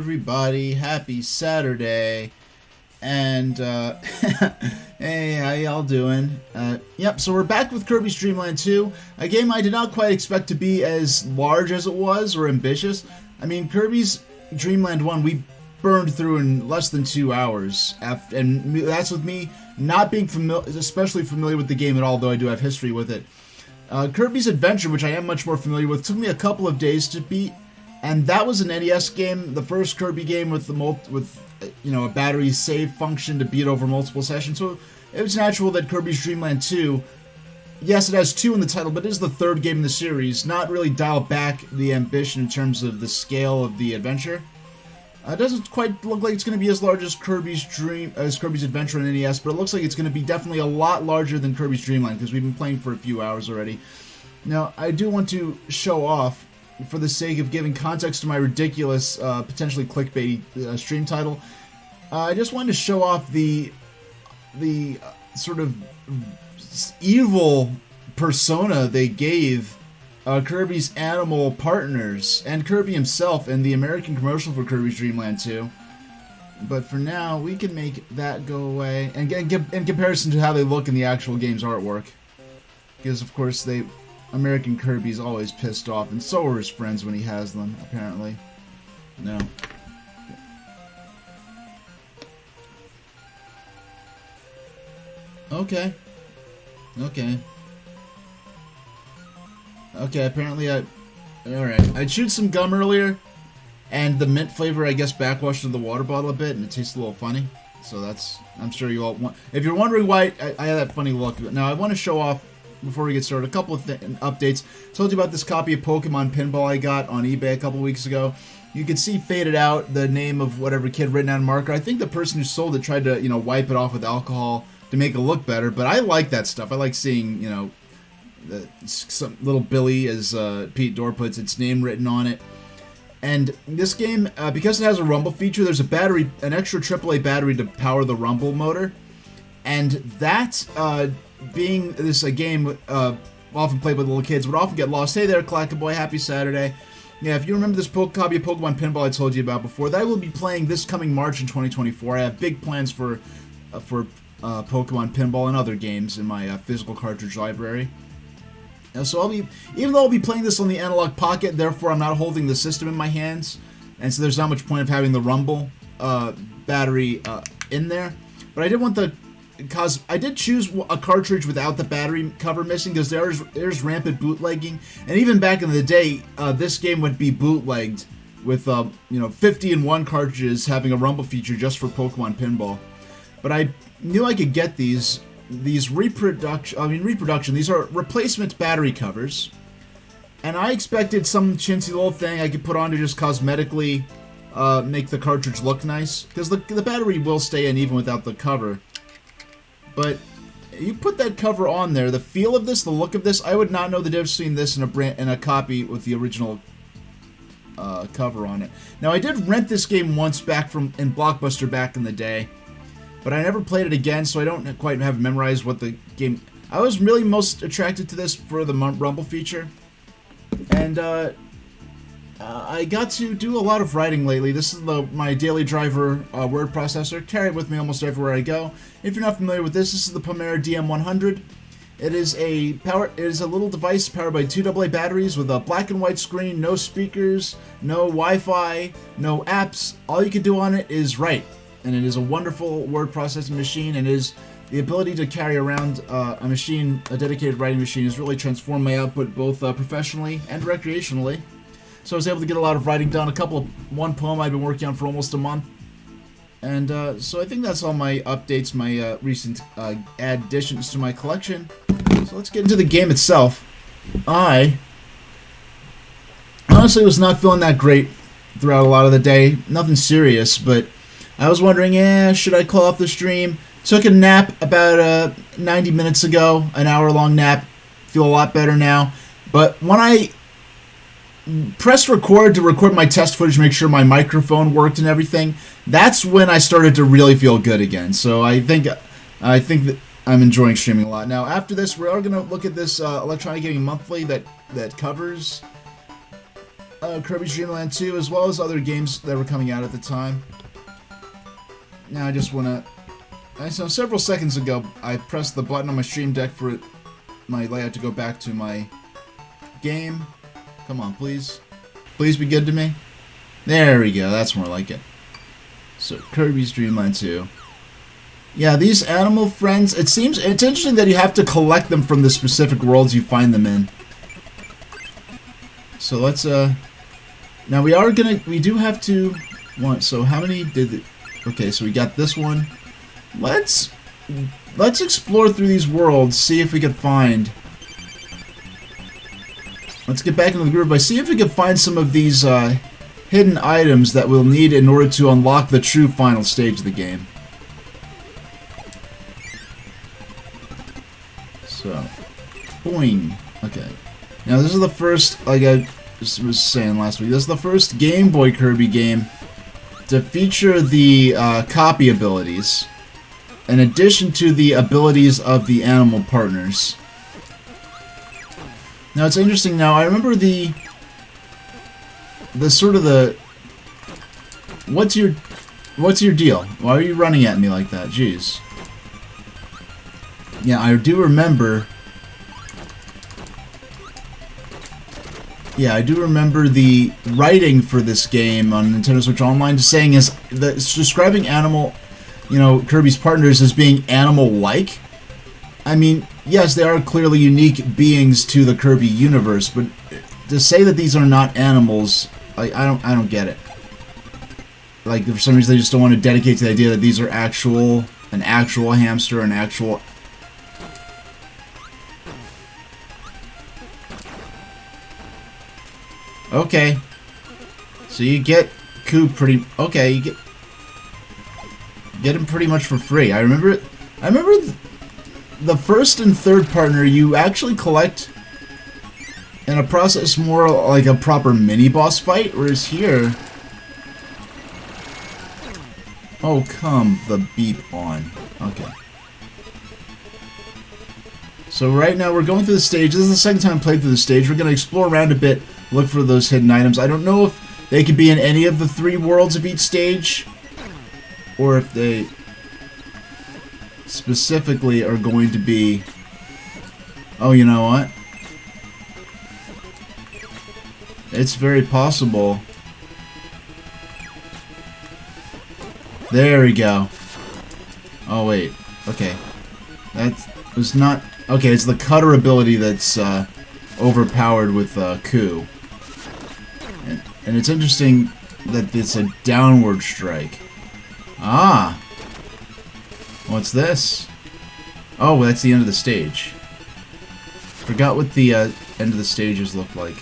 everybody, happy Saturday, and hey, how y'all doing? Yep, so we're back with Kirby's Dream Land 2, a game I did not quite expect to be as large as it was, or ambitious. I mean, Kirby's Dream Land 1, we burned through in less than 2 hours, and that's with me not being especially familiar with the game at all, though I do have history with it. Kirby's Adventure, which I am much more familiar with, took me a couple of days to beat. And that was an NES game, the first Kirby game with a battery save function to beat over multiple sessions. So it was natural that Kirby's Dream Land 2, yes, it has 2 in the title, but it is the third game in the series, not really dial back the ambition in terms of the scale of the adventure. It doesn't quite look like it's going to be as large as Kirby's Adventure on NES, but it looks like it's going to be definitely a lot larger than Kirby's Dream Land, because we've been playing for a few hours already. Now, I do want to show off, for the sake of giving context to my ridiculous, potentially clickbaity stream title, I just wanted to show off the sort of evil persona they gave Kirby's animal partners, and Kirby himself in the American commercial for Kirby's Dream Land 2. But for now, we can make that go away, and in comparison to how they look in the actual game's artwork. Because, of course, American Kirby's always pissed off, and so are his friends when he has them, apparently. No. Okay, apparently alright. I chewed some gum earlier, and the mint flavor, I guess, backwashed into the water bottle a bit, and it tastes a little funny. So I'm sure you all want... If you're wondering why I had that funny look, now I want to show off, before we get started, a couple of updates. Told you about this copy of Pokemon Pinball I got on eBay a couple weeks ago. You can see faded out the name of whatever kid written on marker. I think the person who sold it tried to, wipe it off with alcohol to make it look better, but I like that stuff. I like seeing, some little Billy, as Pete Dorr puts its name written on it. And this game, because it has a rumble feature, there's an extra AAA battery to power the rumble motor. And that, being this a game often played with little kids, would often get lost. Hey there, Clackaboy, happy Saturday. Yeah, if you remember this copy of Pokemon Pinball I told you about before, that I will be playing this coming March in 2024. I have big plans for Pokemon Pinball and other games in my physical cartridge library. So even though I'll be playing this on the Analog Pocket, therefore I'm not holding the system in my hands, and so there's not much point of having the rumble battery in there. But I did want because I did choose a cartridge without the battery cover missing, because there's rampant bootlegging, and even back in the day, this game would be bootlegged with 50 in 1 cartridges having a rumble feature just for Pokemon Pinball. But I knew I could get these reproduction. These are replacement battery covers, and I expected some chintzy little thing I could put on to just cosmetically make the cartridge look nice, because the battery will stay in even without the cover. But you put that cover on there, the feel of this, the look of this, I would not know the difference between this and a copy with the original cover on it. Now, I did rent this game once in Blockbuster back in the day, but I never played it again, so I don't quite have memorized what the game... I was really most attracted to this for the rumble feature, and I got to do a lot of writing lately. This is my daily driver word processor. Carry it with me almost everywhere I go. If you're not familiar with this is the Pomera DM100. It is a little device powered by 2 AA batteries with a black and white screen, no speakers, no Wi-Fi, no apps. All you can do on it is write, and it is a wonderful word processing machine, and the ability to carry around a dedicated writing machine has really transformed my output both professionally and recreationally. So I was able to get a lot of writing done, one poem I've been working on for almost a month. And so I think that's all my updates, my recent additions to my collection. So let's get into the game itself. I honestly was not feeling that great throughout a lot of the day. Nothing serious, but I was wondering, should I call off the stream? Took a nap about 90 minutes ago, an hour-long nap. Feel a lot better now. But when I pressed record to record my test footage, make sure my microphone worked and everything, that's when I started to really feel good again. So I think that I'm enjoying streaming a lot. Now, after this, we are going to look at this Electronic Gaming Monthly that covers Kirby's Dream Land 2, as well as other games that were coming out at the time. Now I just want to... I saw several seconds ago, I pressed the button on my Stream Deck for my layout to go back to my game. Come on, please. Please be good to me. There we go, that's more like it. So, Kirby's Dream Land 2. Yeah, these animal friends, it's interesting that you have to collect them from the specific worlds you find them in. So let's, now we do have to, so how many okay, so we got this one. Let's explore through these worlds, see if we can find, let's get back into the groove by see if we can find some of these, hidden items that we'll need in order to unlock the true final stage of the game. So, boing. Okay. Now this is the first, like I was saying last week, this is the first Game Boy Kirby game to feature the copy abilities, in addition to the abilities of the animal partners. Now it's interesting. Now I remember what's your deal? Why are you running at me like that? Jeez. Yeah, I do remember. Yeah, I do remember the writing for this game on Nintendo Switch Online saying it's describing Kirby's partners as being animal-like. I mean, yes, they are clearly unique beings to the Kirby universe, but to say that these are not animals, I don't get it. Like, for some reason they just don't want to dedicate to the idea that these are an actual hamster, an actual... Okay. So you get Coo pretty... Okay, you get him pretty much for free. I remember the first and third partner you actually collect in a process more like a proper mini-boss fight, whereas here... Oh, come the beep on. Okay. So right now we're going through the stage. This is the second time I played through the stage. We're going to explore around a bit, look for those hidden items. I don't know if they could be in any of the 3 worlds of each stage, or if they specifically are going to be... Oh, you know what? It's very possible. There we go. Oh, wait. Okay. That was not... Okay, it's the cutter ability that's overpowered with Coo. And it's interesting that it's a downward strike. Ah! What's this? Oh, that's the end of the stage. Forgot what the end of the stages look like.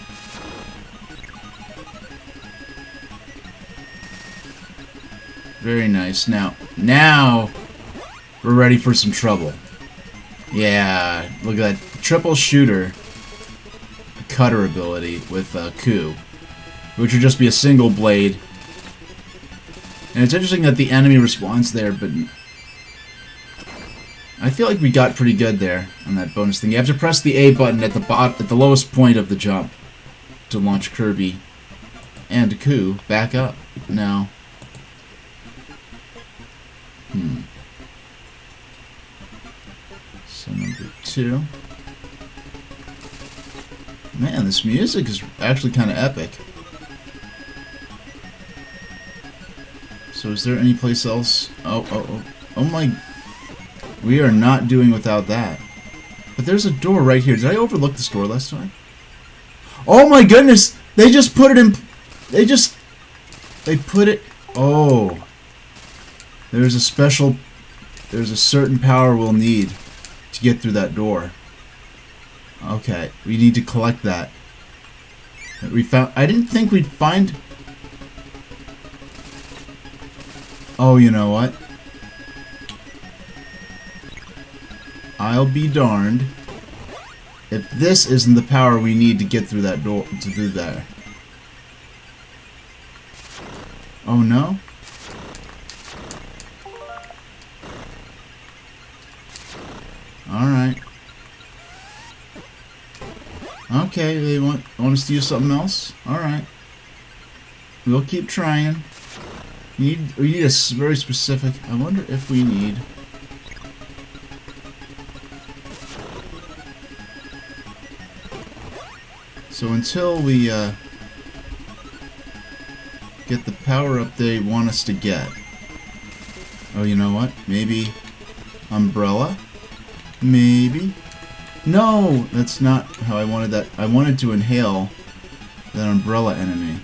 Very nice. Now we're ready for some trouble. Yeah, look at that. Triple shooter cutter ability with Coo, which would just be a single blade. And it's interesting that the enemy responds there, but I feel like we got pretty good there on that bonus thing. You have to press the A button at the lowest point of the jump to launch Kirby and Coo back up. Now, so number 2. Man, this music is actually kind of epic. So is there any place else? Oh my... We are not doing without that. But there's a door right here. Did I overlook this door last time? Oh my goodness! They just put it in... They put it... Oh. There's a certain power we'll need to get through that door. Okay, we need to collect that. I didn't think we'd find... Oh, you know what? I'll be darned if this isn't the power we need to get through that door, to do there. Oh no? Alright. Okay, they want us to use something else? Alright. We'll keep trying. We need a very specific... I wonder if we need... So until we get the power-up they want us to get. Oh, you know what? Maybe umbrella? Maybe? No! That's not how I wanted that. I wanted to inhale that umbrella enemy.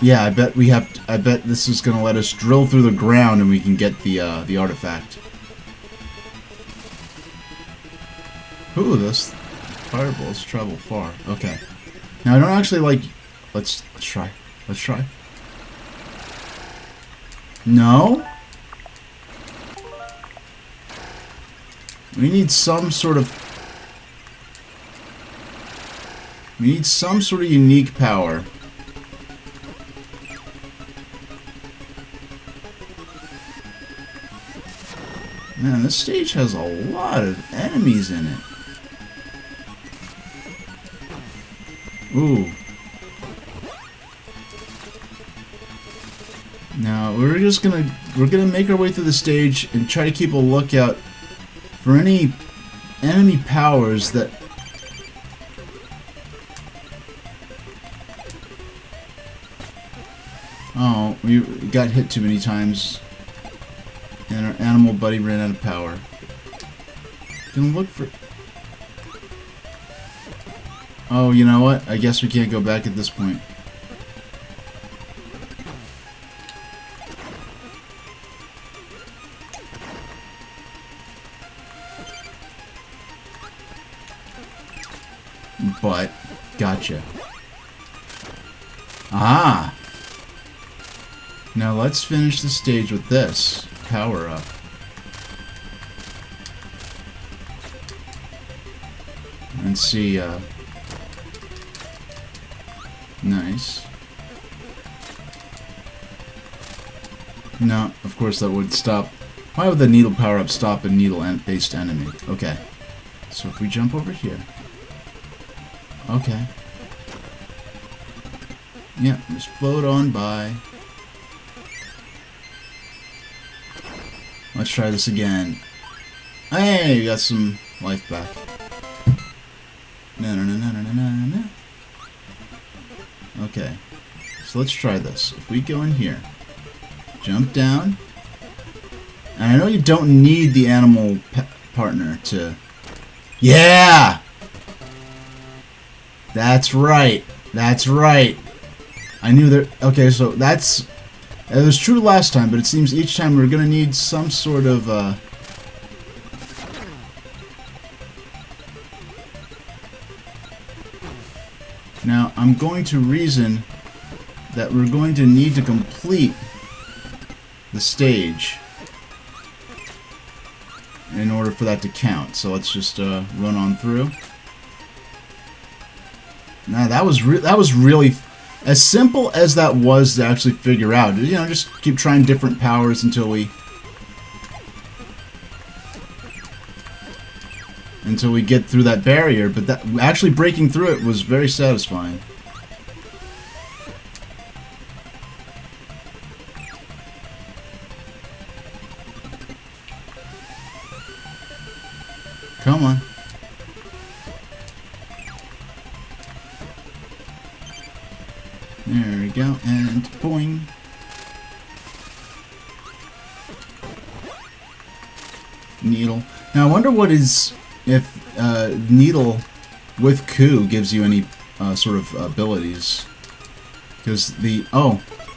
Yeah, I bet we have. I bet this is gonna let us drill through the ground and we can get the artifact. Ooh, those fireballs travel far. Okay. Now I don't actually like. Let's try. Let's try. No. We need some sort of. We need some sort of unique power. Man, this stage has a lot of enemies in it. Ooh. Now, we're gonna make our way through the stage and try to keep a lookout for any enemy powers that... Oh, we got hit too many times. And our animal buddy ran out of power. Gonna look for... Oh, you know what? I guess we can't go back at this point. But, gotcha. Ah! Now let's finish the stage with this. Power up. And see, nice. No, of course that would stop. Why would the needle power up stop a needle-based enemy? Okay. So if we jump over here. Okay. Yeah, just float on by. Let's try this again. Hey, we got some life back. No. Okay. So let's try this. If we go in here, jump down. And I know you don't need the animal partner to... Yeah! That's right. That's right. I knew that... Okay, so that's... It was true last time, but it seems each time we're gonna need some sort of, Now, I'm going to reason that we're going to need to complete the stage in order for that to count. So let's just, run on through. Now, that was really... As simple as that was to actually figure out, you know, just keep trying different powers until we get through that barrier, but that actually breaking through it was very satisfying. Come on. There we go, and boing. Needle. Now I wonder what is if Needle with Coup gives you any sort of abilities. Because the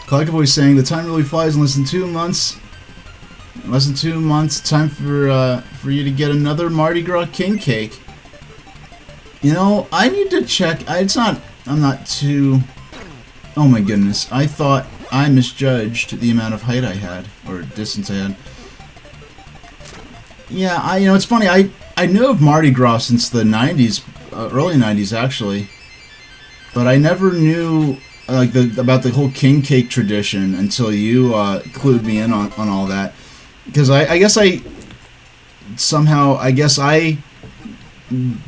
Collective Voice saying the time really flies in less than 2 months. In less than 2 months, time for you to get another Mardi Gras King Cake. You know, I need to check. I'm not too. Oh my goodness, I thought I misjudged the amount of height I had, or distance I had. Yeah, you know, it's funny, I knew of Mardi Gras since the 90s, early 90s actually, but I never knew, like, about the whole king cake tradition until you, clued me in on all that. Because I guess I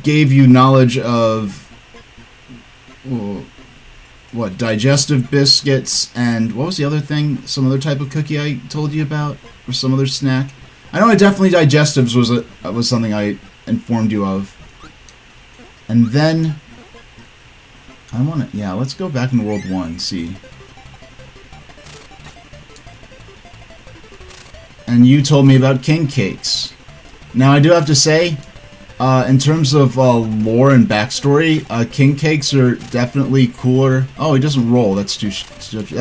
gave you knowledge of what, digestive biscuits, and what was the other thing? Some other type of cookie I told you about, or some other snack. I know definitely digestives was something I informed you of. And then let's go back into World 1, see. And you told me about king cakes. Now I do have to say, in terms of lore and backstory, king cakes are definitely cooler. Oh, it doesn't roll. That's a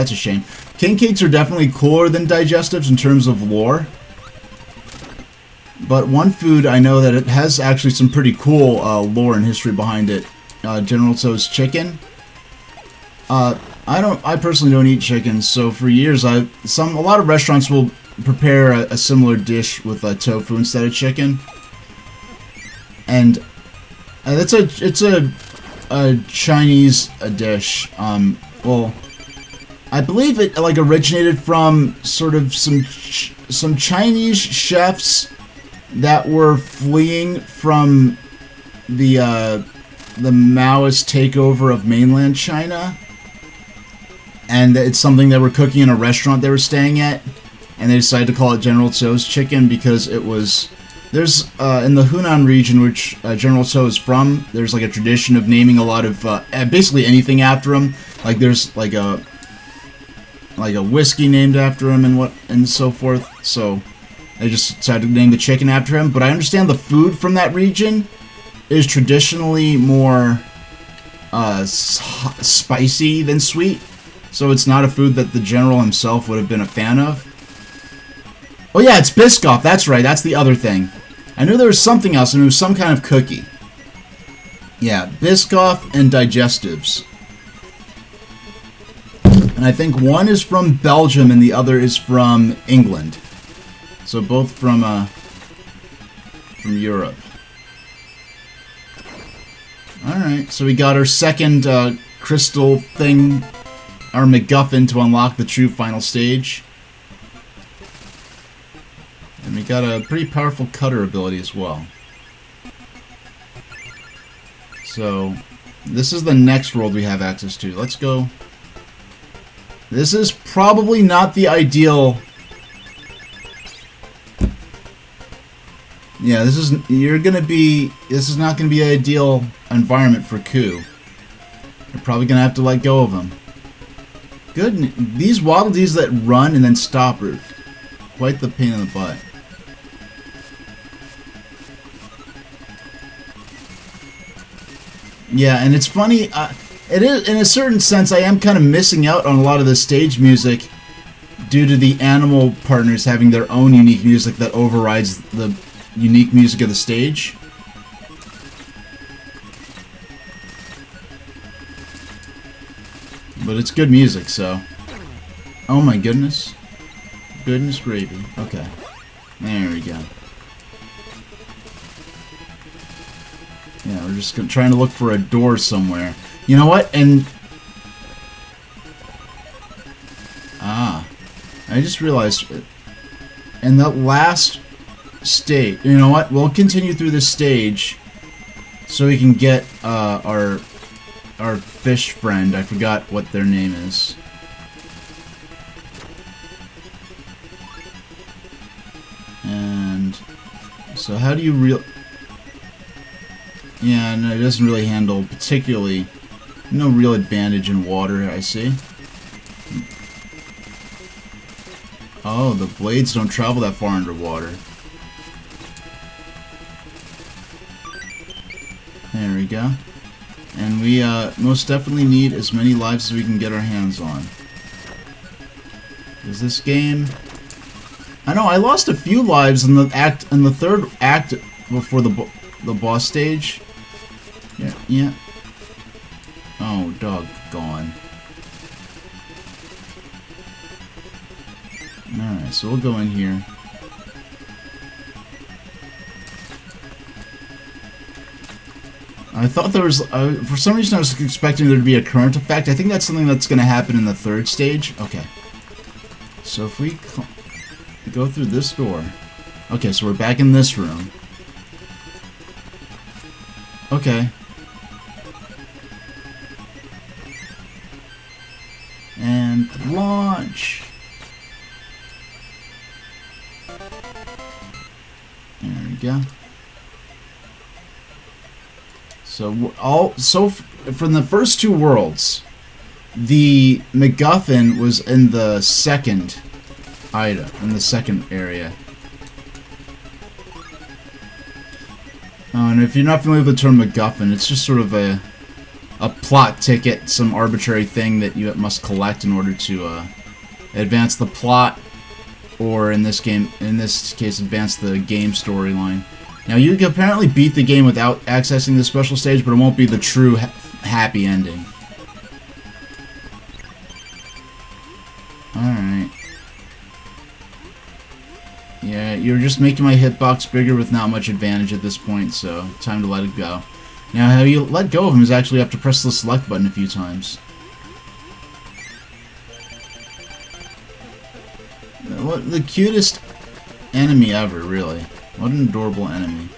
shame. King cakes are definitely cooler than digestives in terms of lore. But one food I know that it has actually some pretty cool lore and history behind it. General Tso's chicken. I personally don't eat chicken, so for years a lot of restaurants will prepare a similar dish with tofu instead of chicken. And it's a Chinese dish. Well, I believe it like originated from sort of some Chinese chefs that were fleeing from the Maoist takeover of mainland China, and it's something they were cooking in a restaurant they were staying at, and they decided to call it General Tso's chicken because it was. There's in the Hunan region, which General Tso is from, there's like a tradition of naming a lot of basically anything after him. Like there's like a whiskey named after him and so forth. So they just decided to name the chicken after him. But I understand the food from that region is traditionally more spicy than sweet. So it's not a food that the general himself would have been a fan of. Oh yeah, it's Biscoff. That's right. That's the other thing. I knew there was something else, and it was some kind of cookie. Yeah, Biscoff and digestives. And I think one is from Belgium and the other is from England. So both from Europe. Alright, so we got our second crystal thing, our MacGuffin to unlock the true final stage. And we got a pretty powerful cutter ability as well. So, this is the next world we have access to. Let's go. This is probably not the ideal. Yeah, this is not gonna be the ideal environment for Ku. You're probably gonna have to let go of him. Good. These Waddle Dees that run and then stop are quite the pain in the butt. Yeah, and it's funny, it is, in a certain sense, I am kind of missing out on a lot of the stage music due to the animal partners having their own unique music that overrides the unique music of the stage. But it's good music, so. Oh my goodness. Goodness gravy. Okay. There we go. Yeah, we're just trying to look for a door somewhere. You know what? And I just realized in that last stage. You know what? We'll continue through this stage so we can get our fish friend. I forgot what their name is. And so, how do you Yeah, no, it doesn't really handle particularly. No real advantage in water, I see. Oh, the blades don't travel that far underwater. There we go. And we most definitely need as many lives as we can get our hands on. Is this game? I know I lost a few lives in the third act before the boss stage. Yeah. Oh, doggone. Alright, so we'll go in here. I thought there was, for some reason I was expecting there to be a current effect. I think that's something that's going to happen in the third stage. Okay. So if we go through this door. Okay, so we're back in this room. Okay. And launch. There we go. So from the first two worlds, the MacGuffin was in the second item, in the second area. And if you're not familiar with the term MacGuffin, it's just sort of a plot ticket, some arbitrary thing that you must collect in order to advance the plot, or in this case, advance the game storyline. Now, you can apparently beat the game without accessing the special stage, but it won't be the true happy ending. Alright. Yeah, you're just making my hitbox bigger with not much advantage at this point, so time to let it go. Now, how you let go of him is actually you have to press the select button a few times. What the cutest enemy ever, really. What an adorable enemy.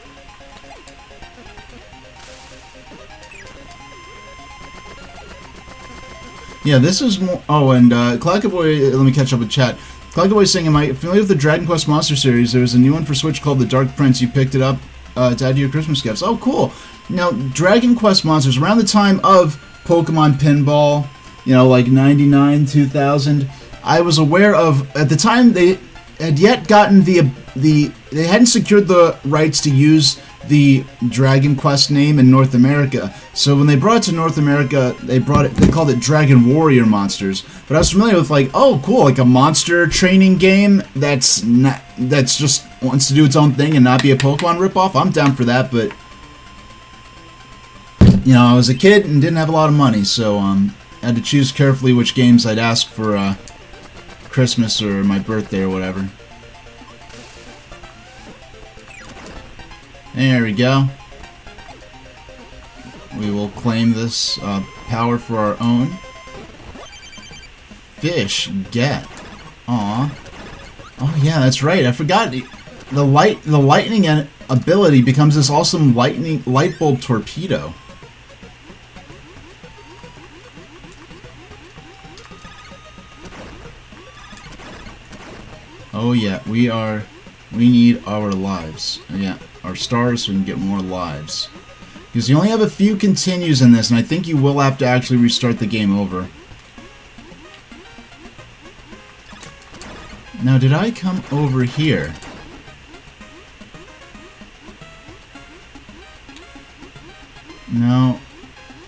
Yeah, this is more... Oh, and Clackaboy, let me catch up with chat. Clackaboy saying, am I familiar with the Dragon Quest Monster series? There was a new one for Switch called The Dark Prince. You picked it up to add to your Christmas gifts. Oh, cool. Now, Dragon Quest Monsters, around the time of Pokemon Pinball, you know, like 99, 2000, I was aware of... At the time, they had yet gotten they hadn't secured the rights to use the Dragon Quest name in North America. So when they brought it to North America, they called it Dragon Warrior Monsters. But I was familiar with, like, oh cool, like a monster training game that's just wants to do its own thing and not be a Pokemon ripoff. I'm down for that, but you know, I was a kid and didn't have a lot of money, so I had to choose carefully which games I'd ask for Christmas or my birthday or whatever. There we go. We will claim this power for our own. Fish, get. Aw. Oh yeah, that's right. I forgot. The lightning ability becomes this awesome light bulb torpedo. Oh yeah, we need our lives. Yeah, our stars so we can get more lives. Because you only have a few continues in this, and I think you will have to actually restart the game over. Now, did I come over here? No.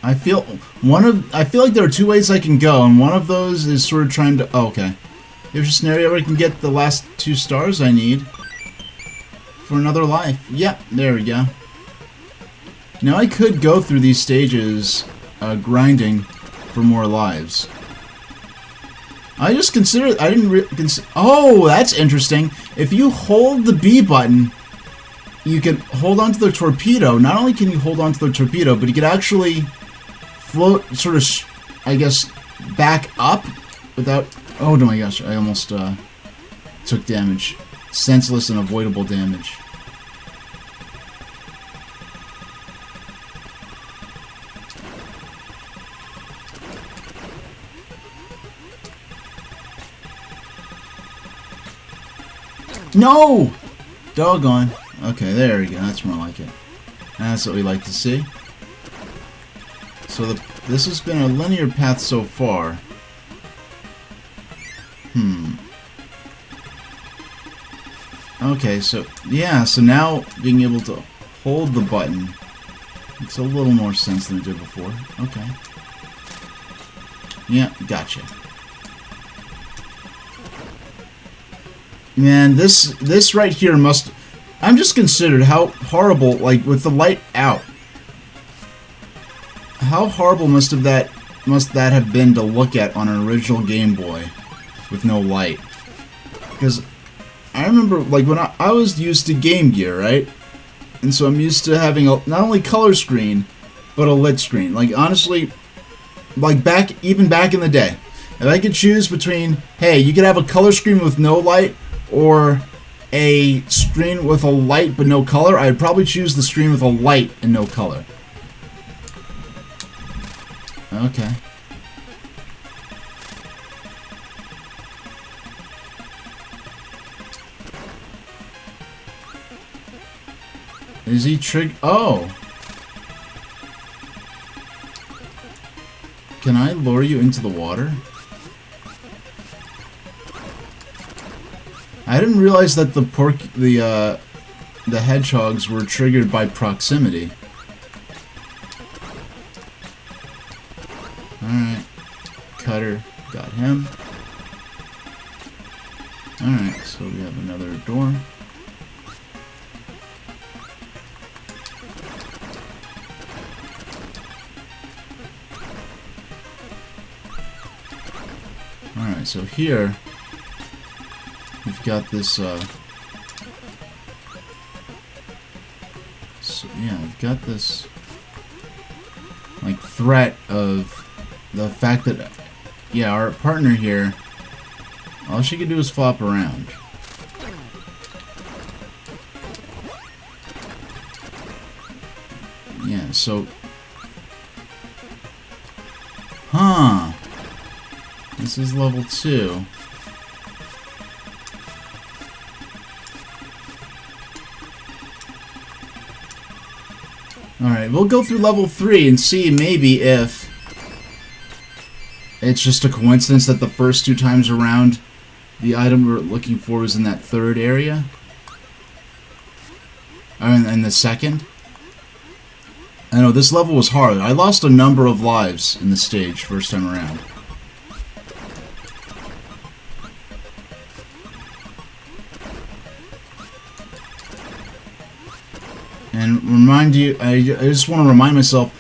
I feel like there are two ways I can go, and one of those is sort of trying to... Oh, okay. There's a scenario where I can get the last 2 stars I need for another life. Yep, there we go. Now I could go through these stages grinding for more lives. I just considered... I didn't consider... Oh, that's interesting. If you hold the B button, you can hold onto the torpedo. Not only can you hold onto the torpedo, but you can actually float sort of, I guess, back up without... Oh my gosh, I almost took damage. Senseless and avoidable damage. No! Doggone. Okay, there we go. That's more like it. That's what we like to see. So this has been a linear path so far. Okay, so yeah, so now being able to hold the button makes a little more sense than it did before. Okay. Yeah, gotcha. Man, this right here must... I'm just considered how horrible, like, with the light out. How horrible must that have been to look at on an original Game Boy with no light? Because I remember, like, when I was used to Game Gear, right? And so I'm used to having not only color screen, but a lit screen. Like, honestly, like, even back in the day, if I could choose between, hey, you could have a color screen with no light, or a screen with a light but no color, I'd probably choose the screen with a light and no color. Okay. Is he Oh! Can I lure you into the water? I didn't realize that the hedgehogs were triggered by proximity. Alright. Cutter. Got him. Alright, so we have another door. Alright, so here we've got this so yeah, I've got this like threat of the fact that yeah, our partner here, all she can do is flop around. Yeah, so huh. This is level 2. Alright, we'll go through level 3 and see maybe if it's just a coincidence that the first 2 times around the item we're looking for was in that 3rd area. Or in the 2nd. I know, this level was hard. I lost a number of lives in the stage first time around. And remind you, I just want to remind myself,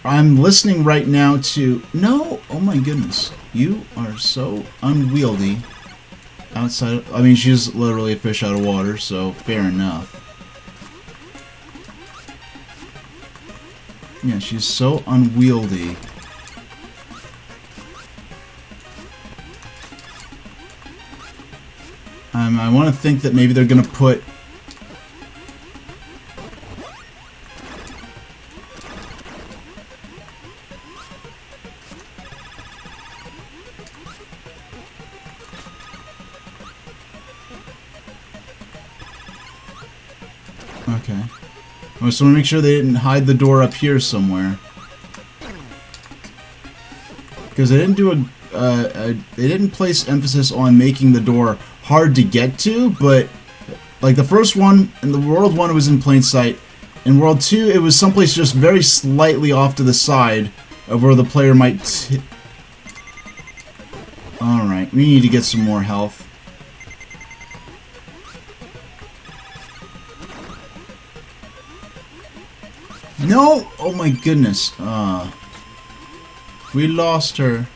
I'm listening right now to... No! Oh my goodness. You are so unwieldy. Outside... I mean, she's literally a fish out of water, so fair enough. Yeah, she's so unwieldy. I want to think that maybe they're going to put... Okay. I just want to make sure they didn't hide the door up here somewhere. Because they didn't do they didn't place emphasis on making the door hard to get to, but like the first one, in the World 1 it was in plain sight. In World 2 it was someplace just very slightly off to the side of where the player might... Alright, we need to get some more health. No! Oh my goodness. We lost her.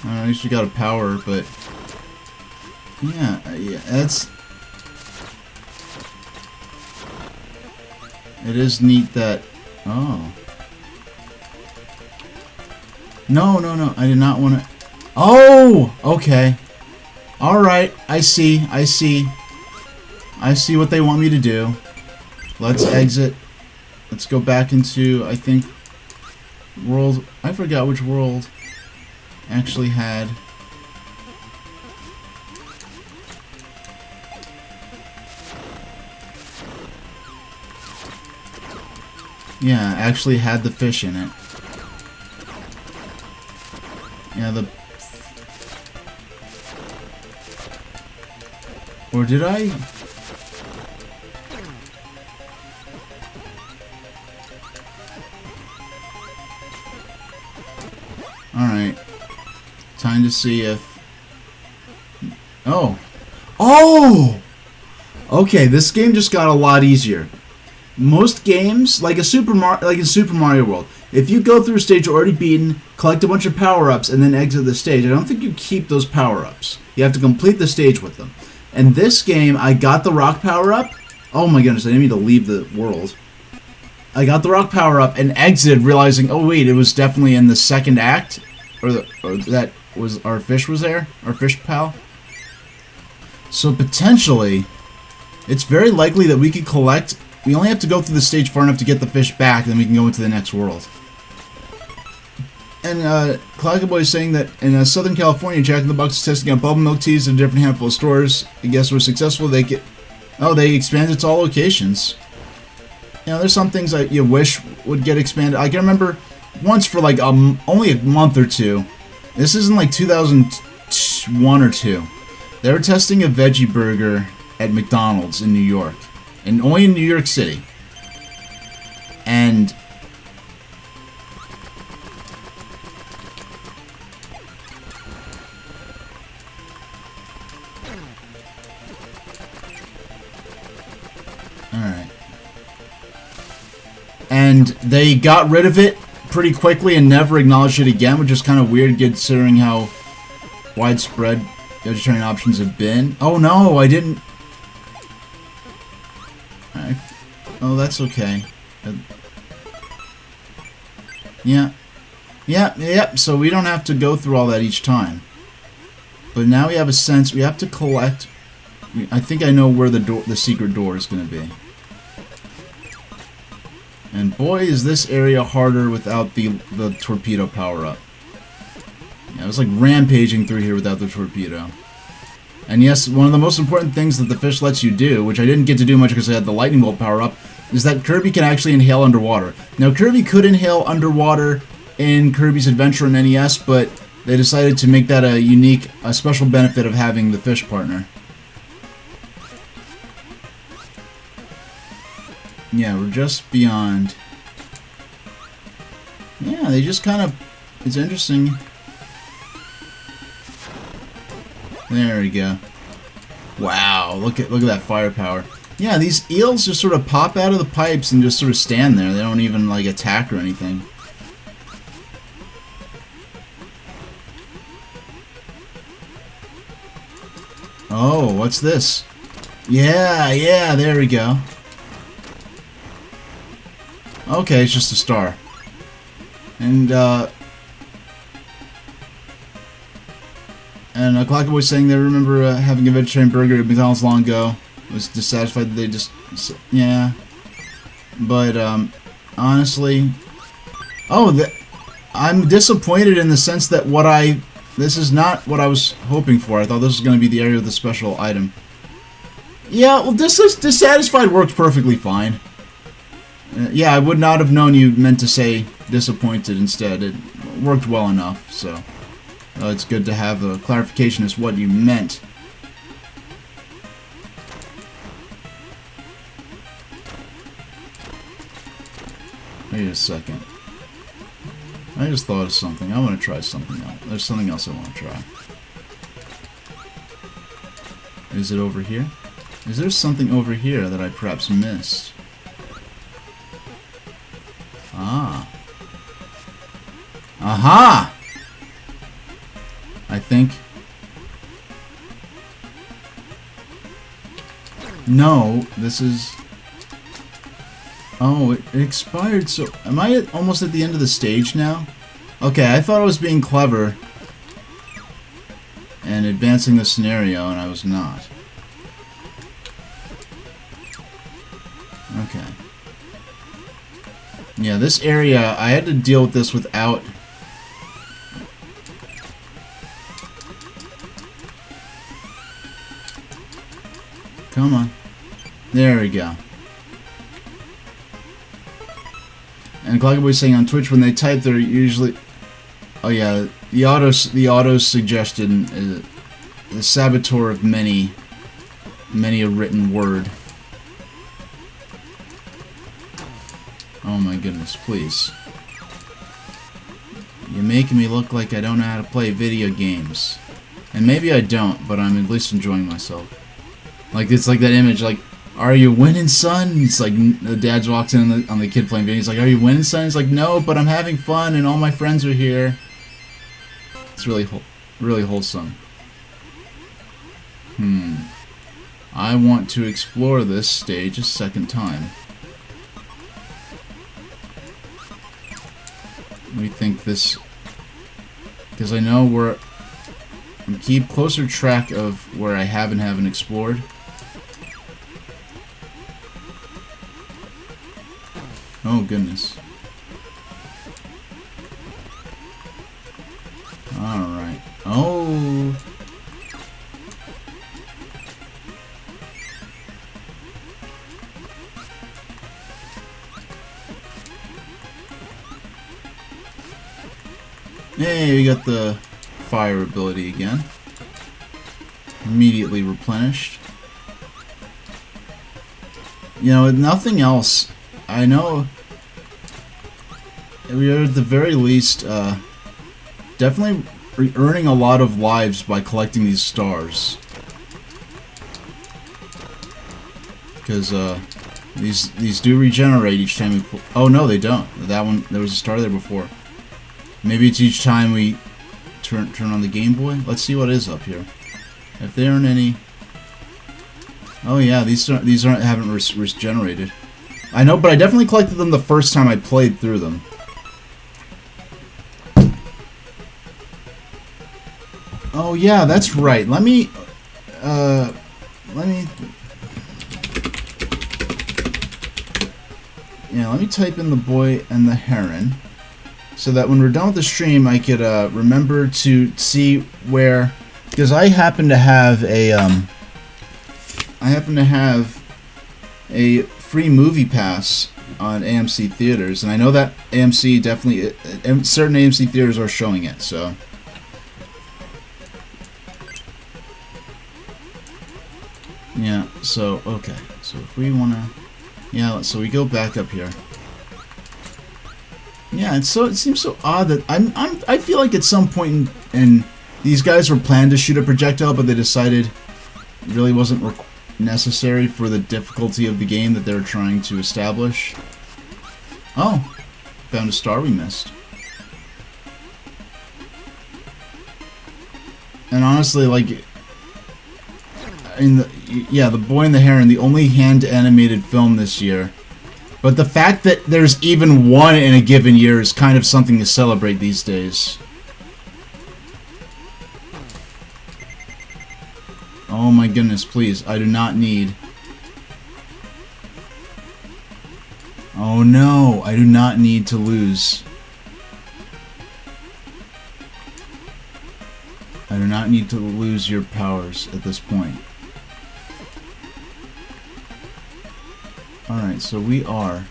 At least we got a power, but... Yeah, that's... It is neat that... Oh. No, no, no. I did not want to... Oh! Okay. Alright. I see. I see. I see what they want me to do. Let's exit. Let's go back into, I think, world... I forgot which world actually had... Yeah, actually had the fish in it. Yeah, the... Or did I... Alright. Time to see if... Oh! Oh! Okay, this game just got a lot easier. Most games, like in Super Mario World, if you go through a stage already beaten, collect a bunch of power-ups, and then exit the stage, I don't think you keep those power-ups. You have to complete the stage with them. In this game, I got the rock power-up. Oh my goodness, I didn't mean to leave the world. I got the rock power-up and exited, realizing, oh wait, it was definitely in the 2nd act. Or that was, our fish was there? Our fish pal? So potentially, it's very likely that we could collect we only have to go through the stage far enough to get the fish back, and then we can go into the next world. And Clackaboy is saying that in Southern California, Jack in the Box is testing out bubble milk teas in a different handful of stores. I guess were successful. They expanded to all locations. You know, there's some things that you wish would get expanded. I can remember once for like only a month or two. This is in like 2001 or 2. They were testing a veggie burger at McDonald's in New York, and only in New York City. And and they got rid of it pretty quickly and never acknowledged it again, which is kind of weird considering how widespread vegetarian options have been. Oh no, I didn't. Oh, that's okay. Yeah. So we don't have to go through all that each time. But now we have a sense. We have to collect. I think I know where the secret door is going to be. And boy, is this area harder without the torpedo power-up. Yeah, it was like rampaging through here without the torpedo. And yes, one of the most important things that the fish lets you do, which I didn't get to do much because I had the lightning bolt power-up, is that Kirby can actually inhale underwater. Now, Kirby could inhale underwater in Kirby's Adventure in NES, but they decided to make that a special benefit of having the fish partner. Yeah, we're just beyond. Yeah, they just kind of. It's interesting. There we go. Wow, look at that firepower. Yeah, these eels just sort of pop out of the pipes and just sort of stand there. They don't even like attack or anything. Oh, what's this? Yeah, there we go. Okay, it's just a star. And Clockaboy's saying they remember having a vegetarian burger at McDonald's long ago. Was dissatisfied that they just... Yeah. But, honestly... Oh, I'm disappointed in the sense that this is not what I was hoping for. I thought this was going to be the area with the special item. Yeah, well, dissatisfied worked perfectly fine. Yeah, I would not have known you meant to say disappointed instead. It worked well enough, so it's good to have a clarification as what you meant. Wait a second. I just thought of something. I want to try something else. There's something else I want to try. Is it over here? Is there something over here that I perhaps missed? Ah. Aha! I think. No, this is... Oh, it expired, so... Am I almost at the end of the stage now? Okay, I thought I was being clever and advancing the scenario, and I was not. Okay. Yeah, this area, I had to deal with this without... Come on. There we go. And Clockaboy's saying on Twitch when they type, they're usually... Oh yeah, the auto suggestion is the saboteur of many a written word. Oh my goodness, please. You're making me look like I don't know how to play video games. And maybe I don't, but I'm at least enjoying myself. Like, it's like that image, like, are you winning, son? It's like, the dad walks in on the kid playing video. He's like, are you winning, son? He's like, no, but I'm having fun and all my friends are here. It's really wholesome. I want to explore this stage a second time. We think this... Because I know we're... Keep closer track of where I have and haven't explored. Oh, goodness. Alright. Oh! Hey, we got the fire ability again. Immediately replenished. You know, nothing else. I know we are at the very least definitely earning a lot of lives by collecting these stars. Because these do regenerate each time we... Oh no, they don't. That one, there was a star there before. Maybe it's each time we turn on the Game Boy. Let's see what is up here. If there aren't any... Oh yeah, these haven't regenerated. I know, but I definitely collected them the first time I played through them. Oh yeah, that's right. Let me type in the boy and the heron, so that when we're done with the stream, I could remember to see where, because I happen to have a free movie pass on AMC theaters, and I know that AMC definitely, certain AMC theaters are showing it, so. Yeah, so, okay. So if we want to... Yeah, so we go back up here. Yeah, it seems so odd that... I feel like at some point in these guys were planned to shoot a projectile, but they decided it really wasn't necessary for the difficulty of the game that they're trying to establish. Oh, found a star we missed. And honestly, like... The Boy and the Heron, the only hand-animated film this year. But the fact that there's even one in a given year is kind of something to celebrate these days. Oh my goodness, please. I do not need... Oh no, I do not need to lose. I do not need to lose your powers at this point. Alright, so we are...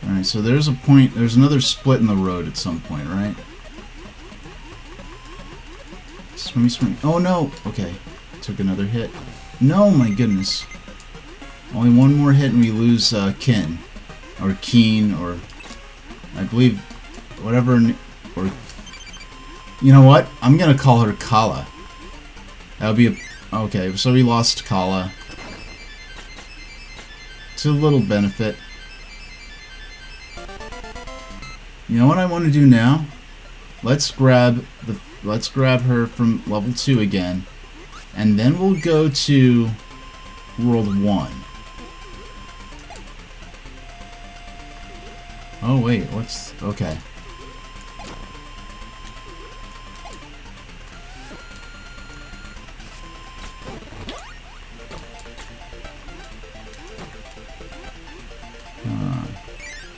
Alright, so there's a point, there's another split in the road at some point, right? Swimmy, swimmy. Oh no! Okay, took another hit. No, my goodness. Only one more hit and we lose Kin. Or Keen, or... I believe... Whatever... Or... You know what? I'm gonna call her Kala. That would be a... Okay, so we lost Kala. It's a little benefit. You know what I want to do now? Let's grab her from level 2 again. And then we'll go to World 1. Oh wait, what's... Okay.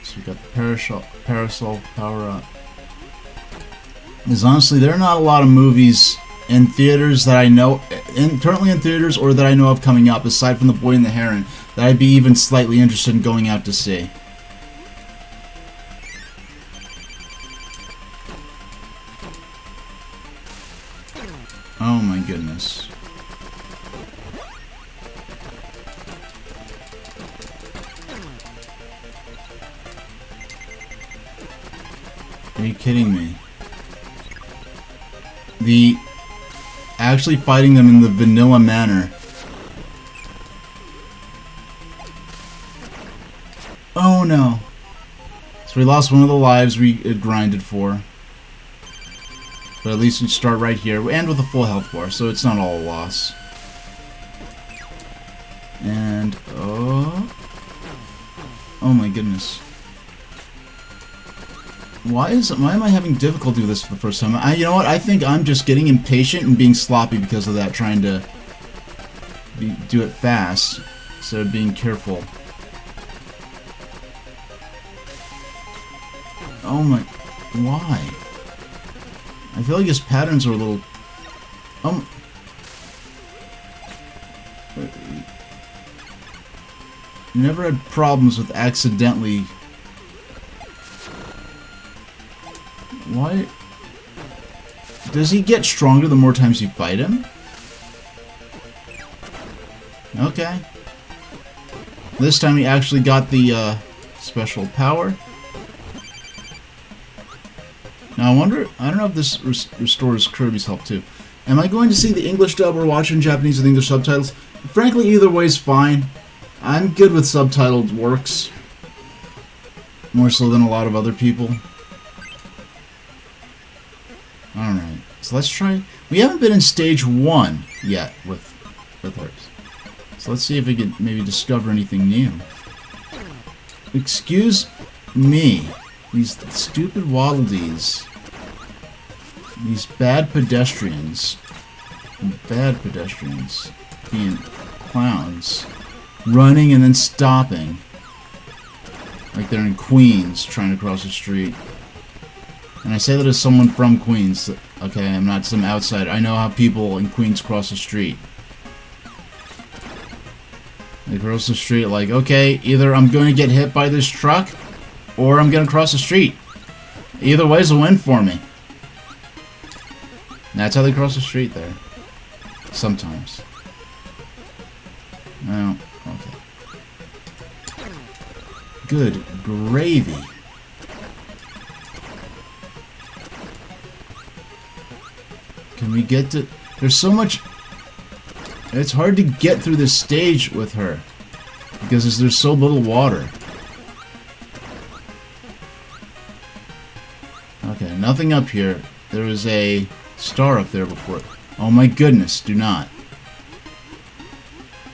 So we got the parasol power up. Because honestly, there are not a lot of movies in theaters that I know, currently in theaters or that I know of coming up, aside from The Boy and the Heron, that I'd be even slightly interested in going out to see. Oh my goodness. Are you kidding me? Actually fighting them in the vanilla manner. Oh no. So we lost one of the lives we had grinded for. But at least we start right here, and with a full health bar, so it's not all a loss. And, oh my goodness. Why am I having difficulty with this for the first time? You know what? I think I'm just getting impatient and being sloppy because of that, trying to do it fast. instead of being careful. Oh my... Why? I feel like his patterns are a little... You never had problems with accidentally... Why... Does he get stronger the more times you fight him? Okay. This time he actually got the special power. Now I wonder, I don't know if this restores Kirby's health too. Am I going to see the English dub or watch it in Japanese with English subtitles? Frankly, either way is fine. I'm good with subtitled works. More so than a lot of other people. Alright, so let's try... We haven't been in stage 1 yet with hers. So let's see if we can maybe discover anything new. Excuse me. These stupid Waddle Dees. These bad pedestrians. Bad pedestrians. Being clowns. Running and then stopping. Like they're in Queens trying to cross the street. And I say that as someone from Queens. Okay, I'm not some outsider. I know how people in Queens cross the street. They cross the street like, okay, either I'm going to get hit by this truck, or I'm going to cross the street. Either way is a win for me. That's how they cross the street there. Sometimes. Oh, okay. Good gravy. Can we get to... There's so much... It's hard to get through this stage with her. Because there's so little water. Okay, nothing up here. There was a star up there before. Oh my goodness, do not.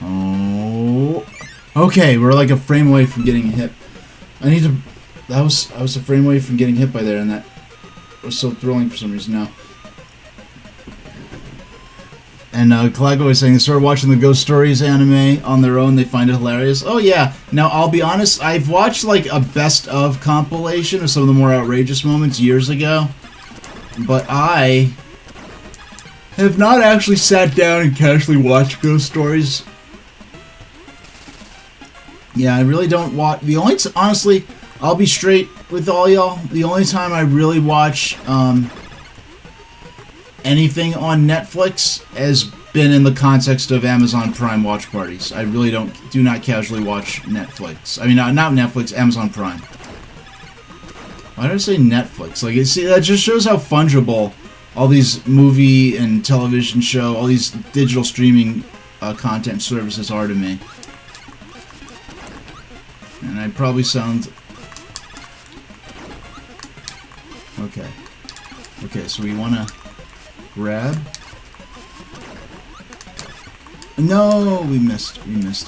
Oh... Okay, we're like a frame away from getting hit. I need to... I was a frame away from getting hit by there, and that was so thrilling for some reason now. And Clago is saying they started watching the Ghost Stories anime on their own. They find it hilarious. Oh, yeah. Now, I'll be honest. I've watched, like, a best-of compilation of some of the more outrageous moments years ago. But I have not actually sat down and casually watched Ghost Stories. Yeah, I really don't watch... The only... Honestly, I'll be straight with all y'all. The only time I really watch... anything on Netflix has been in the context of Amazon Prime watch parties. I really do not casually watch Netflix. I mean, not Netflix, Amazon Prime. Why did I say Netflix? Like, see, that just shows how fungible all these movie and television show, all these digital streaming content services are to me. And I probably sound... Okay. Okay, so we want to... Grab. No, we missed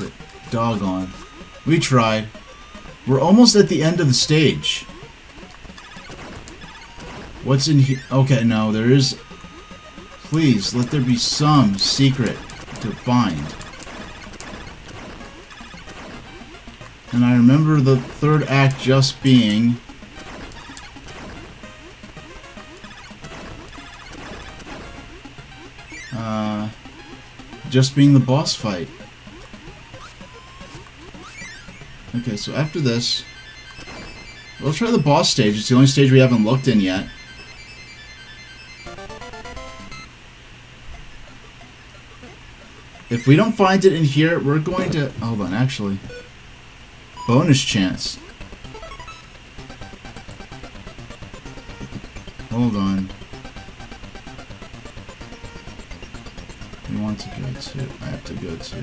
it. Doggone. We tried. We're almost at the end of the stage. What's in here? Okay, no, there is... Please, let there be some secret to find. And I remember the third act just being... just being the boss fight. Okay, so after this, we'll try the boss stage. It's the only stage we haven't looked in yet. If we don't find it in here, we're going to... Hold on, actually. Bonus chance. Hold on. We want to go to... I have to go to...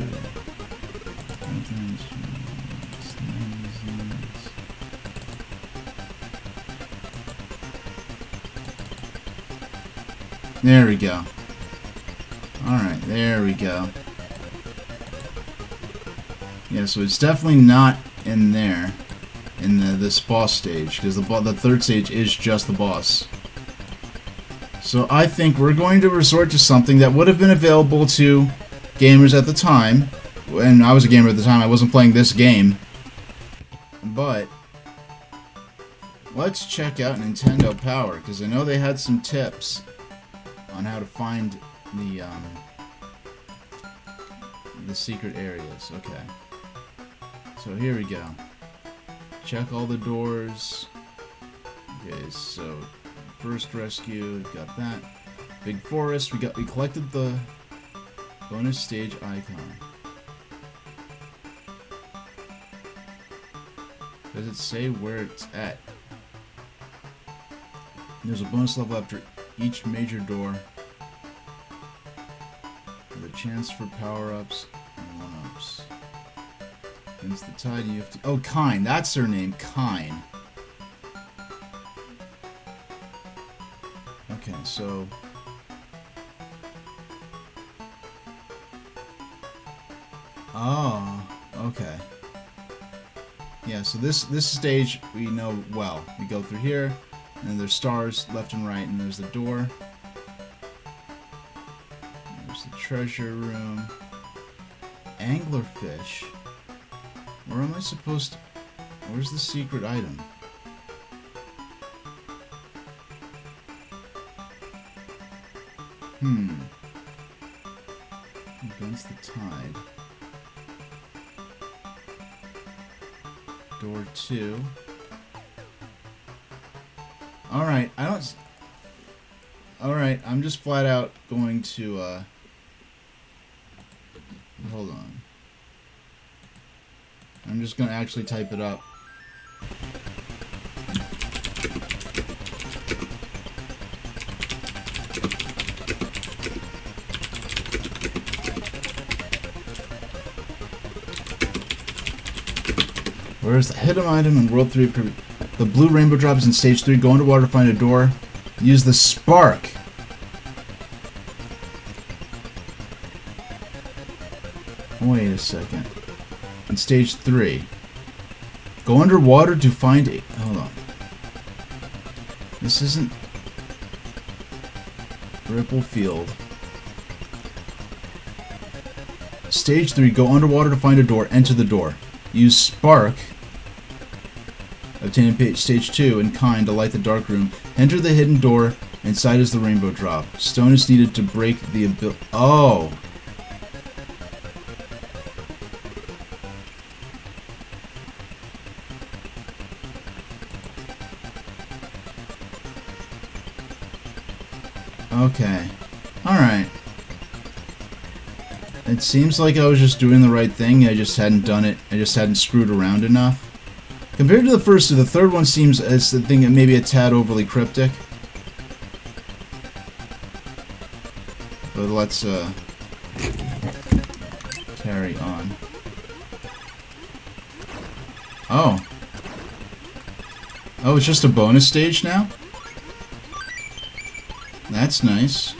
There we go. Alright, there we go. Yeah, so it's definitely not in there. In this boss stage. Because the third stage is just the boss. So I think we're going to resort to something that would have been available to gamers at the time, and I was a gamer at the time, I wasn't playing this game. But let's check out Nintendo Power, because I know they had some tips on how to find the secret areas. Okay. So here we go. Check all the doors. Okay, so first rescue, got that. Big forest, we collected the bonus stage icon. Does it say where it's at? There's a bonus level after each major door. With a chance for power-ups and one-ups. Against the tide, you have to... Oh, Kine. That's her name. Kine. Okay, so... Oh, okay. Yeah, so this stage we know well. We go through here, and then there's stars left and right, and there's the door. There's the treasure room. Anglerfish. Where am I supposed to... Where's the secret item? Against the tide. Door 2. Alright, Alright, I'm just flat out going to, hold on. I'm just gonna actually type it up. Where's the hidden item in World 3 of Kirby? The blue rainbow drop is in Stage 3. Go underwater to find a door. Use the spark. Wait a second. In Stage 3. Go underwater to find a... Hold on. This isn't... Ripple Field. Stage 3. Go underwater to find a door. Enter the door. Use spark. Obtain page Stage 2 and Kine to light the dark room. Enter the hidden door. Inside is the rainbow drop. Stone is needed to break the ability. Oh! Okay. Alright. It seems like I was just doing the right thing. I just hadn't done it. I just hadn't screwed around enough. Compared to the first two, the third one seems as the thing that maybe a tad overly cryptic. But let's carry on. Oh. Oh, it's just a bonus stage now? That's nice.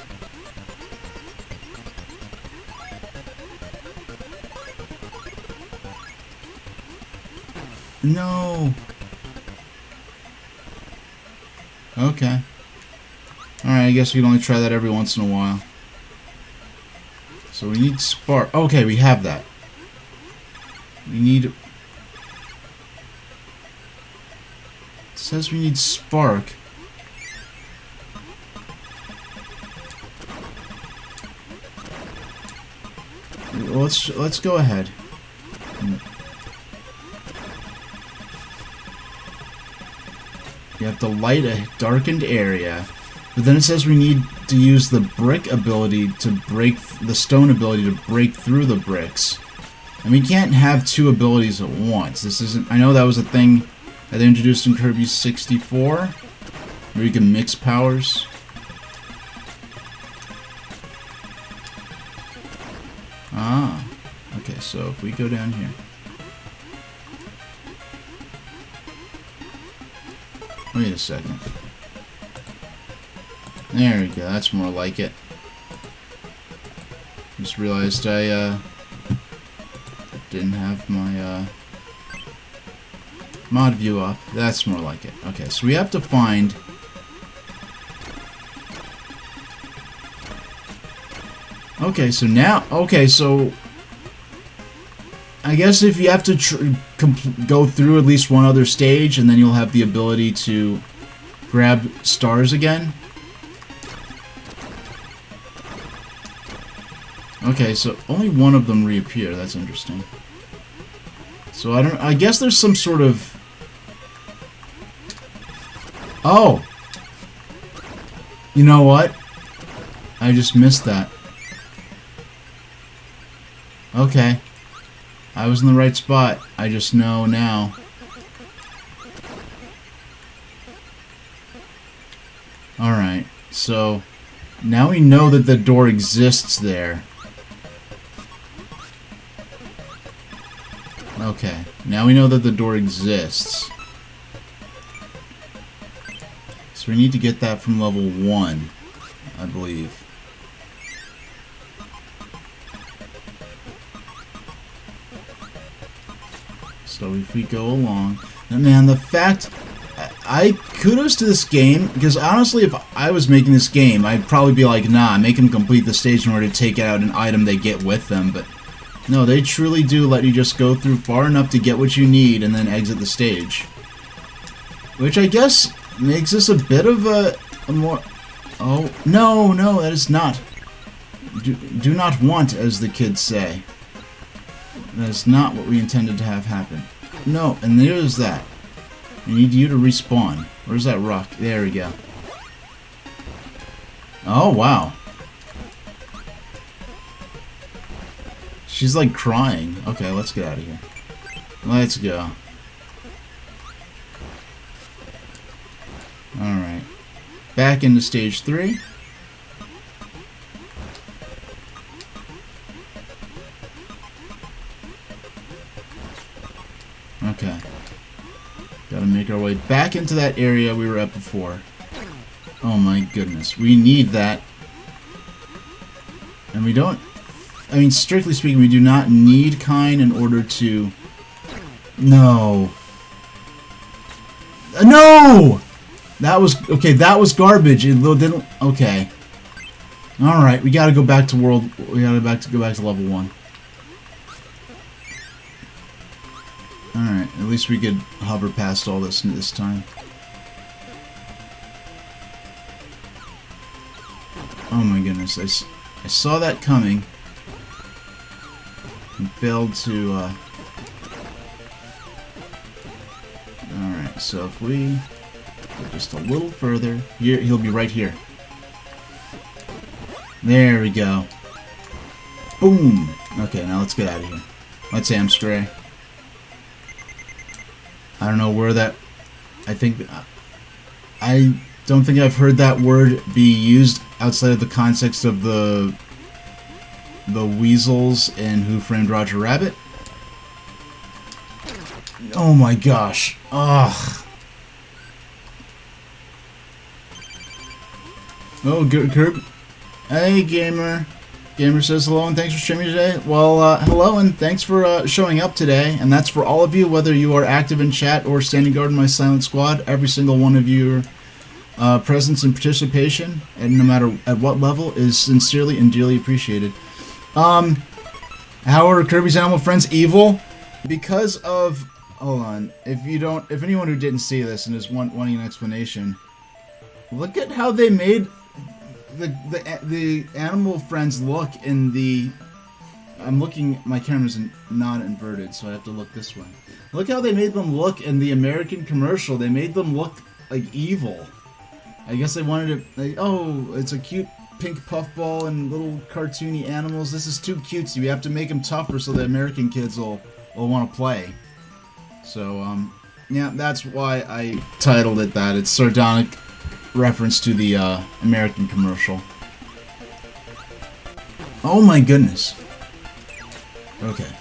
No. Okay. Alright, I guess we can only try that every once in a while. So we need spark. Okay, we have that. We need... It says we need spark. Let's go ahead. You have to light a darkened area, but then it says we need to use the brick ability to break the stone ability to break through the bricks. And we can't have two abilities at once. This isn't. I know that was a thing that they introduced in Kirby 64, where you can mix powers. Ah, okay. So if we go down here. Wait a second. There we go, that's more like it. Just realized I didn't have my mod view up. That's more like it. Okay, so we have to find... Okay, so now... Okay, so... I guess if you have to go through at least one other stage, and then you'll have the ability to grab stars again. Okay, so only one of them reappear. That's interesting. So I guess there's some sort of... Oh! You know what? I just missed that. Okay. I was in the right spot. I just know now. Alright, so now we know that the door exists there. Okay, now we know that the door exists. So we need to get that from level 1, I believe. So if we go along... And man, the fact... I kudos to this game, because honestly, if I was making this game, I'd probably be like, nah, make them complete the stage in order to take out an item they get with them, but no, they truly do let you just go through far enough to get what you need and then exit the stage. Which I guess makes this a bit of a more... Oh, no, no, that is not. Do not want, as the kids say. That is not what we intended to have happen. No, and there's that. I need you to respawn. Where's that rock? There we go. Oh, wow. She's like crying. Okay, let's get out of here. Let's go. Alright. Back into stage 3. Okay. Gotta make our way back into that area we were at before. Oh my goodness. We need that. And we don't... I mean, strictly speaking, we do not need Kine in order to... No. No! That was... Okay, that was garbage. It didn't... Okay. Alright, we gotta go back to world... We gotta go back to level 1. Alright, at least we could hover past all this time. Oh my goodness, I saw that coming. And failed to, Alright, so if we go just a little further... Here, he'll be right here. There we go. Boom! Okay, now let's get out of here. Let's hamstray. I don't know where that... I don't think I've heard that word be used outside of the context of the weasels in Who Framed Roger Rabbit. Oh my gosh. Ugh. Oh, Kirby. Hey, gamer. Gamer says hello and thanks for streaming today. Well, hello and thanks for showing up today. And that's for all of you, whether you are active in chat or standing guard in my silent squad. Every single one of your presence and participation, and no matter at what level, is sincerely and dearly appreciated. How are Kirby's Animal Friends evil? Because of... Hold on. If anyone who didn't see this and is wanting an explanation, look at how they made... The animal friends look in the... I'm looking... My camera's not inverted, so I have to look this way. Look how they made them look in the American commercial. They made them look like evil. I guess they wanted to... Like, oh, it's a cute pink puffball and little cartoony animals. This is too cutesy. We have to make them tougher so the American kids will want to play. So, yeah, that's why I titled it that. It's sardonic reference to the American commercial. Oh my goodness. Okay.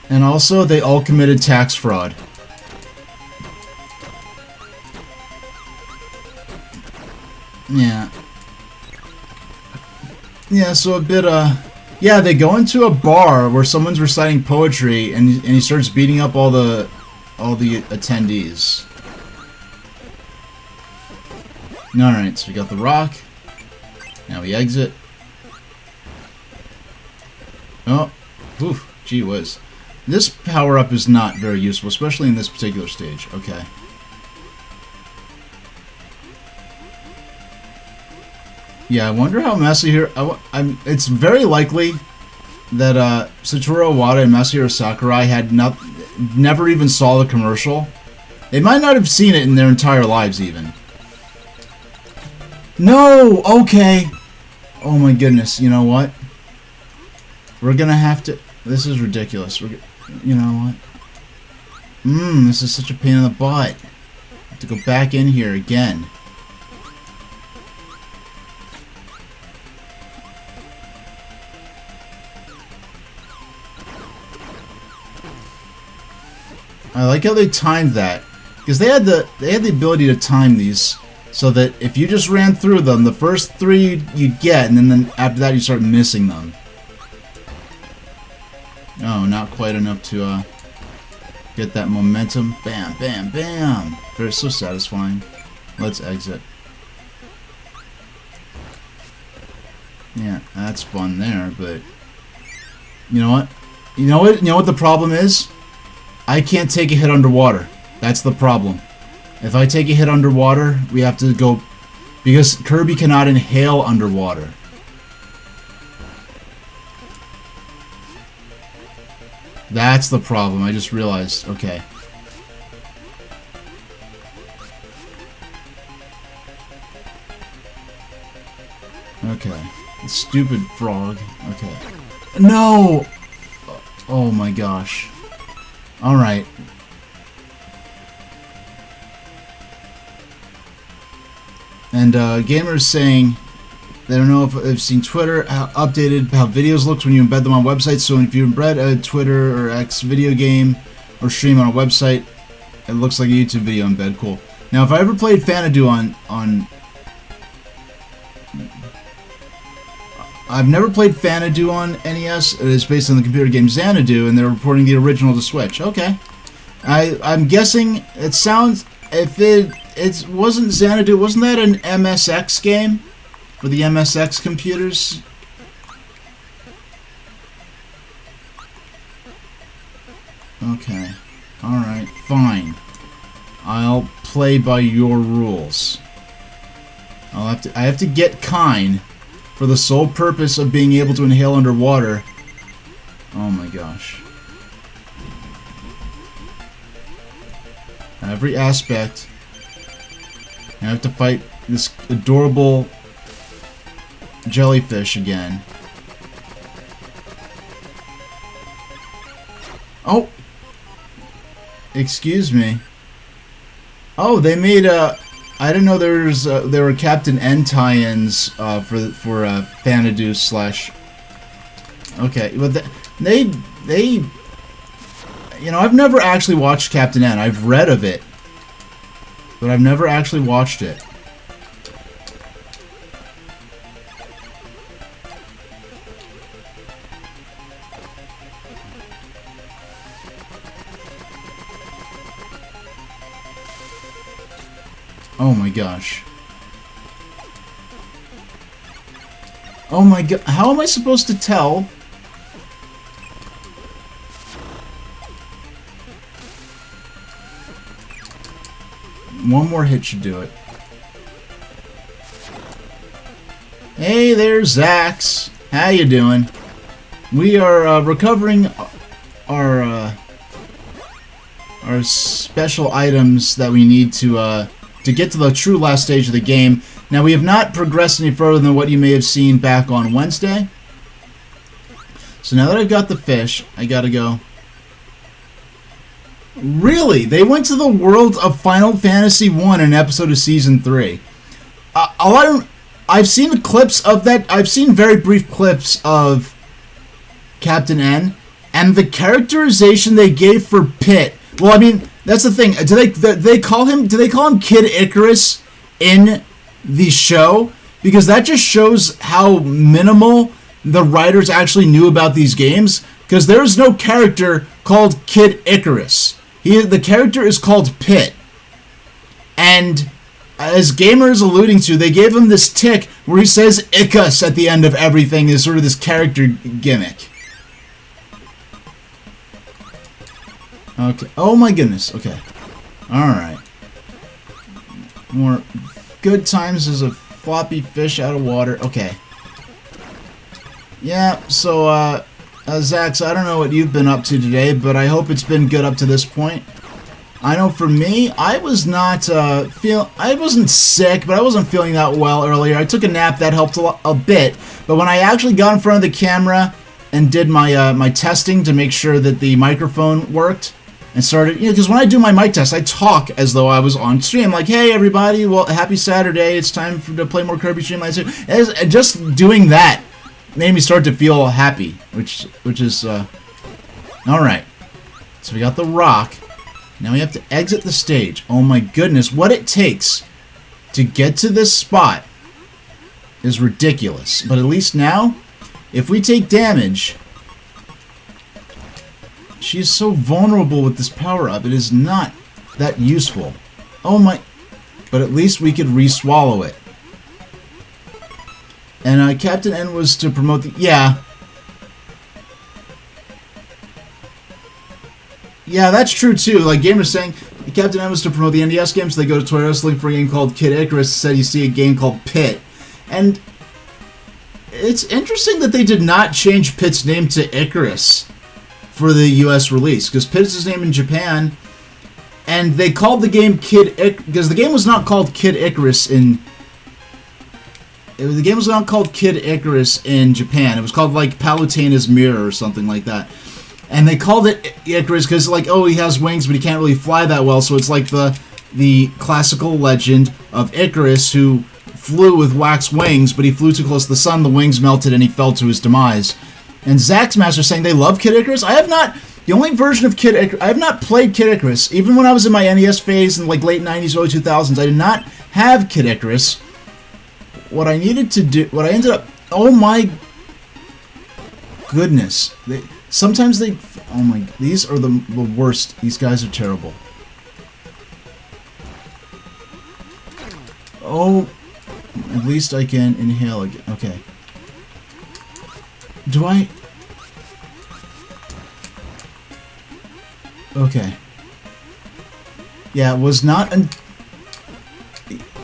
And also, they all committed tax fraud. Yeah. Yeah, so a bit, yeah, they go into a bar where someone's reciting poetry and he starts beating up all the attendees. Alright, so we got the rock. Now we exit. Oh, oof, gee whiz. This power-up is not very useful, especially in this particular stage. Okay. Yeah, I wonder how Masahiro... it's very likely that Satoru Iwata and Masahiro Sakurai had never even saw the commercial. They might not have seen it in their entire lives, even. No! Okay! Oh my goodness, you know what? We're gonna have to... This is ridiculous. You know what? This is such a pain in the butt. I have to go back in here again. I like how they timed that, because they had the ability to time these so that if you just ran through them, the first 3 you'd get, and then after that you start missing them. Oh, not quite enough to get that momentum. Bam, bam, bam. Very so satisfying. Let's exit. Yeah, that's fun there, but you know what? You know what the problem is? I can't take a hit underwater. That's the problem. If I take a hit underwater, we have to go... Because Kirby cannot inhale underwater. That's the problem. I just realized. Okay. Okay. Stupid frog. Okay. No! Oh my gosh. Alright. And gamers saying they don't know if they've seen Twitter updated how videos looks when you embed them on websites. So if you embed a Twitter or X video game or stream on a website, it looks like a YouTube video embed. Cool. Now, if I ever played Xanadu on I've never played Xanadu on NES. It is based on the computer game Xanadu, and they're reporting the original to Switch. Okay. I'm guessing it sounds... If it wasn't Xanadu, wasn't that an MSX game? For the MSX computers? Okay. Alright, fine. I'll play by your rules. I have to get Kine for the sole purpose of being able to inhale underwater. Oh my gosh. Every aspect. I have to fight this adorable jellyfish again. Oh! Excuse me. Oh, they made a... I didn't know there were Captain N tie-ins for Xanadu slash... Okay, but they... You know, I've never actually watched Captain N. I've read of it. But I've never actually watched it. Oh my gosh. Oh my god. How am I supposed to tell? One more hit should do it. Hey there, Zax. How you doing? We are recovering our special items that we need to get to the true last stage of the game. Now, we have not progressed any further than what you may have seen back on Wednesday. So now that I've got the fish, I gotta go. Really? They went to the world of Final Fantasy I in an episode of Season 3. I've seen the clips of that. I've seen very brief clips of Captain N, and the characterization they gave for Pit. Well, I mean, that's the thing. Do they call him Kid Icarus in the show? Because that just shows how minimal the writers actually knew about these games. Because there is no character called Kid Icarus. The character is called Pit. And as Gamer is alluding to, they gave him this tick where he says Icus at the end of everything is sort of this character gimmick. Okay. Oh my goodness. Okay. Alright. More good times as a floppy fish out of water. Okay. Yeah, so, Zax, I don't know what you've been up to today, but I hope it's been good up to this point. I know for me, I was not, I wasn't sick, but I wasn't feeling that well earlier. I took a nap, that helped a bit, but when I actually got in front of the camera and did my, my testing to make sure that the microphone worked, and started, because when I do my mic test, I talk as though I was on stream, like, hey everybody, well, happy Saturday, it's time to play more Kirby Streamline 2. And just doing that made me start to feel happy, which is, alright. So we got the rock. Now we have to exit the stage. Oh my goodness, what it takes to get to this spot is ridiculous. But at least now, if we take damage, she's so vulnerable with this power-up, it is not that useful. Oh my... But at least we could re-swallow it. And Captain N was to promote the... Yeah. Yeah, that's true too. Like Gamer's saying, Captain N was to promote the NDS game, so they go to Toy Wrestling for a game called Kid Icarus. Said you see a game called Pit. And it's interesting that they did not change Pit's name to Icarus for the US release, because Pit is his name in Japan, and they called the game because the game was not called Kid Icarus in... The game was not called Kid Icarus in Japan. It was called, like, Palutena's Mirror or something like that. And they called it Icarus because, like, oh, he has wings, but he can't really fly that well, so it's like the classical legend of Icarus, who flew with wax wings, but he flew too close to the sun, the wings melted, and he fell to his demise. And Zax Master saying they love Kid Icarus. I have not... The only version of Kid Icarus... I have not played Kid Icarus. Even when I was in my NES phase in, like, late 90s, early 2000s, I did not have Kid Icarus. What I needed to do... What I ended up... Oh my... Goodness. Sometimes they... Oh my... These are the worst. These guys are terrible. Oh... At least I can inhale again. Okay. Do I... Okay. Yeah, it was not an...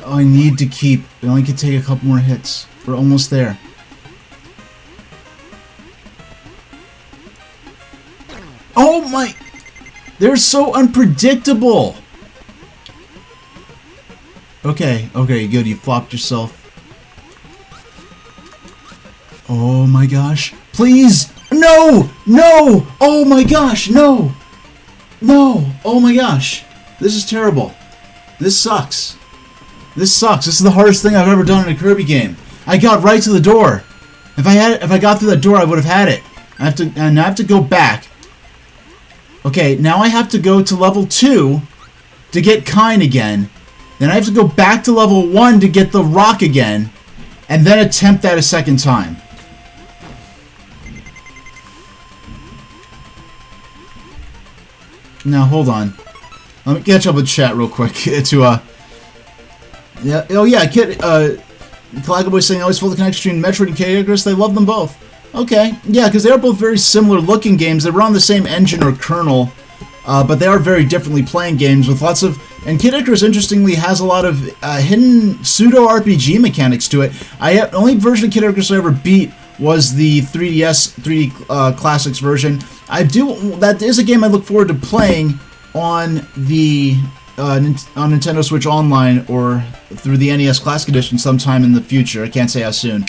Oh, I need to keep... I only can take a couple more hits. We're almost there. Oh my... They're so unpredictable! Okay, okay, good. You flopped yourself. Oh my gosh. Please! No! No! Oh my gosh, no! No! Oh my gosh. This is terrible. This sucks. This sucks. This is the hardest thing I've ever done in a Kirby game. I got right to the door. If I got through that door, I would have had it. I have to go back. Okay, now I have to go to level 2 to get Kine again. Then I have to go back to level 1 to get the rock again. And then attempt that a second time. Now, hold on. Let me catch up with chat real quick to, yeah, oh yeah, Calagoboy saying, I always feel the connection between Metroid and Kid Icarus. They love them both. Okay, yeah, because they are both very similar looking games. They run on the same engine or kernel, but they are very differently playing games with lots of... And Kid Icarus, interestingly, has a lot of hidden pseudo-RPG mechanics to it. The only version of Kid Icarus I ever beat was the 3DS 3D Classics version. That is a game I look forward to playing on the on Nintendo Switch Online or through the NES Classic Edition sometime in the future. I can't say how soon.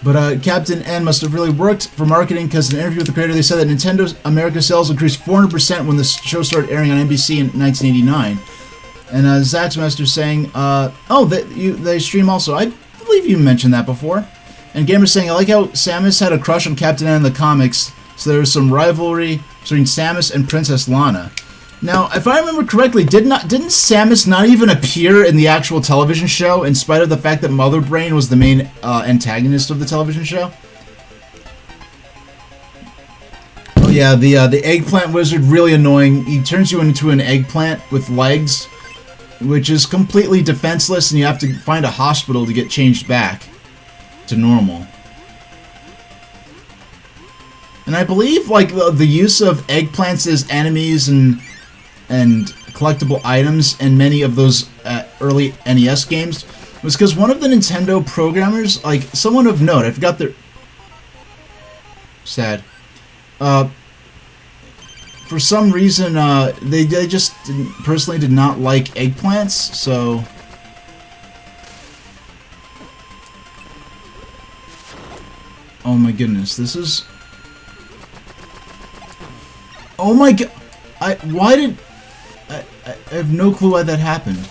But Captain N must have really worked for marketing, because in an interview with the creator, they said that Nintendo's America sales increased 400% when the show started airing on NBC in 1989. And Zax Master saying, oh, they stream also. I believe you mentioned that before. And Gamer saying, I like how Samus had a crush on Captain N in the comics, so there was some rivalry between Samus and Princess Lana. Now, if I remember correctly, didn't Samus not even appear in the actual television show, in spite of the fact that Mother Brain was the main antagonist of the television show? Oh yeah, the eggplant wizard, really annoying. He turns you into an eggplant with legs, which is completely defenseless, and you have to find a hospital to get changed back to normal. And I believe like the use of eggplants as enemies and collectible items in many of those early NES games was because one of the Nintendo programmers, like someone of note, I forgot their... Sad. For some reason, they just personally did not like eggplants, so... Oh my goodness, this is... Oh my god! Why did... I have no clue why that happened.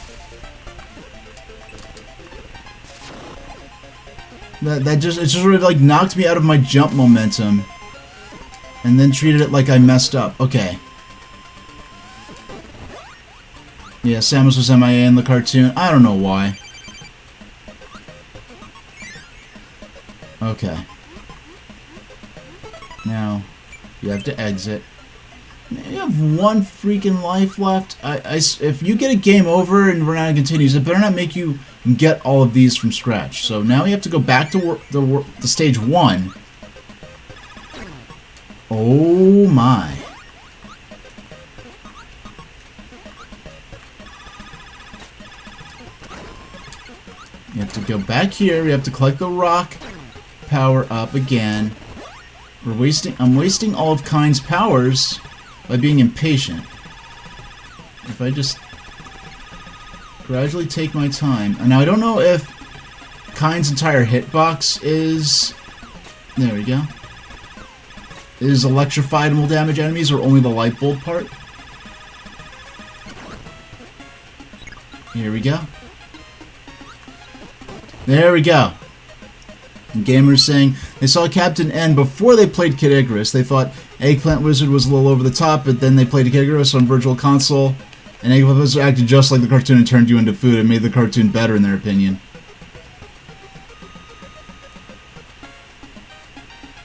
It just really like knocked me out of my jump momentum. And then treated it like I messed up. Okay. Yeah, Samus was MIA in the cartoon. I don't know why. Okay. Now, you have to exit. You have one freaking life left. If you get a game over and Renata continues, it better not make you get all of these from scratch. So now you have to go back to the stage 1. Oh my. You have to go back here. We have to collect the rock power up again. I'm wasting all of Kind's powers by being impatient. If I just gradually take my time. And now I don't know if Kind's entire hitbox is... There we go. Is electrified and will damage enemies, or only the light bulb part? Here we go. There we go. And gamers saying they saw Captain N before they played Kid Icarus. They thought Eggplant Wizard was a little over the top, but then they played Kid Icarus on Virtual Console, and Eggplant Wizard acted just like the cartoon and turned you into food and made the cartoon better in their opinion.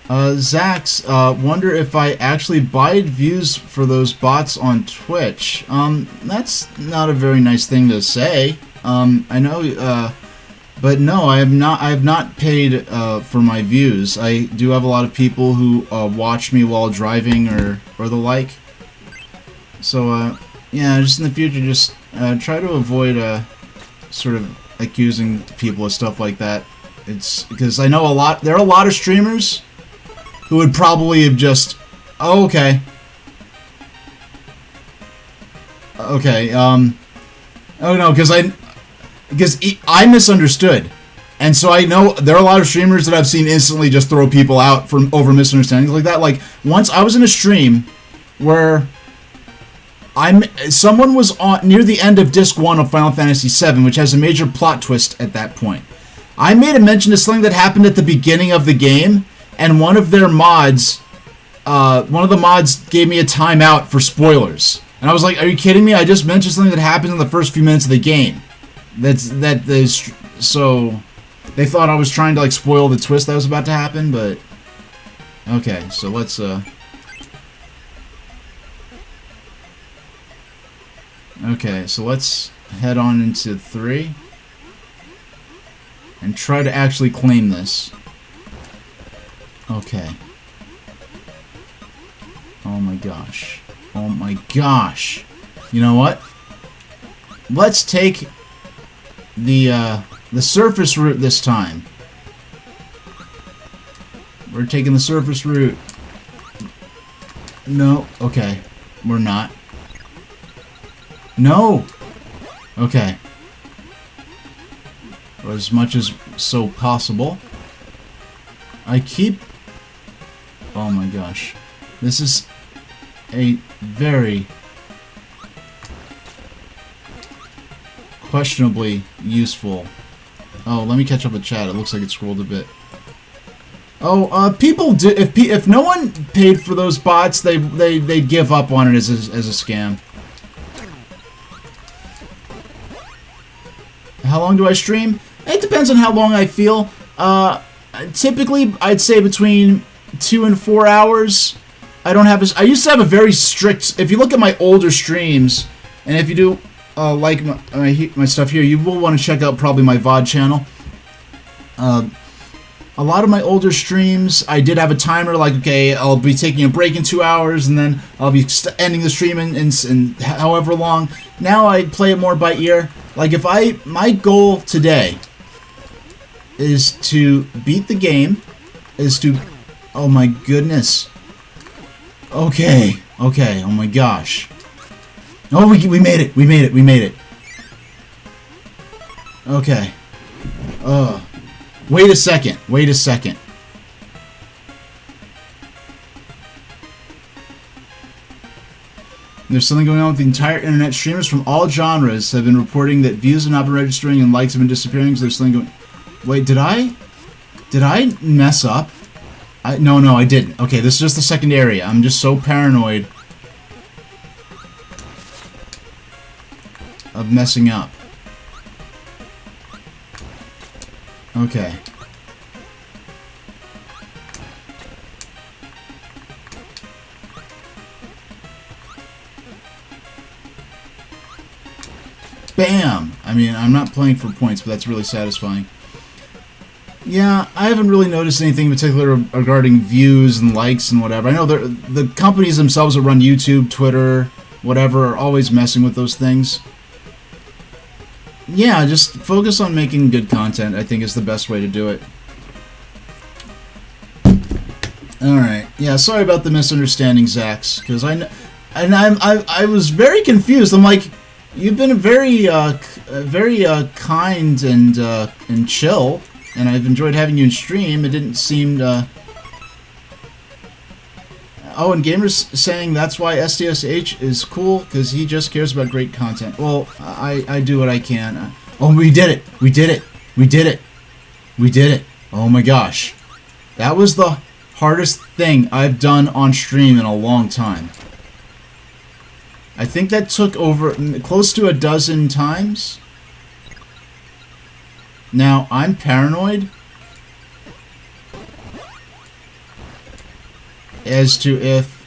Zax, wonder if I actually buy views for those bots on Twitch. That's not a very nice thing to say. I know, but no, I have not paid, for my views. I do have a lot of people who, watch me while driving or the like. So, yeah, just in the future, just, try to avoid, sort of accusing people of stuff like that. It's, because I know there are a lot of streamers who would probably have just... Oh, okay. Okay, Oh no, because I misunderstood. And so I know there are a lot of streamers that I've seen instantly just throw people out from over misunderstandings like that. Like, once I was in a stream where someone was on near the end of Disc 1 of Final Fantasy VII, which has a major plot twist at that point. I made a mention to something that happened at the beginning of the game, and one of their mods, one of the mods gave me a timeout for spoilers. And I was like, are you kidding me? I just mentioned something that happened in the first few minutes of the game. So they thought I was trying to like spoil the twist that was about to happen, but okay, so let's okay, so let's head on into 3 and try to actually claim this. Okay. Oh my gosh. Oh my gosh. You know what? Let's take the surface route this time. We're taking the surface route. No. Okay. We're not. No! Okay. Or as much as so possible. I keep... Oh my gosh. This is a very questionably useful... Oh, let me catch up with chat. It looks like it scrolled a bit. Oh, people do... If no one paid for those bots, they'd give up on it as a scam. How long do I stream? It depends on how long I feel. Typically, I'd say between 2 and 4 hours. I used to have a very strict... If you look at my older streams, and if you do like my stuff here, you will want to check out probably my VOD channel. a lot of my older streams, I did have a timer, like, okay, I'll be taking a break in 2 hours, and then I'll be ending the stream in however long. Now I play it more by ear. Like, my goal today is to beat the game, oh my goodness. Okay, oh my gosh. Oh, we made it. Okay. Wait a second. There's something going on with the entire internet. Streamers from all genres have been reporting that views have not been registering and likes have been disappearing, so there's something going... Wait, did I mess up? No, I didn't. Okay, this is just the second area. I'm just so paranoid of messing up. Okay. Bam! I mean, I'm not playing for points, but that's really satisfying. Yeah, I haven't really noticed anything in particular regarding views and likes and whatever. I know the companies themselves that run YouTube, Twitter, whatever, are always messing with those things. Yeah, just focus on making good content, I think, is the best way to do it. Alright, yeah, sorry about the misunderstanding, Zax, because I was very confused. I'm like, you've been very kind and chill, and I've enjoyed having you in stream. It didn't seem to... Oh, and Gamer's saying that's why SDSH is cool, because he just cares about great content. Well, I do what I can. Oh, we did it! Oh my gosh. That was the hardest thing I've done on stream in a long time. I think that took over close to a dozen times. Now, I'm paranoid as to if...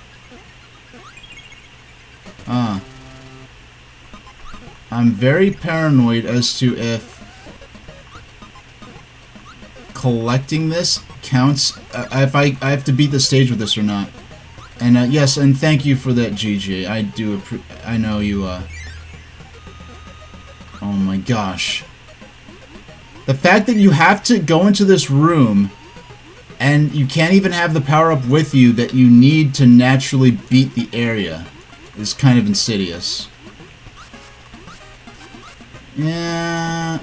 I'm very paranoid as to if collecting this counts, if I have to beat the stage with this or not. And yes, and thank you for that, GG. I know you, oh my gosh. The fact that you have to go into this room and you can't even have the power-up with you that you need to naturally beat the area is kind of insidious. Yeah,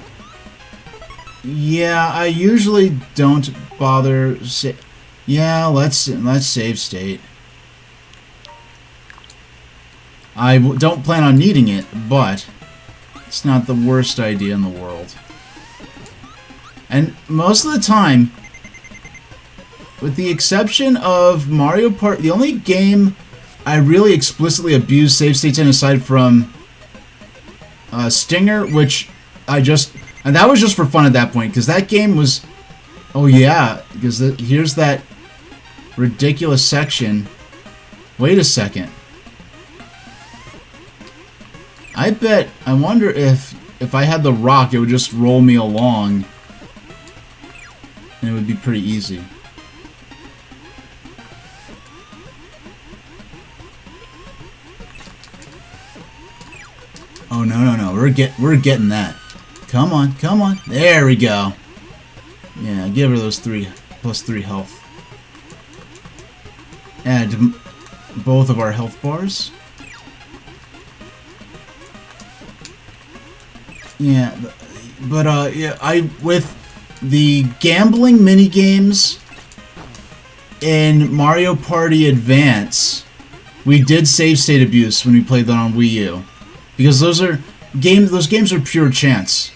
I usually don't bother. Yeah, let's save state. I don't plan on needing it, but it's not the worst idea in the world. And most of the time, with the exception of Mario Party, the only game I really explicitly abuse save states in, aside from Stinger, which and that was just for fun at that point, because that game was, oh yeah, because here's that ridiculous section. Wait a second. I wonder if I had the rock, it would just roll me along, and it would be pretty easy. Oh, no. We're getting that. Come on. There we go. Yeah, give her those +3 health. Add both of our health bars. Yeah, but yeah, with the gambling mini games in Mario Party Advance, we did save state abuse when we played that on Wii U. Because those games are pure chance.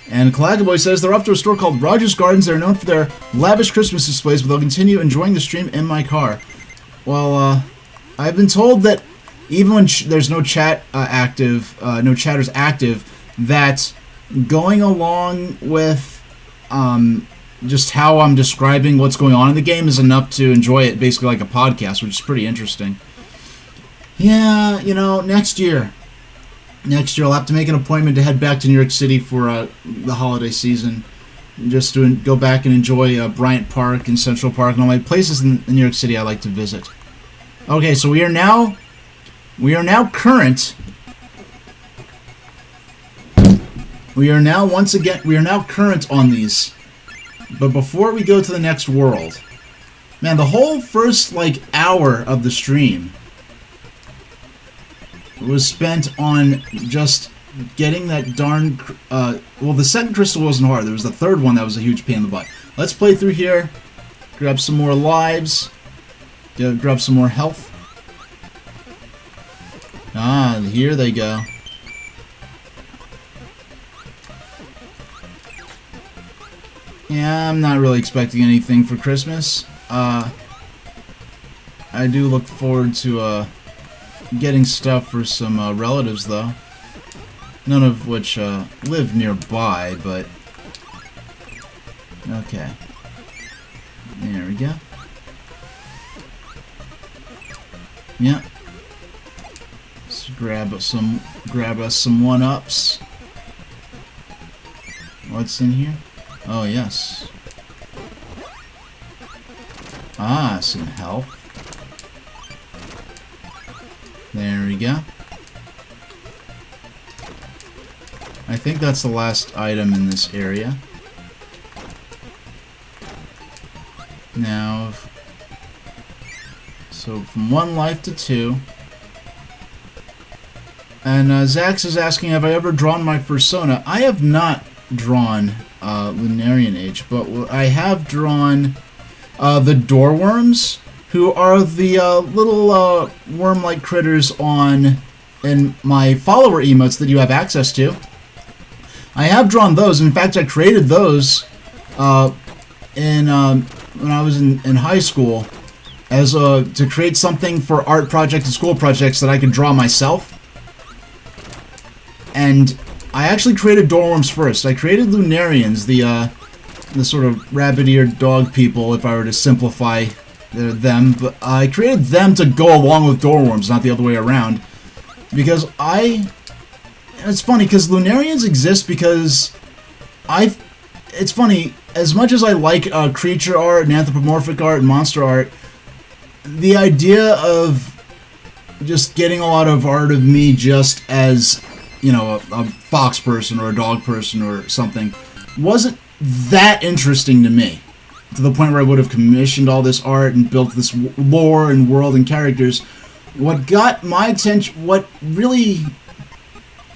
And Calagaboy says they're off to a store called Rogers Gardens. They're known for their lavish Christmas displays, but they'll continue enjoying the stream in my car. Well, I've been told that even when there's no chat no chatters active, that going along with just how I'm describing what's going on in the game is enough to enjoy it, basically like a podcast, which is pretty interesting. Yeah, next year. next year I'll have to make an appointment to head back to New York City for the holiday season, just to go back and enjoy Bryant Park and Central Park and all my places in New York City I like to visit. Okay, so we are now current. We are now current on these. But before we go to the next world, man, the whole first hour of the stream was spent on just getting that darn well, the second crystal wasn't hard. There was the third one that was a huge pain in the butt. Let's play through here, grab some more lives, grab some more health. Ah, here they go. Yeah, I'm not really expecting anything for Christmas. I do look forward to getting stuff for some relatives, though. None of which live nearby, but... Okay. There we go. Yeah. Let's grab us some 1-ups. What's in here? Oh, yes. Ah, some health. There we go. I think that's the last item in this area. Now, so from 1 life to 2. And Zax is asking, have I ever drawn my persona? I have not drawn Lunarian Age, but I have drawn the Doorworms, who are the little worm-like critters in my follower emotes that you have access to. I have drawn those. In fact, I created those when I was in high school as to create something for art projects and school projects that I could draw myself. And I actually created Doorworms first. I created Lunarians, the sort of rabbit-eared dog people, if I were to simplify them. But I created them to go along with Doorworms, not the other way around. Because it's funny, because Lunarians exist because it's funny, as much as I like creature art and anthropomorphic art and monster art, the idea of just getting a lot of art of me just as, you know, a fox person or a dog person or something wasn't that interesting to me, to the point where I would have commissioned all this art and built this lore and world and characters. What got my attention, what really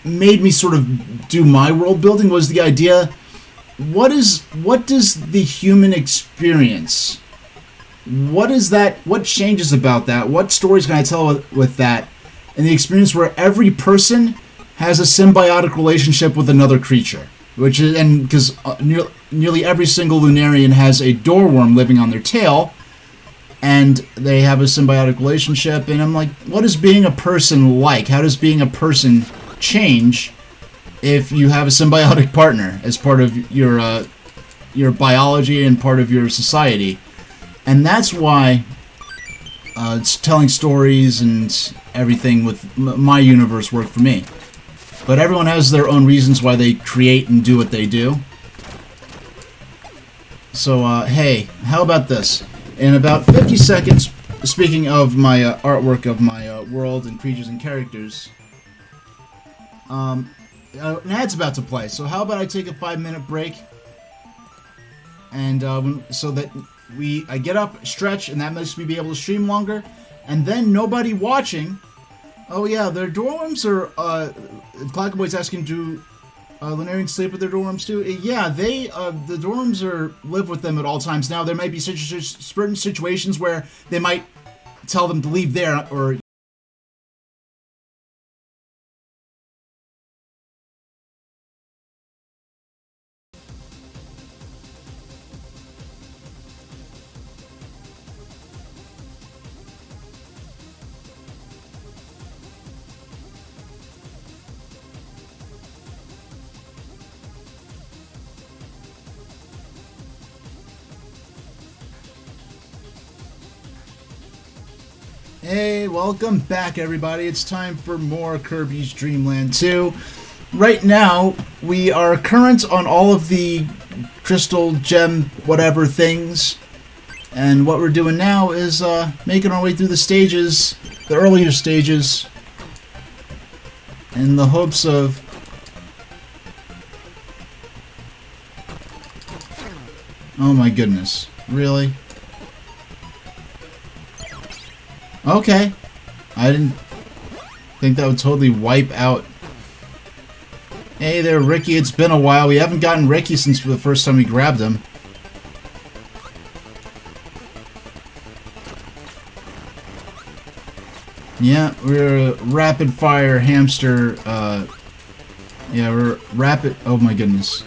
made me sort of do my world building, was the idea, what does the human experience, what changes about that, what stories can I tell with that, and the experience where every person has a symbiotic relationship with another creature, which is, and because nearly every single Lunarian has a doorworm living on their tail, and they have a symbiotic relationship, and I'm like, what is being a person like? How does being a person change if you have a symbiotic partner as part of your biology and part of your society? And that's why it's telling stories and everything with my universe worked for me. But everyone has their own reasons why they create and do what they do. So, hey, how about this? In about 50 seconds, speaking of my artwork of my world and creatures and characters, an ad's about to play. So how about I take a 5-minute break, and so that I get up, stretch, and that makes me be able to stream longer, and then nobody watching. Oh yeah, their doorworms are. Clackaboy's asking, do Lunarians sleep with their doorworms too? Yeah, the doorworms live with them at all times. Now there might be certain situations where they might tell them to leave there, or Hey, welcome back everybody. It's time for more Kirby's Dream Land 2. Right now, we are current on all of the crystal, gem, whatever things. And what we're doing now is making our way through the stages, the earlier stages, in the hopes of... Oh my goodness. Really? Okay. I didn't think that would totally wipe out. Hey there, Ricky. It's been a while. We haven't gotten Ricky since the first time we grabbed him. Yeah, we're a rapid fire hamster. Yeah, we're rapid. Oh my goodness.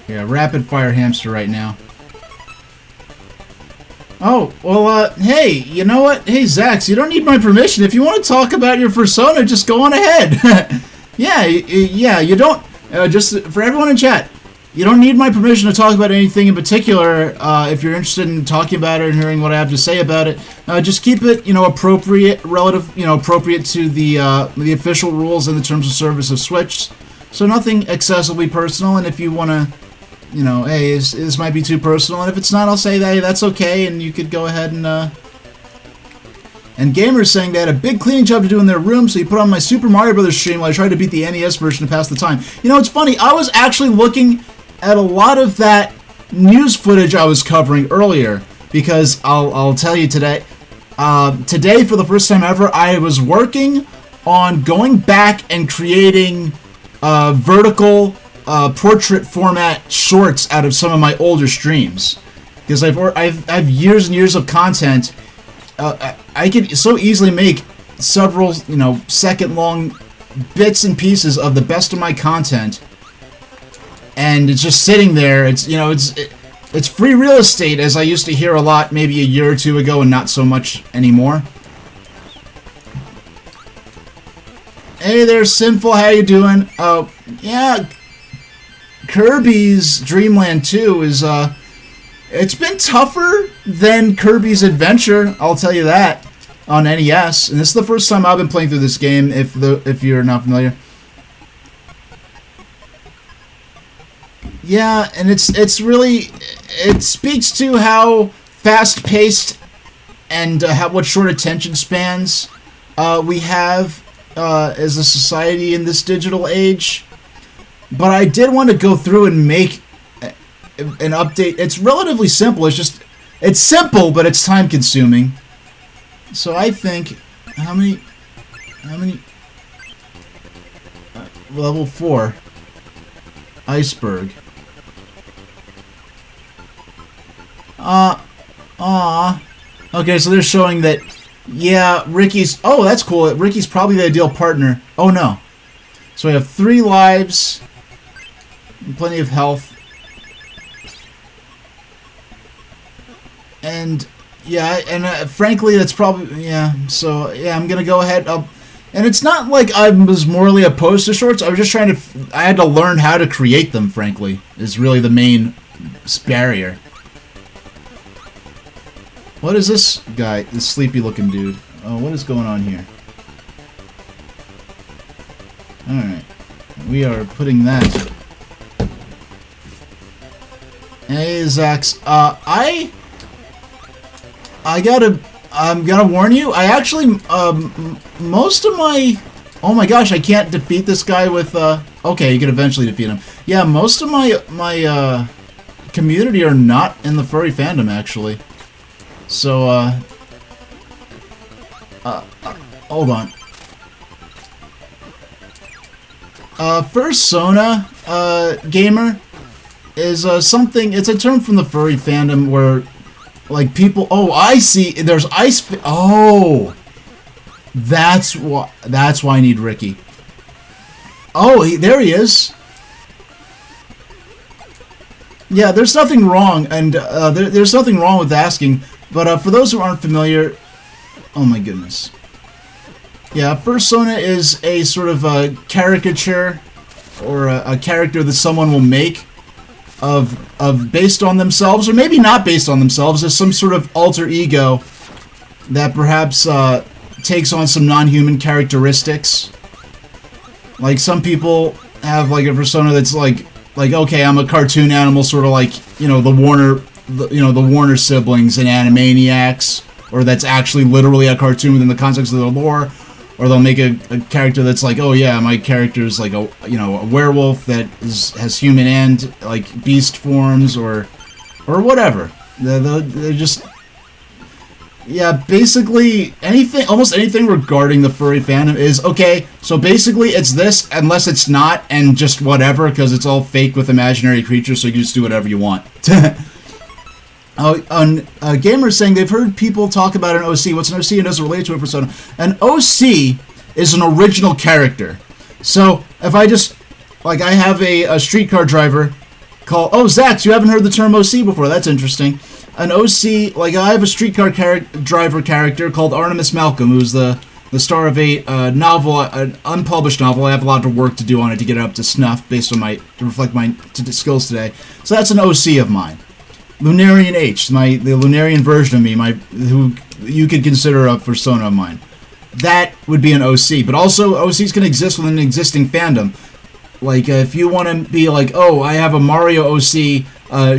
Yeah, rapid fire hamster right now. Oh, well, hey, you know what? Hey, Zax, you don't need my permission. If you want to talk about your persona, just go on ahead. Yeah, you don't, just for everyone in chat, you don't need my permission to talk about anything in particular. If you're interested in talking about it and hearing what I have to say about it, just keep it, appropriate, appropriate to the official rules and the terms of service of Switch. So nothing excessively personal, and if you want to... hey, this might be too personal, and if it's not, I'll say that, hey, that's okay, and you could go ahead and, And gamers saying they had a big cleaning job to do in their room, so you put on my Super Mario Brothers stream while I tried to beat the NES version to pass the time. It's funny, I was actually looking at a lot of that news footage I was covering earlier, because I'll tell you today, today, for the first time ever, I was working on going back and creating, vertical... portrait format shorts out of some of my older streams, because I have years and years of content. I could so easily make several second long bits and pieces of the best of my content, and it's just sitting there. It's free real estate, as I used to hear a lot maybe a year or two ago, and not so much anymore. Hey there, Sinful, how you doing? Yeah. Kirby's Dream Land 2 is, it's been tougher than Kirby's Adventure, I'll tell you that, on NES. And this is the first time I've been playing through this game, if you're not familiar. Yeah, and it's really, it speaks to how fast-paced and what short attention spans we have as a society in this digital age. But I did want to go through and make an update. It's relatively simple. It's simple, but it's time consuming. So I think, how many, level 4, iceberg. Okay, so they're showing that, yeah, Ricky's, oh, that's cool. Ricky's probably the ideal partner. Oh, no. So we have 3 lives. Plenty of health. And, yeah, and frankly, that's probably, yeah, so, yeah, I'm gonna go ahead, and it's not like I was morally opposed to shorts, I was just trying to, I had to learn how to create them, frankly, is really the main barrier. What is this guy, this sleepy-looking dude? Oh, what is going on here? Alright, we are putting that... Hey, Zax. I'm gonna warn you. I actually, most of my... Oh my gosh, I can't defeat this guy with, okay, you can eventually defeat him. Yeah, most of my community are not in the furry fandom, actually. So, hold on. Fursona, gamer... is something, it's a term from the furry fandom where, like, people, oh, I see, there's oh, that's why I need Ricky. Oh, there he is. Yeah, there's nothing wrong, and there's nothing wrong with asking, but for those who aren't familiar, oh my goodness. Yeah, Fursona is a sort of a caricature, or a character that someone will make of based on themselves, or maybe not based on themselves, as some sort of alter ego that perhaps takes on some non-human characteristics. Like, some people have, like, a persona that's like, okay, I'm a cartoon animal, sort of like, you know, the Warner siblings in Animaniacs, or that's actually literally a cartoon within the context of the lore, or they'll make a character that's like, oh yeah, my character is like a werewolf that has human and like beast forms, or whatever. They're just, yeah, basically anything, almost anything regarding the furry fandom is, okay, so basically it's this, unless it's not, and just whatever, because it's all fake with imaginary creatures, so you can just do whatever you want. Gamers saying they've heard people talk about an OC. What's an OC and doesn't relate to a persona? An OC is an original character. So, if I just, like, I have a streetcar driver called, oh, Zax, you haven't heard the term OC before, that's interesting. An OC, like, I have a streetcar driver character called Artemis Malcolm, who's the star of a novel, an unpublished novel. I have a lot of work to do on it to get it up to snuff, based on to reflect my skills today. So that's an OC of mine. Lunarian H, the Lunarian version of me, who you could consider a persona of mine. That would be an OC, but also OCs can exist within an existing fandom. Like, if you want to be like, oh, I have a Mario OC,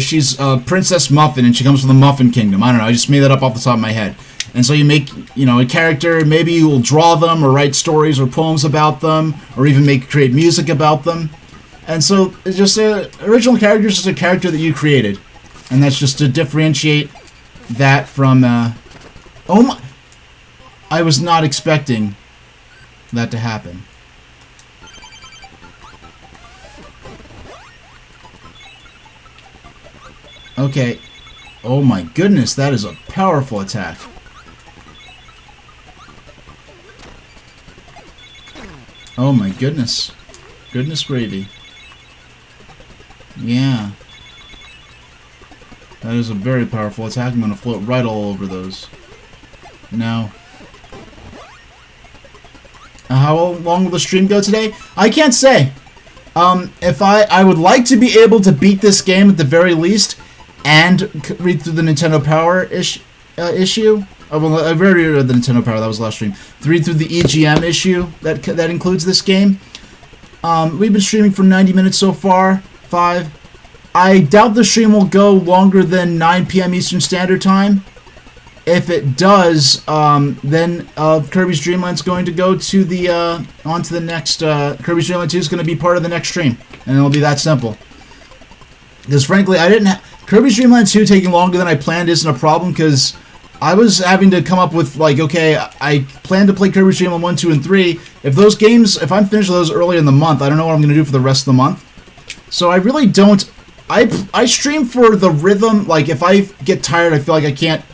she's Princess Muffin, and she comes from the Muffin Kingdom. I don't know, I just made that up off the top of my head. And so you make, a character, maybe you will draw them, or write stories or poems about them, or even create music about them. And so, it's just original character is just a character that you created. And that's just to differentiate that from, oh my, I was not expecting that to happen. Okay. Oh my goodness, that is a powerful attack. Oh my goodness. Goodness gravy. Yeah. That is a very powerful attack. I'm going to float right all over those. Now, how long will the stream go today? I can't say. If I would like to be able to beat this game at the very least, and read through the Nintendo Power issue. Oh, well, I've already read the Nintendo Power. That was the last stream. Read through the EGM issue that includes this game. We've been streaming for 90 minutes so far. 5. I doubt the stream will go longer than 9 p.m. Eastern Standard Time. If it does, then Kirby's Dream Land's going to go to the on to the next. Kirby's Dream Land 2 is going to be part of the next stream, and it'll be that simple. Because frankly, Kirby's Dream Land 2 taking longer than I planned isn't a problem, because I was having to come up with, like, okay, I plan to play Kirby's Dream Land 1, 2, and 3. If those games, if I'm finished with those early in the month, I don't know what I'm going to do for the rest of the month. So I really don't. I stream for the rhythm. Like, if I get tired, I feel like I can't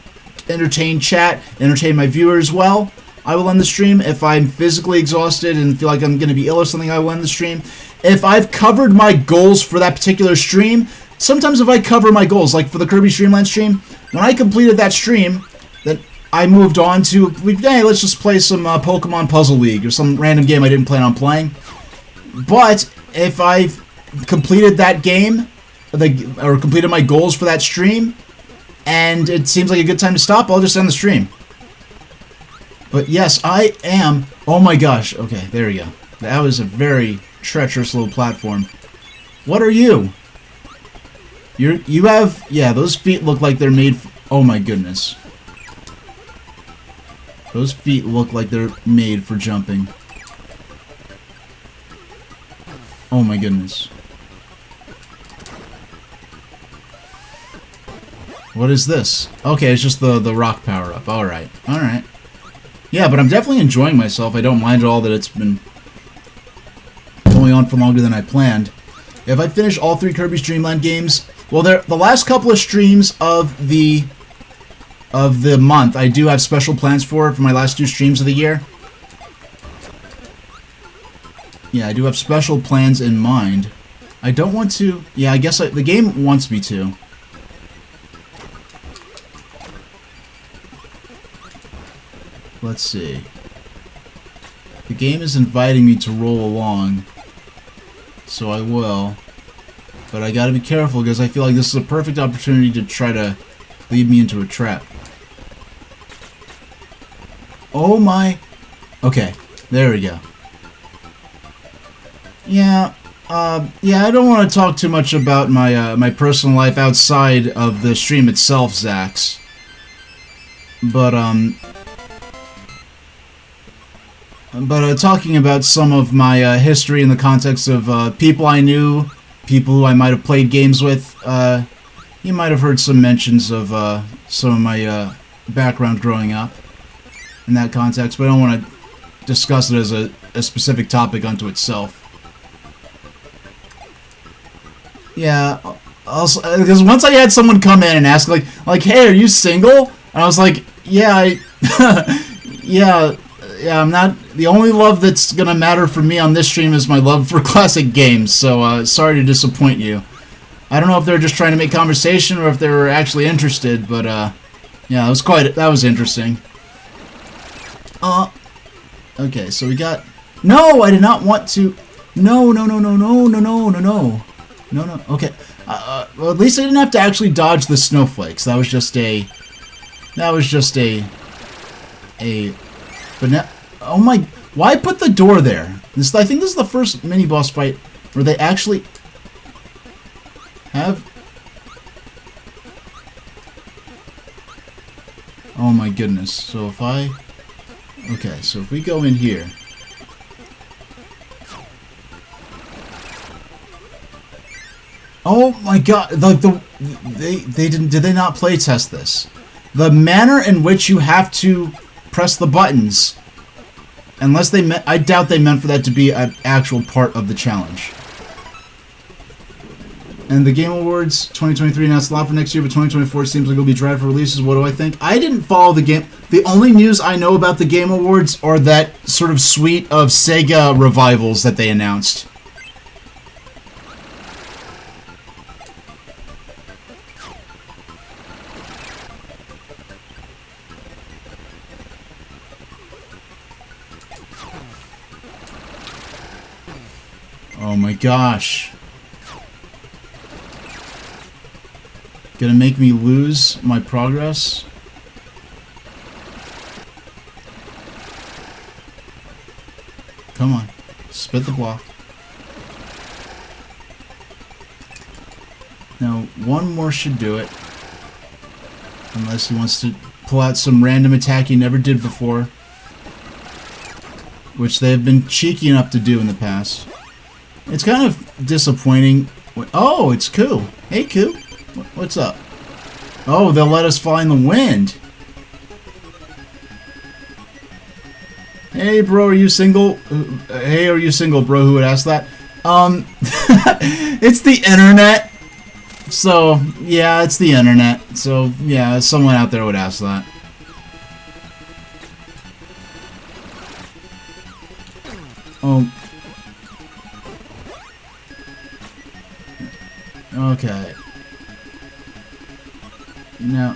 entertain chat, entertain my viewers well, I will end the stream. If I'm physically exhausted and feel like I'm going to be ill or something, I will end the stream. If I've covered my goals for that particular stream, sometimes if I cover my goals, like for the Kirby Dream Land stream, when I completed that stream, then I moved on to, hey, let's just play some Pokemon Puzzle League or some random game I didn't plan on playing. But if I've completed that game, or completed my goals for that stream, and it seems like a good time to stop, I'll just end the stream. But yes, I am... Oh my gosh. Okay, there we go. That was a very treacherous little platform. What are you? You have... Yeah, those feet look like they're made... Oh my goodness. Those feet look like they're made for jumping. Oh my goodness. What is this? Okay, it's just the rock power-up. Alright. Alright. Yeah, but I'm definitely enjoying myself. I don't mind at all that it's been going on for longer than I planned. If I finish all 3 Kirby's Dream Land games... Well, the last couple of streams of the month, I do have special plans for my last 2 streams of the year. Yeah, I do have special plans in mind. I don't want to... Yeah, I guess the game wants me to. Let's see. The game is inviting me to roll along, so I will. But I gotta be careful, because I feel like this is a perfect opportunity to try to lead me into a trap. Oh my... Okay, there we go. Yeah, yeah, I don't want to talk too much about my, my personal life outside of the stream itself, Zax. But, talking about some of my, history in the context of, people I knew, people who I might have played games with, you might have heard some mentions of, some of my, background growing up in that context, but I don't want to discuss it as a specific topic unto itself. Yeah, also, because once I had someone come in and ask, like, hey, are you single? And I was like, yeah, yeah, I'm not, the only love that's gonna matter for me on this stream is my love for classic games, so, sorry to disappoint you. I don't know if they're just trying to make conversation or if they were actually interested, but, yeah, that was interesting. Okay, so we got, no, I did not want to, no, okay, well, at least I didn't have to actually dodge the snowflakes, that was just a, but now, oh my, why put the door there? I think this is the first mini-boss fight where they actually have, oh my goodness, so if we go in here, oh my god, did they not play test this? The manner in which you have to press the buttons, unless they meant, I doubt they meant for that to be an actual part of the challenge. And the Game Awards 2023 announced a lot for next year, but 2024 seems like it'll be dry for releases. What do I think? I didn't follow the game. The only news I know about the Game Awards are that sort of suite of Sega revivals that they announced. Oh my gosh. Gonna make me lose my progress? Come on. Spit the block. Now, one more should do it. Unless he wants to pull out some random attack he never did before. Which they have been cheeky enough to do in the past. It's kind of disappointing. Oh, it's Koo. Hey, Koo. What's up? Oh, they'll let us fly in the wind. Hey, bro, are you single? Hey, are you single, bro? Who would ask that? It's the internet. So, yeah, it's the internet. So, yeah, someone out there would ask that. Oh. Okay. Now,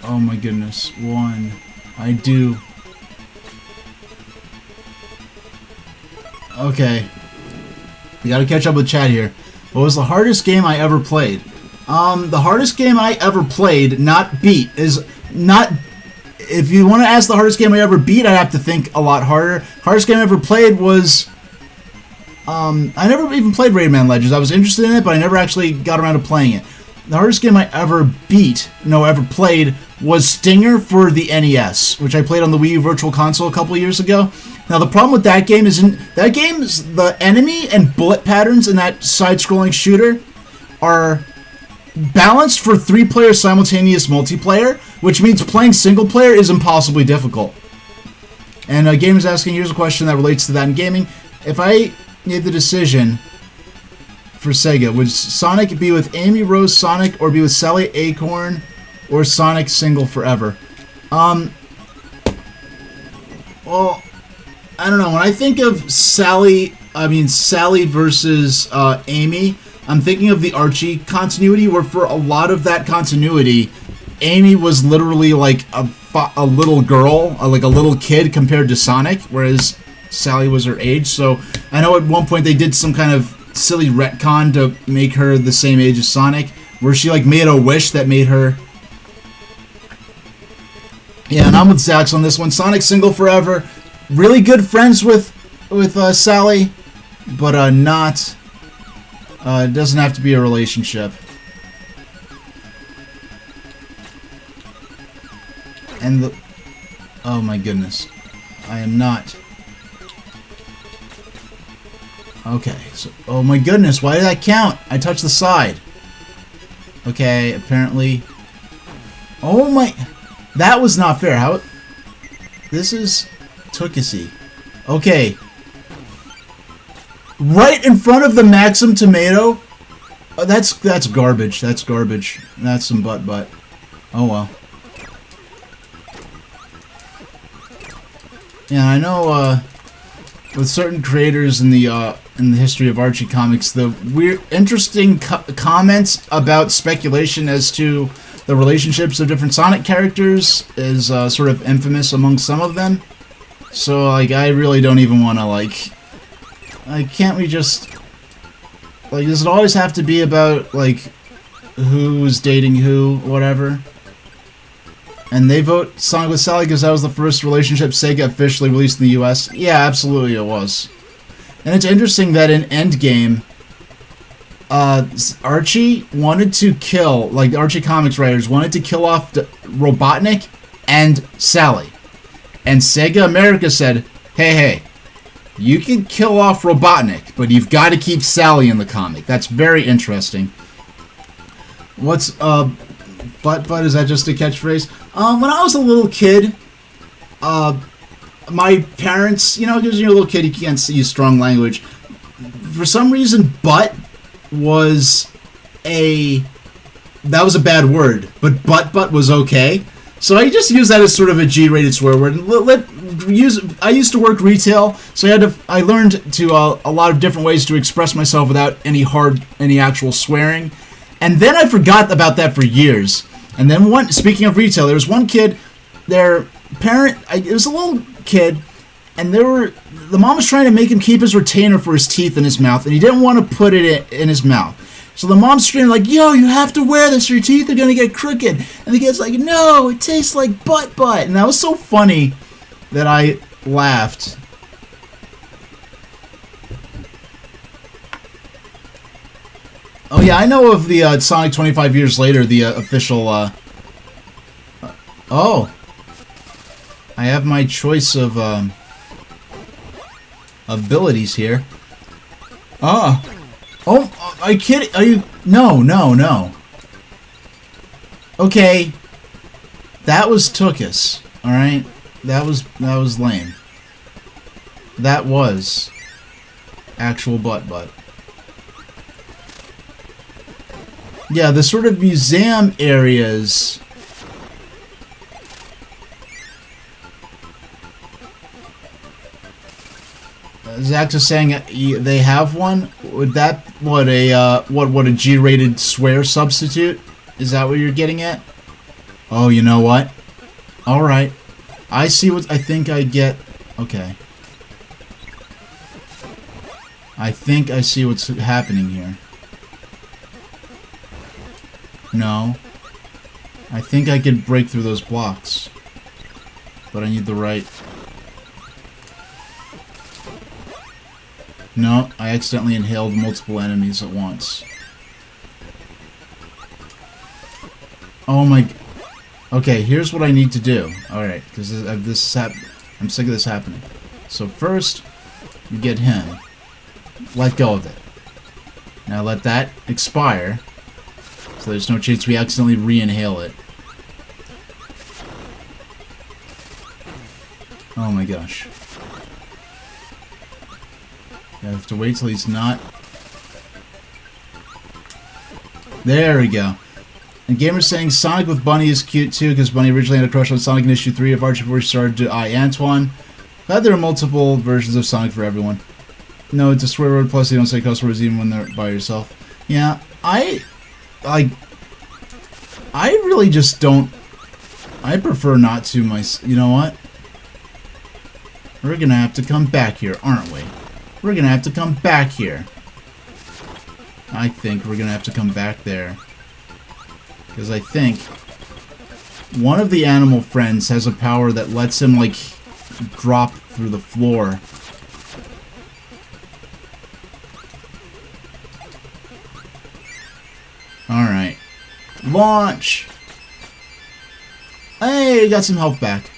oh my goodness, one, I do. Okay, we gotta catch up with chat here. What was the hardest game I ever played? The hardest game I ever played, not beat, is not. If you want to ask the hardest game I ever beat, I have to think a lot harder. Hardest game I ever played was. I never even played Rayman Legends. I was interested in it, but I never actually got around to playing it. The hardest game I ever played was Stinger for the NES, which I played on the Wii U Virtual Console a couple years ago. Now, the problem with that game is the enemy and bullet patterns in that side-scrolling shooter are balanced for 3-player simultaneous multiplayer, which means playing single-player is impossibly difficult. And a gamer's asking, here's a question that relates to that in gaming. If I made the decision for Sega, would Sonic be with Amy Rose Sonic or be with Sally Acorn or Sonic single forever? Well, I don't know. When I think of Sally versus Amy, I'm thinking of the Archie continuity, where for a lot of that continuity, Amy was literally like a little girl, like a little kid compared to Sonic, whereas Sally was her age. So I know at one point they did some kind of silly retcon to make her the same age as Sonic, where she like made a wish that made her Yeah, and I'm with Zax on this one. Sonic single forever. Really good friends with Sally, but not. It doesn't have to be a relationship. And the... Oh my goodness. I am not... Okay, so... Oh my goodness, why did that count? I touched the side. Okay, apparently... Oh my... That was not fair. How... This is... Tookisy. Okay. Right in front of the Maxim tomato? Oh, that's garbage. That's garbage. That's some butt. Oh well. Yeah, I know, with certain creators in the history of Archie comics, the weird, interesting comments about speculation as to the relationships of different Sonic characters is sort of infamous among some of them. So, like, I really don't even want to, like, can't we just, like, does it always have to be about, like, who's dating who, whatever? And they vote Sonic with Sally because that was the first relationship Sega officially released in the US. Yeah, absolutely it was. And it's interesting that in Endgame, Archie wanted to kill, like, Archie Comics writers wanted to kill off Robotnik and Sally. And Sega America said, hey, you can kill off Robotnik, but you've got to keep Sally in the comic. That's very interesting. What's, butt, is that just a catchphrase? When I was a little kid, my parents, you know, because you're a little kid, you can't use strong language. For some reason, butt was that was a bad word, but butt was okay. So I just use that as sort of a G-rated swear word. I used to work retail, so I learned to a lot of different ways to express myself without any actual swearing. And then I forgot about that for years. And then speaking of retail, there was one kid, their parent, it was a little kid, and the mom was trying to make him keep his retainer for his teeth in his mouth, and he didn't want to put it in his mouth. So the mom screamed like, yo, you have to wear this, your teeth are going to get crooked. And the kid's like, no, it tastes like butt. And that was so funny that I laughed. Oh yeah, I know of the Sonic 25 years later, the official, oh. I have my choice of, abilities here. Oh, are you kidding? Are you... No. Okay. That was Tookus, alright? That was lame. That was actual butt. Yeah, the sort of museum areas... Zach is saying they have one. Would that what a G-rated swear substitute? Is that what you're getting at? Oh, you know what? All right, I see what I think I get. Okay, I think I see what's happening here. No, I think I can break through those blocks, but I need the right. No, I accidentally inhaled multiple enemies at once. Oh my... Okay, here's what I need to do. Alright, because I'm sick of this happening. So first, you get him. Let go of it. Now let that expire. So there's no chance we accidentally re-inhale it. Oh my gosh. I have to wait till he's not... There we go. And Gamer's saying Sonic with Bunny is cute too, because Bunny originally had a crush on Sonic in issue 3 of Archie before she started to eye Antoine. Glad there are multiple versions of Sonic for everyone. No, it's a swear word, plus you don't say cuss words even when they're by yourself. Yeah, I really just don't... I prefer not to You know what? We're gonna have to come back here, aren't we? We're gonna have to come back here. I think we're gonna have to come back there. Because I think one of the animal friends has a power that lets him, like, drop through the floor. Alright. Launch! Hey, got some health back.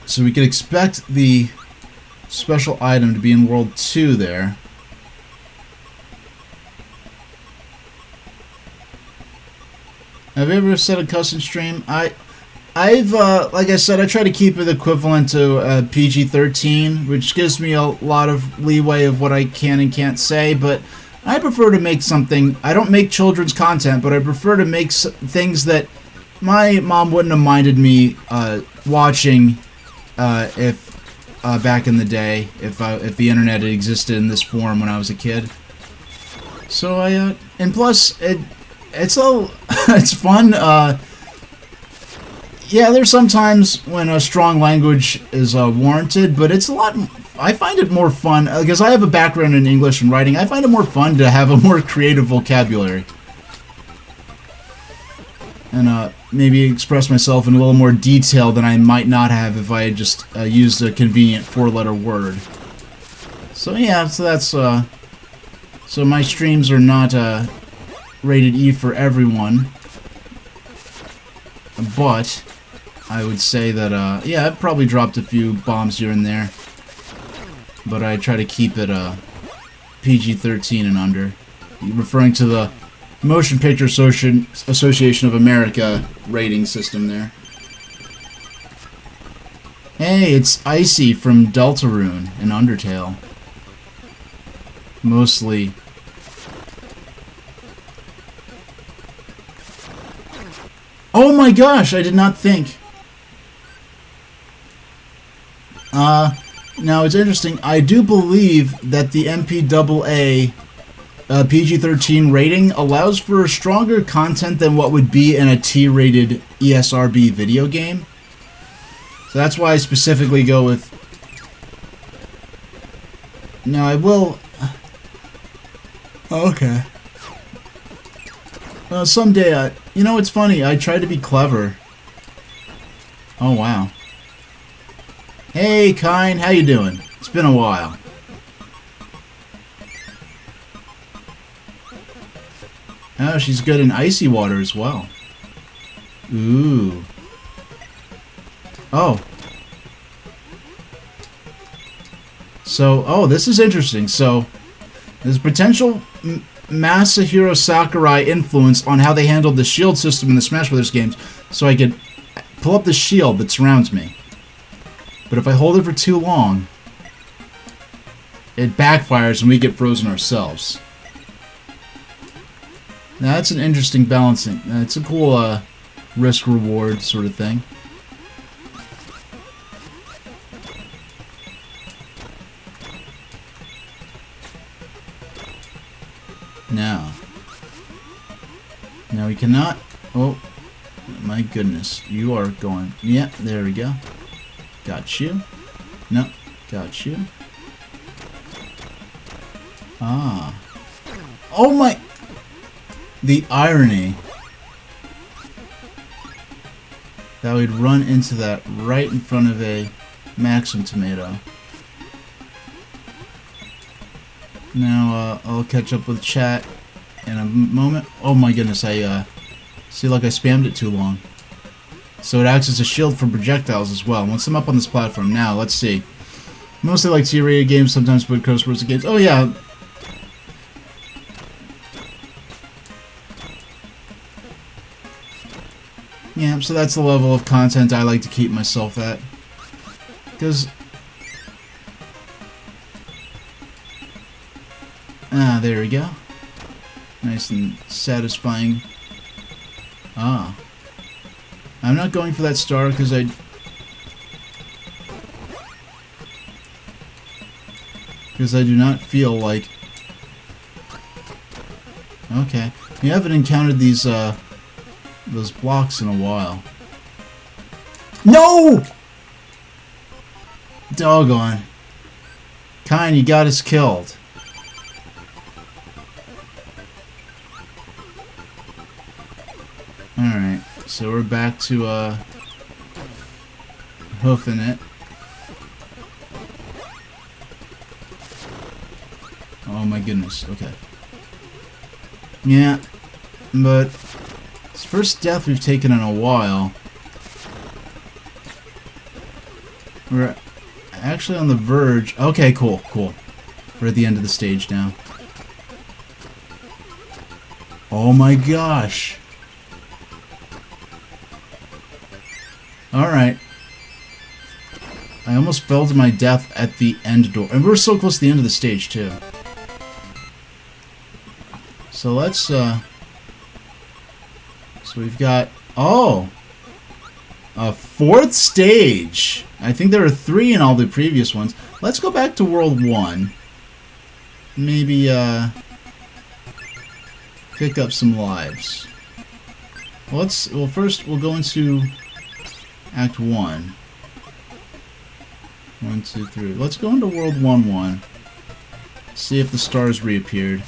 So we could expect the special item to be in World 2 there. Have you ever set a custom stream? I've like I said, I try to keep it equivalent to PG-13, which gives me a lot of leeway of what I can and can't say, but I prefer to make something. I don't make children's content, but I prefer to make things that my mom wouldn't have minded me watching if back in the day, if the internet had existed in this form when I was a kid. So and plus it's fun. Yeah, there's sometimes when a strong language is warranted, but it's a lot. I find it more fun because I have a background in English and writing. I find it more fun to have a more creative vocabulary and maybe express myself in a little more detail than I might not have if I had just used a convenient four-letter word. So yeah, so that's so my streams are not rated E for everyone, but I would say that yeah, I've probably dropped a few bombs here and there, but I try to keep it PG-13 and under, referring to the Motion Picture Association of America rating system there. Hey, it's Icy from Deltarune in Undertale. Mostly. Oh my gosh, I did not think. Now it's interesting. I do believe that the MPAA PG-13 rating allows for stronger content than what would be in a T-rated ESRB video game. So that's why I specifically go with... Now I will... Okay. Someday, you know, it's funny, I try to be clever. Oh, wow. Hey, Kine, how you doing? It's been a while. Oh, she's good in icy water as well. Ooh. Oh. So, oh, this is interesting. So, there's potential Masahiro Sakurai influence on how they handled the shield system in the Smash Bros. Games, so I could pull up the shield that surrounds me. But if I hold it for too long, it backfires and we get frozen ourselves. Now that's an interesting balancing. It's a cool risk-reward sort of thing. Now we cannot... Oh, my goodness. You are going... Yeah, there we go. Got you. No, got you. Ah. Oh my... The irony that we'd run into that right in front of a Maxim tomato. Now, I'll catch up with chat in a moment. Oh my goodness, I, see, like I spammed it too long. So it acts as a shield for projectiles as well. Once I'm up on this platform, now, let's see. Mostly like T-rated games, sometimes put crosswords games. Oh yeah. Yeah, so that's the level of content I like to keep myself at. Because... Ah, there we go. Nice and satisfying. Ah. I'm not going for that star because I do not feel like... Okay. We haven't encountered these, those blocks in a while. No! Doggone. Kine, you got us killed. Alright, so we're back to, hoofing it. Oh my goodness, okay. Yeah, but it's the first death we've taken in a while. We're actually on the verge. Okay, cool, cool. We're at the end of the stage now. Oh my gosh. Alright. I almost fell to my death at the end door. And we're so close to the end of the stage, too. So let's, so we've got, oh! A fourth stage! I think there were 3 in all the previous ones. Let's go back to World 1. Maybe, pick up some lives. Well, first we'll go into Act 1. 1, 2, 3. Let's go into World 1-1. See if the stars reappeared.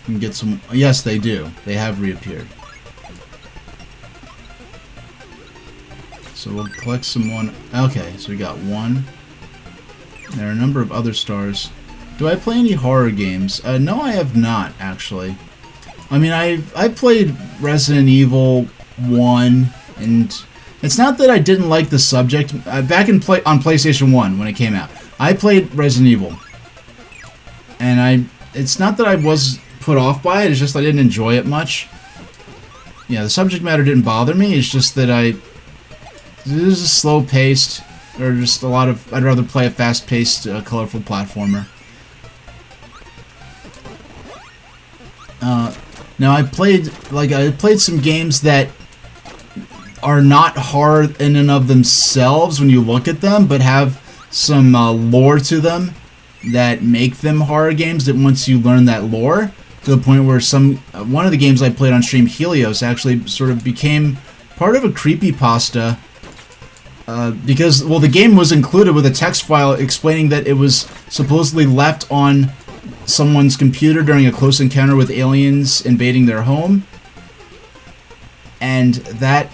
And get some... Yes, they do. They have reappeared. So we'll collect some one... Okay, so we got 1. There are a number of other stars. Do I play any horror games? No, I have not, actually. I mean, I played Resident Evil 1, and it's not that I didn't like the subject. Back on PlayStation 1, when it came out, I played Resident Evil. And it's not that I was put off by it, it's just I didn't enjoy it much. Yeah, the subject matter didn't bother me, it's just that it was a slow-paced, or just a lot of... I'd rather play a fast-paced, colorful platformer. Now I played some games that are not hard in and of themselves when you look at them, but have some lore to them that make them horror games. That once you learn that lore, to the point where one of the games I played on stream, Helios, actually sort of became part of a creepypasta. Because, well, the game was included with a text file explaining that it was supposedly left on someone's computer during a close encounter with aliens invading their home. And that,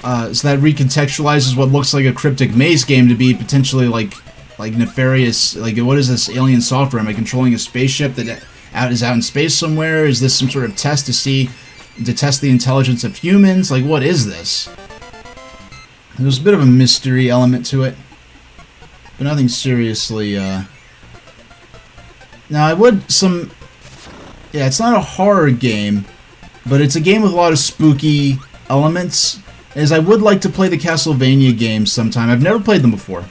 so that recontextualizes what looks like a cryptic maze game to be potentially like nefarious. Like, what is this alien software? Am I controlling a spaceship that is out in space somewhere? Is this some sort of test to test the intelligence of humans? Like, what is this? There's a bit of a mystery element to it, but nothing seriously, Now, yeah, it's not a horror game, but it's a game with a lot of spooky elements, as I would like to play the Castlevania games sometime. I've never played them before.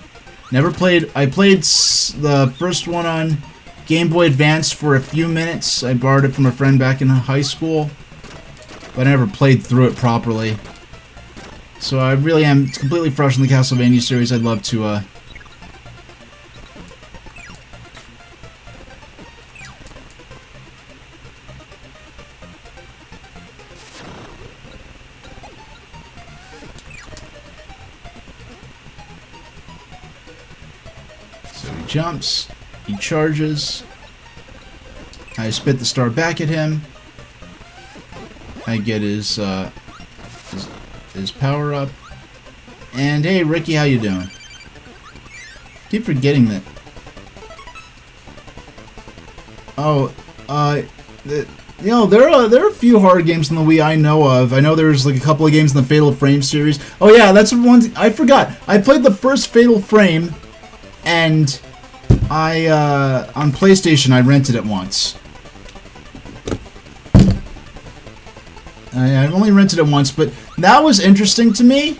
I played the first one on Game Boy Advance for a few minutes. I borrowed it from a friend back in high school, but I never played through it properly. So I really am completely fresh in the Castlevania series. I'd love to, So he jumps, he charges, I spit the star back at him, I get his power up, and hey Ricky, how you doing? Keep forgetting that. Oh, you know, there are a few horror games in the Wii I know of. I know there's like a couple of games in the Fatal Frame series. Oh yeah, that's one I forgot. I played the first Fatal Frame, and on PlayStation I rented it once. I've only rented it once, but that was interesting to me.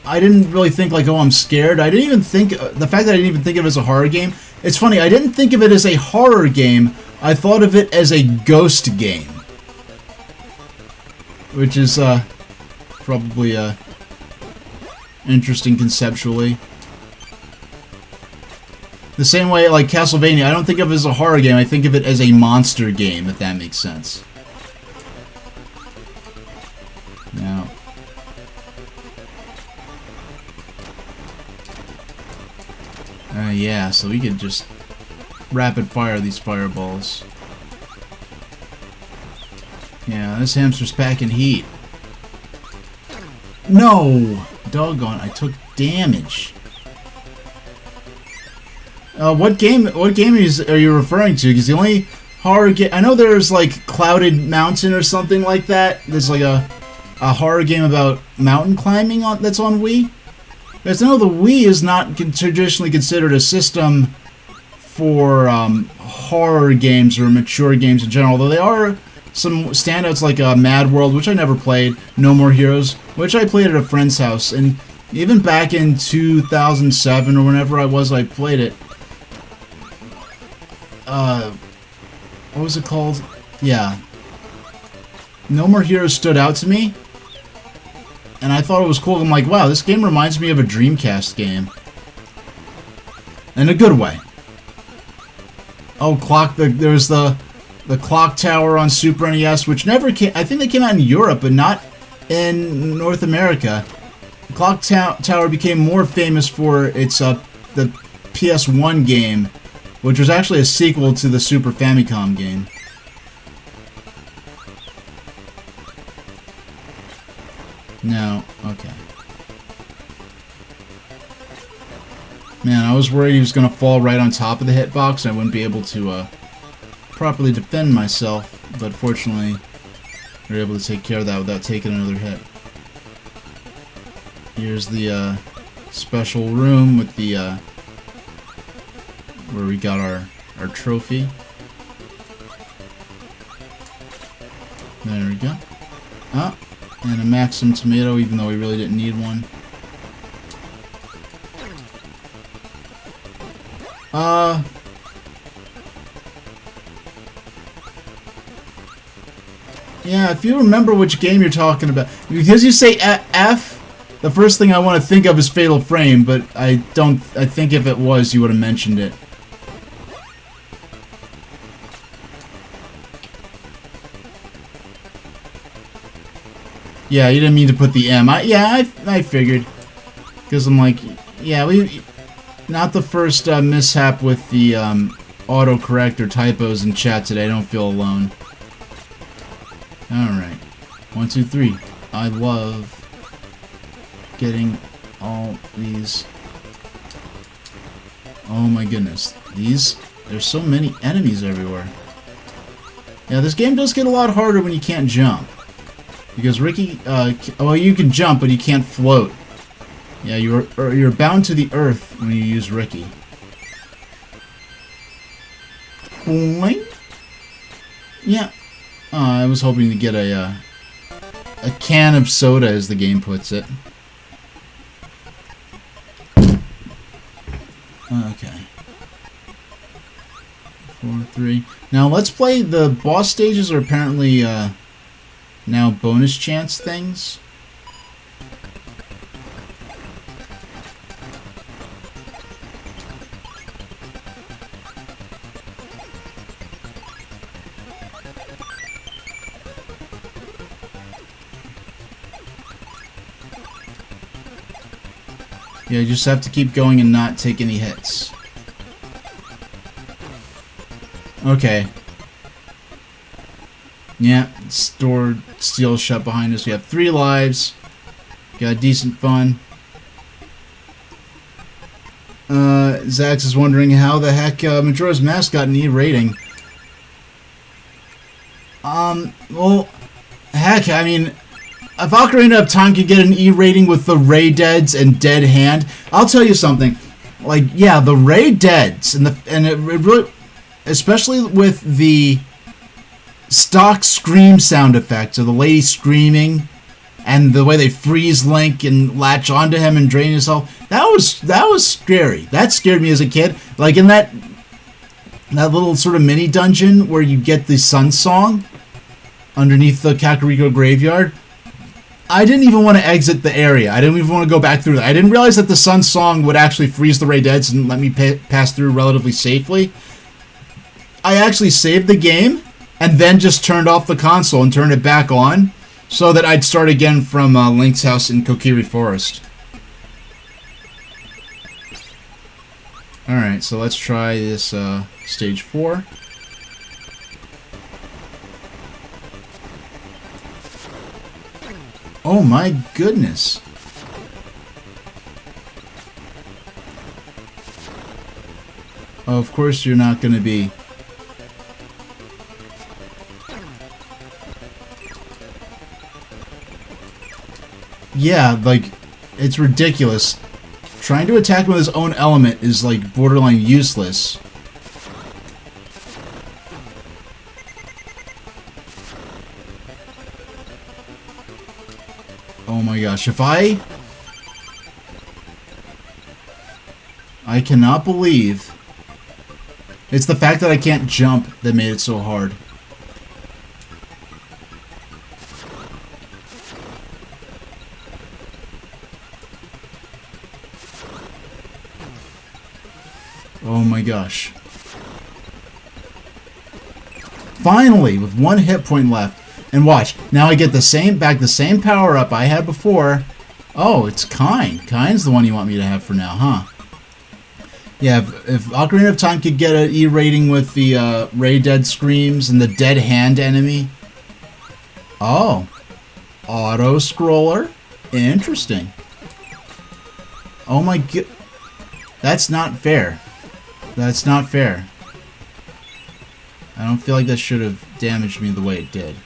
I didn't really think like, oh, I'm scared. I didn't even think, the fact that I didn't even think of it as a horror game, it's funny, I didn't think of it as a horror game, I thought of it as a ghost game. Which is, probably, interesting conceptually. The same way, like, Castlevania, I don't think of it as a horror game, I think of it as a monster game, if that makes sense. Now... yeah, so we could just rapid fire these fireballs. Yeah, this hamster's packing heat. No! Doggone, I took damage. What game are you referring to? Because the only horror game... I know there's, like, Clouded Mountain or something like that. There's, like, a horror game about mountain climbing that's on Wii. Because I know the Wii is not traditionally considered a system for horror games or mature games in general, although they are some standouts like Mad World, which I never played, No More Heroes, which I played at a friend's house, and even back in 2007 or whenever I played it. What was it called? Yeah. No More Heroes stood out to me, and I thought it was cool. I'm like, wow, this game reminds me of a Dreamcast game. In a good way. Oh, there's the Clock Tower on Super NES, which never came... I think they came out in Europe, but not in North America. The Clock Tower became more famous for its the PS1 game, which was actually a sequel to the Super Famicom game. No, okay. Man, I was worried he was going to fall right on top of the hitbox and I wouldn't be able to properly defend myself, but fortunately we were able to take care of that without taking another hit. Here's the special room with the where we got our trophy. There we go. Ah, and a Maxim tomato, even though we really didn't need one. Yeah, if you remember which game you're talking about. Because you say F, the first thing I want to think of is Fatal Frame, but I think if it was, you would have mentioned it. Yeah, you didn't mean to put the M. I figured. Because I'm like, yeah, not the first mishap with the autocorrect or typos in chat today. I don't feel alone. Alright. 1, 2, 3. I love getting all these. Oh my goodness. There's so many enemies everywhere. Yeah, this game does get a lot harder when you can't jump. Because Ricky, well, you can jump, but you can't float. Yeah, you're bound to the earth when you use Ricky. Boing. Yeah. I was hoping to get a can of soda, as the game puts it. Okay. 4, 3. Now let's play. The boss stages are apparently now bonus chance things. Yeah, you just have to keep going and not take any hits. Okay. Yeah, stored steel shut behind us. We have 3 lives. Got decent fun. Zax is wondering how the heck Majora's Mask got an E rating. Well, heck, I mean, if Ocarina of Time could get an E rating with the Ray Deads and Dead Hand, I'll tell you something. Like, yeah, the Ray Deads and it really, especially with the stock scream sound effects of the lady screaming and the way they freeze Link and latch onto him and drain his health, that was scary. That scared me as a kid. Like in that little sort of mini dungeon where you get the Sun Song underneath the Kakariko graveyard. I didn't even want to exit the area. I didn't even want to go back through that. I didn't realize that the Sun Song would actually freeze the Ray Deads and let me pass through relatively safely. I actually saved the game and then just turned off the console and turned it back on so that I'd start again from Link's house in Kokiri Forest. Alright, so let's try this stage 4. Oh my goodness. Oh, of course you're not going to be... Yeah, like, it's ridiculous. Trying to attack him with his own element is, like, borderline useless. Oh my gosh, if I cannot believe... It's the fact that I can't jump that made it so hard. Oh my gosh. Finally, with one hit point left. And watch, now I get the same power up I had before. Oh, it's Kine. Kine's the one you want me to have for now, huh? Yeah, if Ocarina of Time could get an E rating with the Ray Dead Screams and the Dead Hand enemy. Oh. Auto-scroller? Interesting. Oh my god. That's not fair. That's not fair. I don't feel like that should have damaged me the way it did.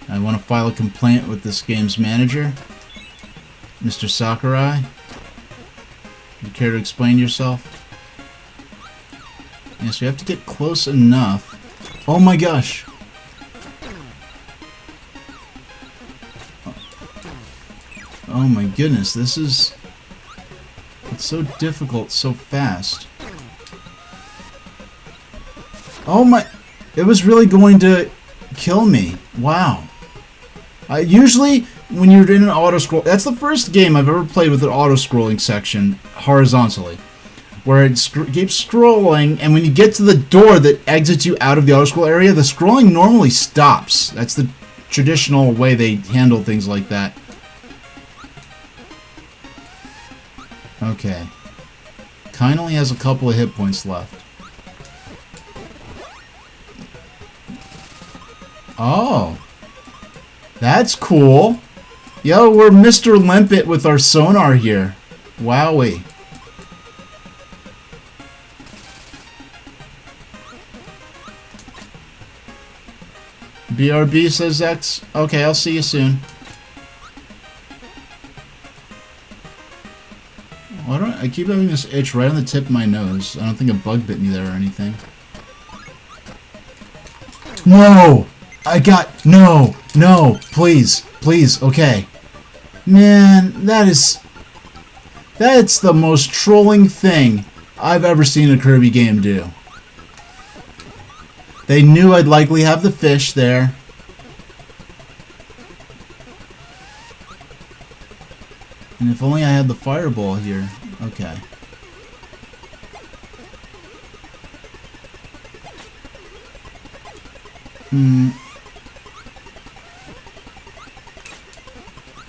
I want to file a complaint with this game's manager, Mr. Sakurai. You care to explain yourself? Yes, we have to get close enough. Oh my gosh! Oh my goodness, this is... It's so difficult so fast. Oh my... It was really going to kill me. Wow. Usually, when you're in an auto-scroll... That's the first game I've ever played with an auto-scrolling section horizontally. Where it keeps scrolling, and when you get to the door that exits you out of the auto-scroll area, the scrolling normally stops. That's the traditional way they handle things like that. Okay. Kine only has a couple of hit points left. Oh. That's cool. Yo, we're Mr. Limpet with our sonar here. Wowee. BRB, says X. Okay, I'll see you soon. Why don't I keep having this itch right on the tip of my nose? I don't think a bug bit me there or anything. No! I got... No! No! Please! Please! Okay. Man, that's the most trolling thing I've ever seen a Kirby game do. They knew I'd likely have the fish there. And if only I had the fireball here. Okay.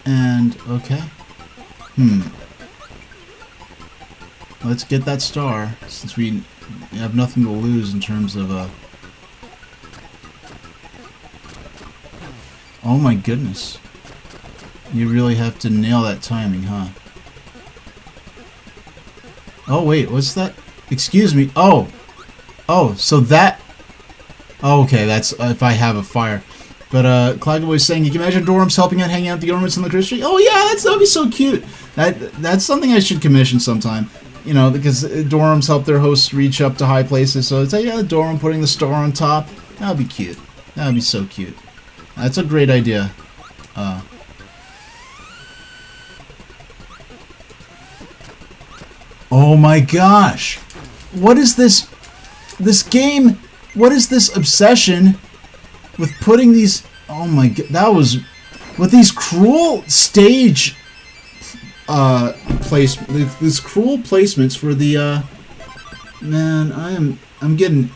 And, okay. Let's get that star, since we have nothing to lose in terms of, Oh my goodness. You really have to nail that timing, huh? Oh wait, what's that? Excuse me. Oh! Oh, so that... Oh, okay, that's if I have a fire. But, Clagboy's saying, you can imagine Dorms helping out, hanging out with the ornaments in the Christmas tree? Oh yeah, that'd be so cute! That's something I should commission sometime. You know, because Dorms help their hosts reach up to high places, so it's like, yeah, the Dorm putting the star on top. That'd be cute. That'd be so cute. That's a great idea. Oh my gosh! What is this game? What is this obsession with putting these... Oh my god, that was... With these cruel stage... these cruel placements for the, Man, I'm getting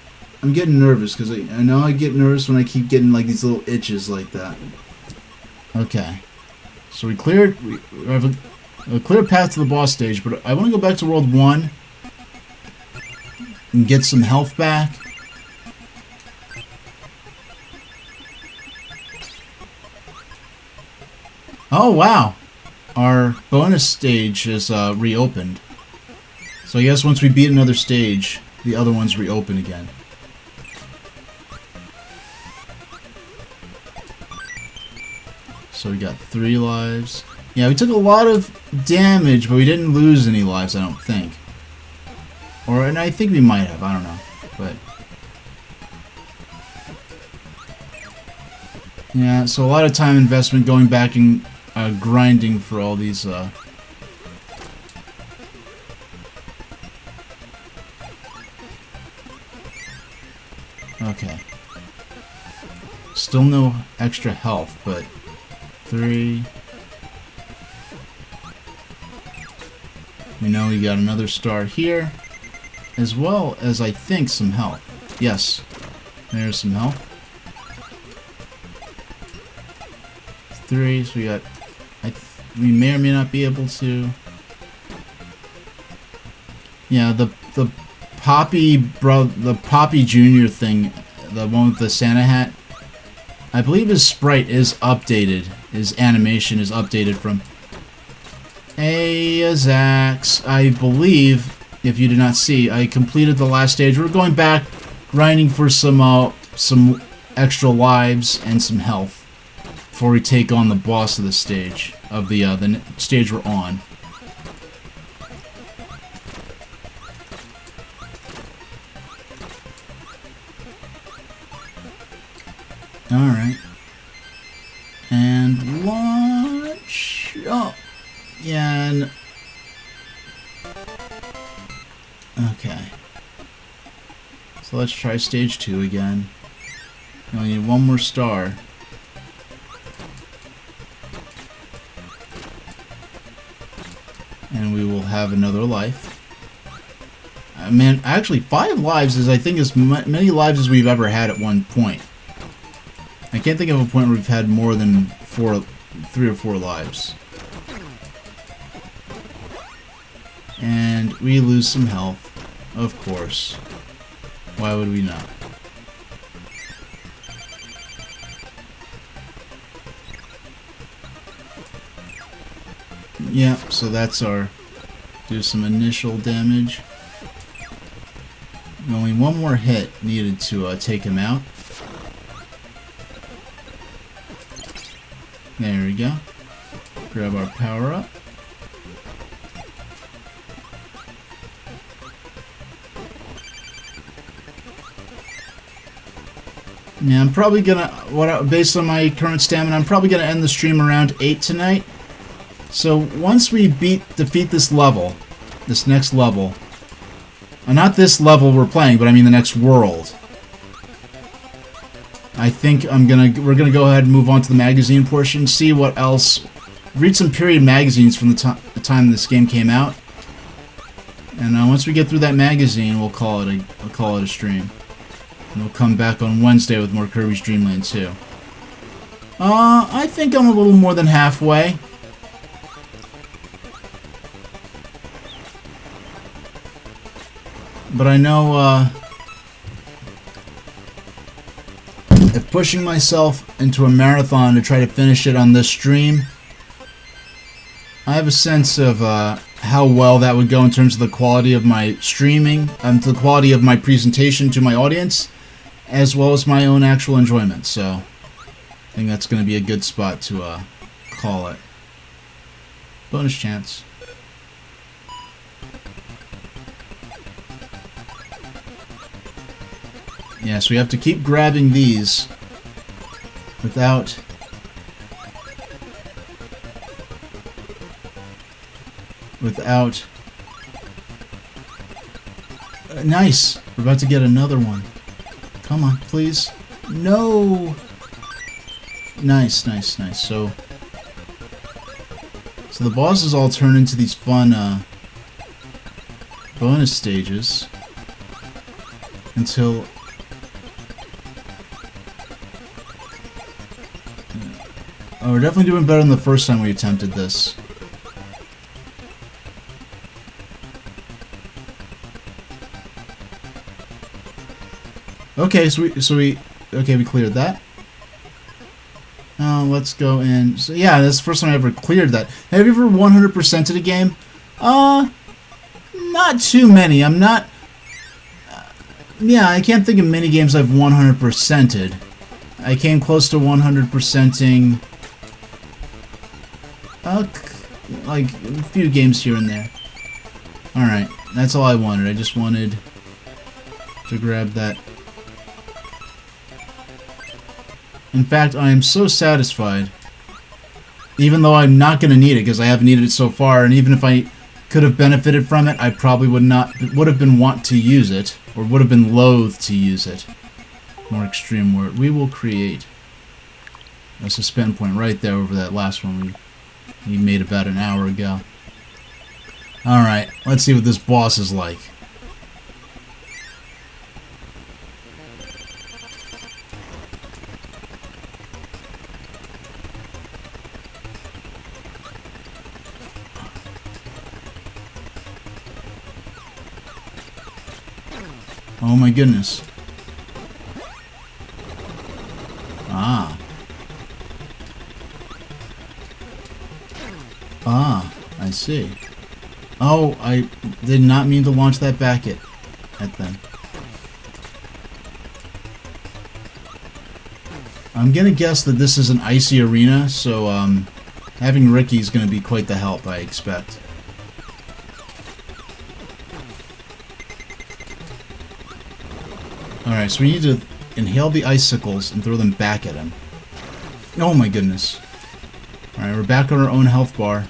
nervous, because I know I get nervous when I keep getting, like, these little itches like that. Okay. So we have a clear path to the boss stage, but I want to go back to World 1 and get some health back. Oh, wow. Our bonus stage is reopened. So I guess once we beat another stage, the other ones reopen again. So we got 3 lives. Yeah, we took a lot of damage, but we didn't lose any lives, I don't think. Or, and I think we might have, I don't know. But yeah, so a lot of time investment going back and grinding for all these okay. Still no extra health, but 3. We know we got another star here, as well as, I think, some health. Yes, there's some health. 3, so we got... we may or may not be able to... Yeah, the Poppy the Poppy Jr. thing, the one with the Santa hat, I believe his sprite is updated. His animation is updated from... Hey, Zax. I believe, if you did not see, I completed the last stage. We're going back, grinding for some extra lives and some health before we take on the boss of the stage, of the stage we're on. Alright. And launch. Oh. Yeah, and... okay. So let's try stage 2 again. We only need 1 more star. And we will have another life. Man, actually, 5 lives is, I think, as many lives as we've ever had at one point. I can't think of a point where we've had more than 3 or 4 lives. And we lose some health, of course. Why would we not? Yeah, so that's our... do some initial damage. Only 1 more hit needed to take him out. There we go. Grab our power up. Yeah, I'm probably gonna, based on my current stamina, I'm probably gonna end the stream around 8 tonight. So once we defeat this level, this next level, not this level we're playing, but I mean the next world, I think we're gonna go ahead and move on to the magazine portion, see what else, read some period magazines from the time this game came out, and once we get through that magazine, we'll call it a stream. And we'll come back on Wednesday with more Kirby's Dream Land 2. I think I'm a little more than halfway. But I know, if pushing myself into a marathon to try to finish it on this stream, I have a sense of, how well that would go in terms of the quality of my streaming, the quality of my presentation to my audience, as well as my own actual enjoyment. So I think that's going to be a good spot to call it. Bonus chance. Yeah, so we have to keep grabbing these without... nice! We're about to get another one. Come on, please. No! Nice, nice, nice. So the bosses all turn into these fun bonus stages until... oh, we're definitely doing better than the first time we attempted this. Okay, we cleared that. let's go in. So, yeah, that's the first time I ever cleared that. Have you ever 100%ed a game? Not too many. I'm not... yeah, I can't think of many games I've 100%ed. I came close to 100%ing... like, a few games here and there. Alright, that's all I wanted. I just wanted to grab that. In fact, I am so satisfied. Even though I'm not going to need it, because I haven't needed it so far, and even if I could have benefited from it, I probably would have been want to use it, or would have been loath to use it. More extreme word. We will create a suspend point right there over that last one we made about an hour ago. Alright, let's see what this boss is like. Oh my goodness. Ah. Ah, I see. Oh, I did not mean to launch that back at them. I'm gonna guess that this is an icy arena, so having Ricky is gonna be quite the help, I expect. Alright, so we need to inhale the icicles and throw them back at him. Oh my goodness. Alright, we're back on our own health bar.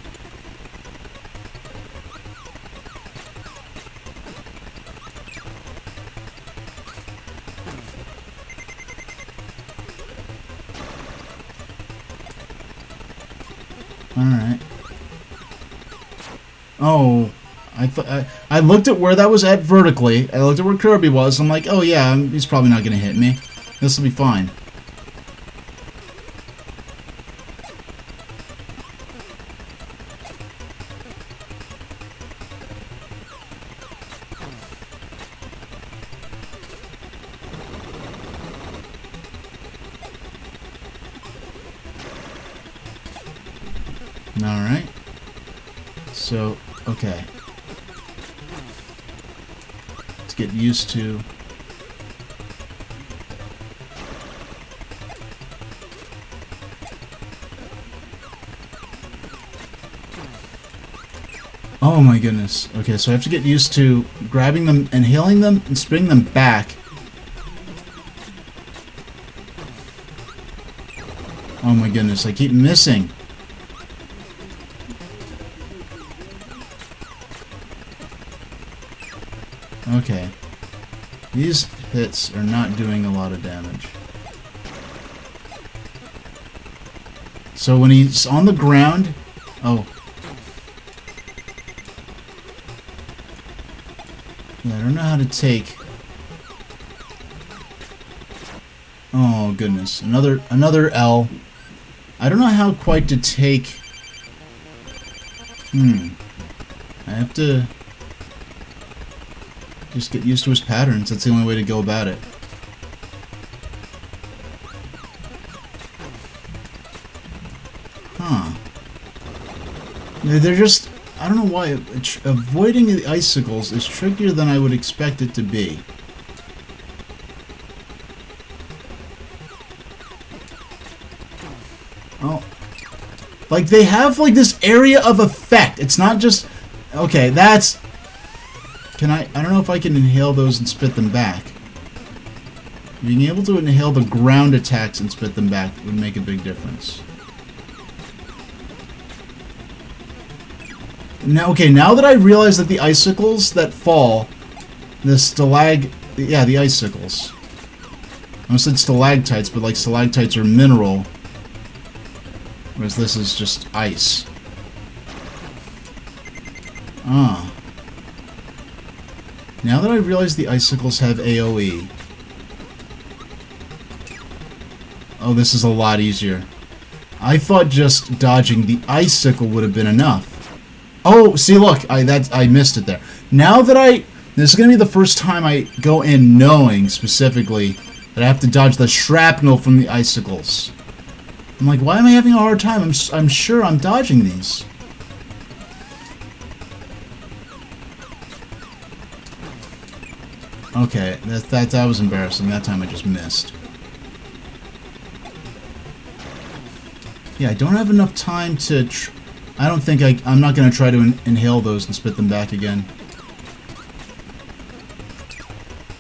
Alright. Oh, I looked at where that was at vertically. I looked at where Kirby was. I'm like, oh yeah, he's probably not going to hit me. This will be fine. Alright. So, okay. Let's get used to... oh my goodness. Okay, so I have to get used to grabbing them, inhaling them, and spinning them back. Oh my goodness, I keep missing. Okay. These hits are not doing a lot of damage. So when he's on the ground... oh. Yeah, I don't know how to take... oh, goodness. Another L. I don't know how quite to take... I have to... just get used to his patterns. That's the only way to go about it. Huh. They're just... I don't know why. Avoiding the icicles is trickier than I would expect it to be. Oh. Like, they have, like, this area of effect. It's not just... okay, that's... can I don't know if I can inhale those and spit them back. Being able to inhale the ground attacks and spit them back would make a big difference. Now, okay, now that I realize that the icicles that fall, yeah, the icicles. I almost said stalactites, but like stalactites are mineral, whereas this is just ice. Ah. Now that I realize the icicles have AoE. Oh, this is a lot easier. I thought just dodging the icicle would have been enough. Oh, see, look, I missed it there. Now that this is going to be the first time I go in knowing specifically that I have to dodge the shrapnel from the icicles. I'm like, why am I having a hard time? I'm sure I'm dodging these. Okay, that was embarrassing. That time I just missed. Yeah, I don't have enough time to... I don't think I'm not going to try to inhale those and spit them back again.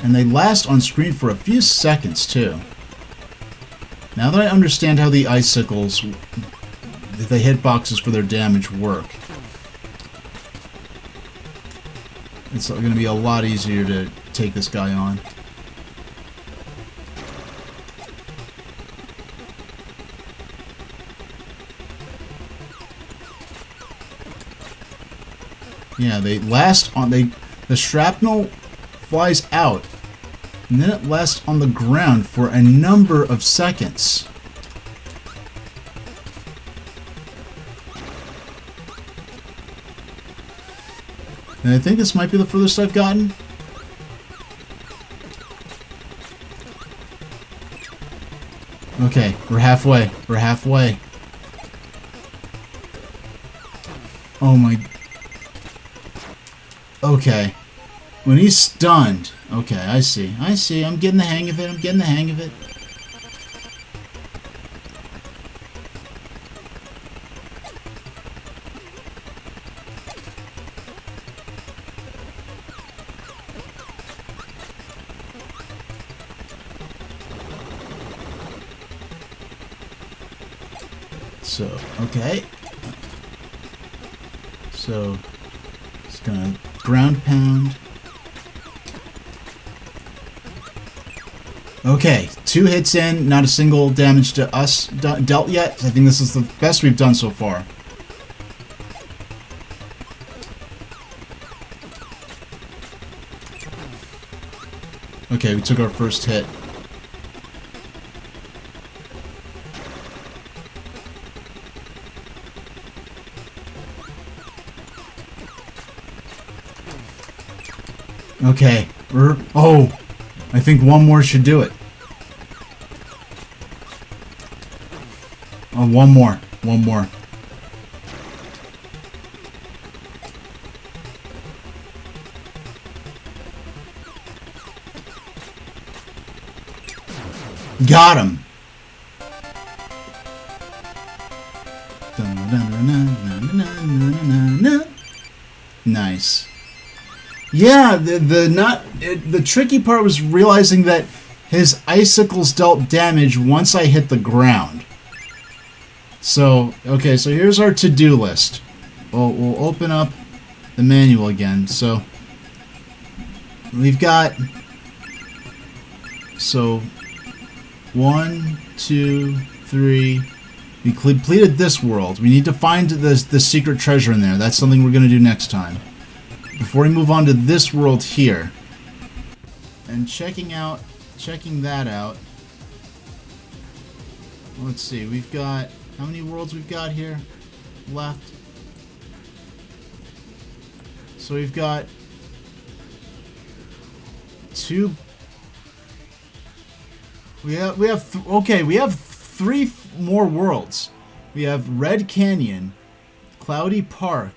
And they last on screen for a few seconds, too. Now that I understand how the icicles, the hitboxes for their damage work, it's going to be a lot easier to take this guy on. Yeah, they last on... The shrapnel flies out, and then it lasts on the ground for a number of seconds. And I think this might be the furthest I've gotten. Okay, we're halfway. We're halfway. Oh my... Okay. When he's stunned... Okay, I see. I see. I'm getting the hang of it. I'm getting the hang of it. So, okay. So, it's gonna ground pound. Okay, 2 hits in, not a single damage to us dealt yet. I think this is the best we've done so far. Okay, we took our first hit. Okay, oh, I think one more should do it. Oh, one more. One more. Got him. Nice. Yeah, the tricky part was realizing that his icicles dealt damage once I hit the ground. So, okay, so here's our to-do list. We'll open up the manual again. So, we've got... So, 1, 2, 3... We completed this world. We need to find the secret treasure in there. That's something we're going to do next time. Before we move on to this world here. And checking that out. Let's see, we've got... How many worlds we've got here left? So we've got 2... We have 3 more worlds. We have Red Canyon, Cloudy Park,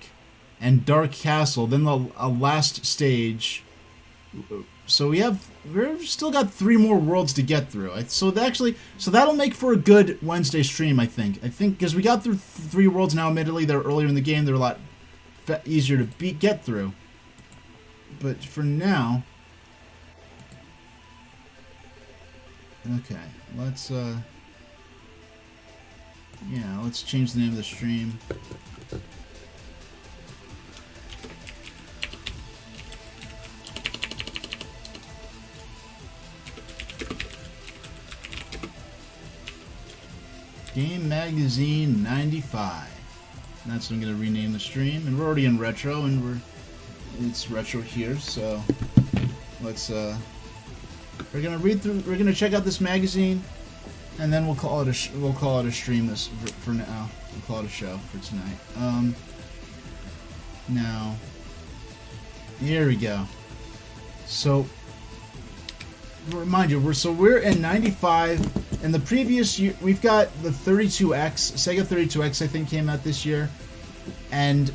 and Dark Castle. Then a last stage. So we've still got 3 more worlds to get through. So that'll make for a good Wednesday stream, I think. Because we got through 3 worlds now. Admittedly, they're earlier in the game. They're a lot easier to get through. But for now, okay, let's change the name of the stream. Game Magazine 95. That's what I'm gonna rename the stream, and we're already in retro, and it's retro here. So let's we're gonna read through. We're gonna check out this magazine, and then we'll call it a stream. This for now. We'll call it a show for tonight. Now here we go. So remind you, we're in 95. In the previous year, we've got the 32X, Sega 32X, I think, came out this year. And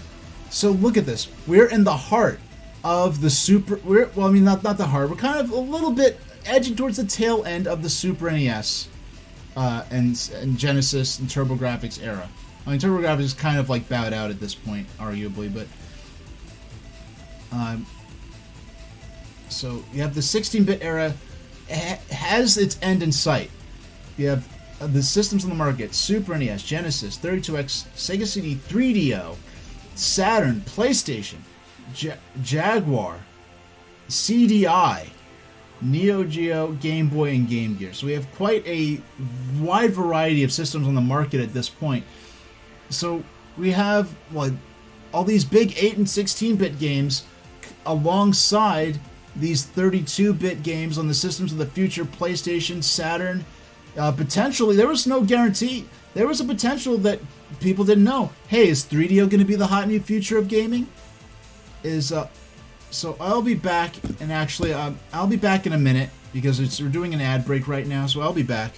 so look at this. We're in the heart of the Super... well, I mean, not the heart. We're kind of a little bit edging towards the tail end of the Super NES and Genesis and TurboGrafx era. I mean, TurboGrafx is kind of like bowed out at this point, arguably, but... so you have the 16-bit era has its end in sight. You have the systems on the market: Super NES, Genesis, 32X, Sega CD, 3DO, Saturn, PlayStation, Jaguar, CDI, Neo Geo, Game Boy, and Game Gear. So we have quite a wide variety of systems on the market at this point. So we have all these big 8 and 16-bit games alongside these 32-bit games on the systems of the future: PlayStation, Saturn. Potentially, there was no guarantee. There was a potential that people didn't know. Hey, is 3DO going to be the hot new future of gaming? So I'll be back, and actually, I'll be back in a minute because we're doing an ad break right now. So I'll be back.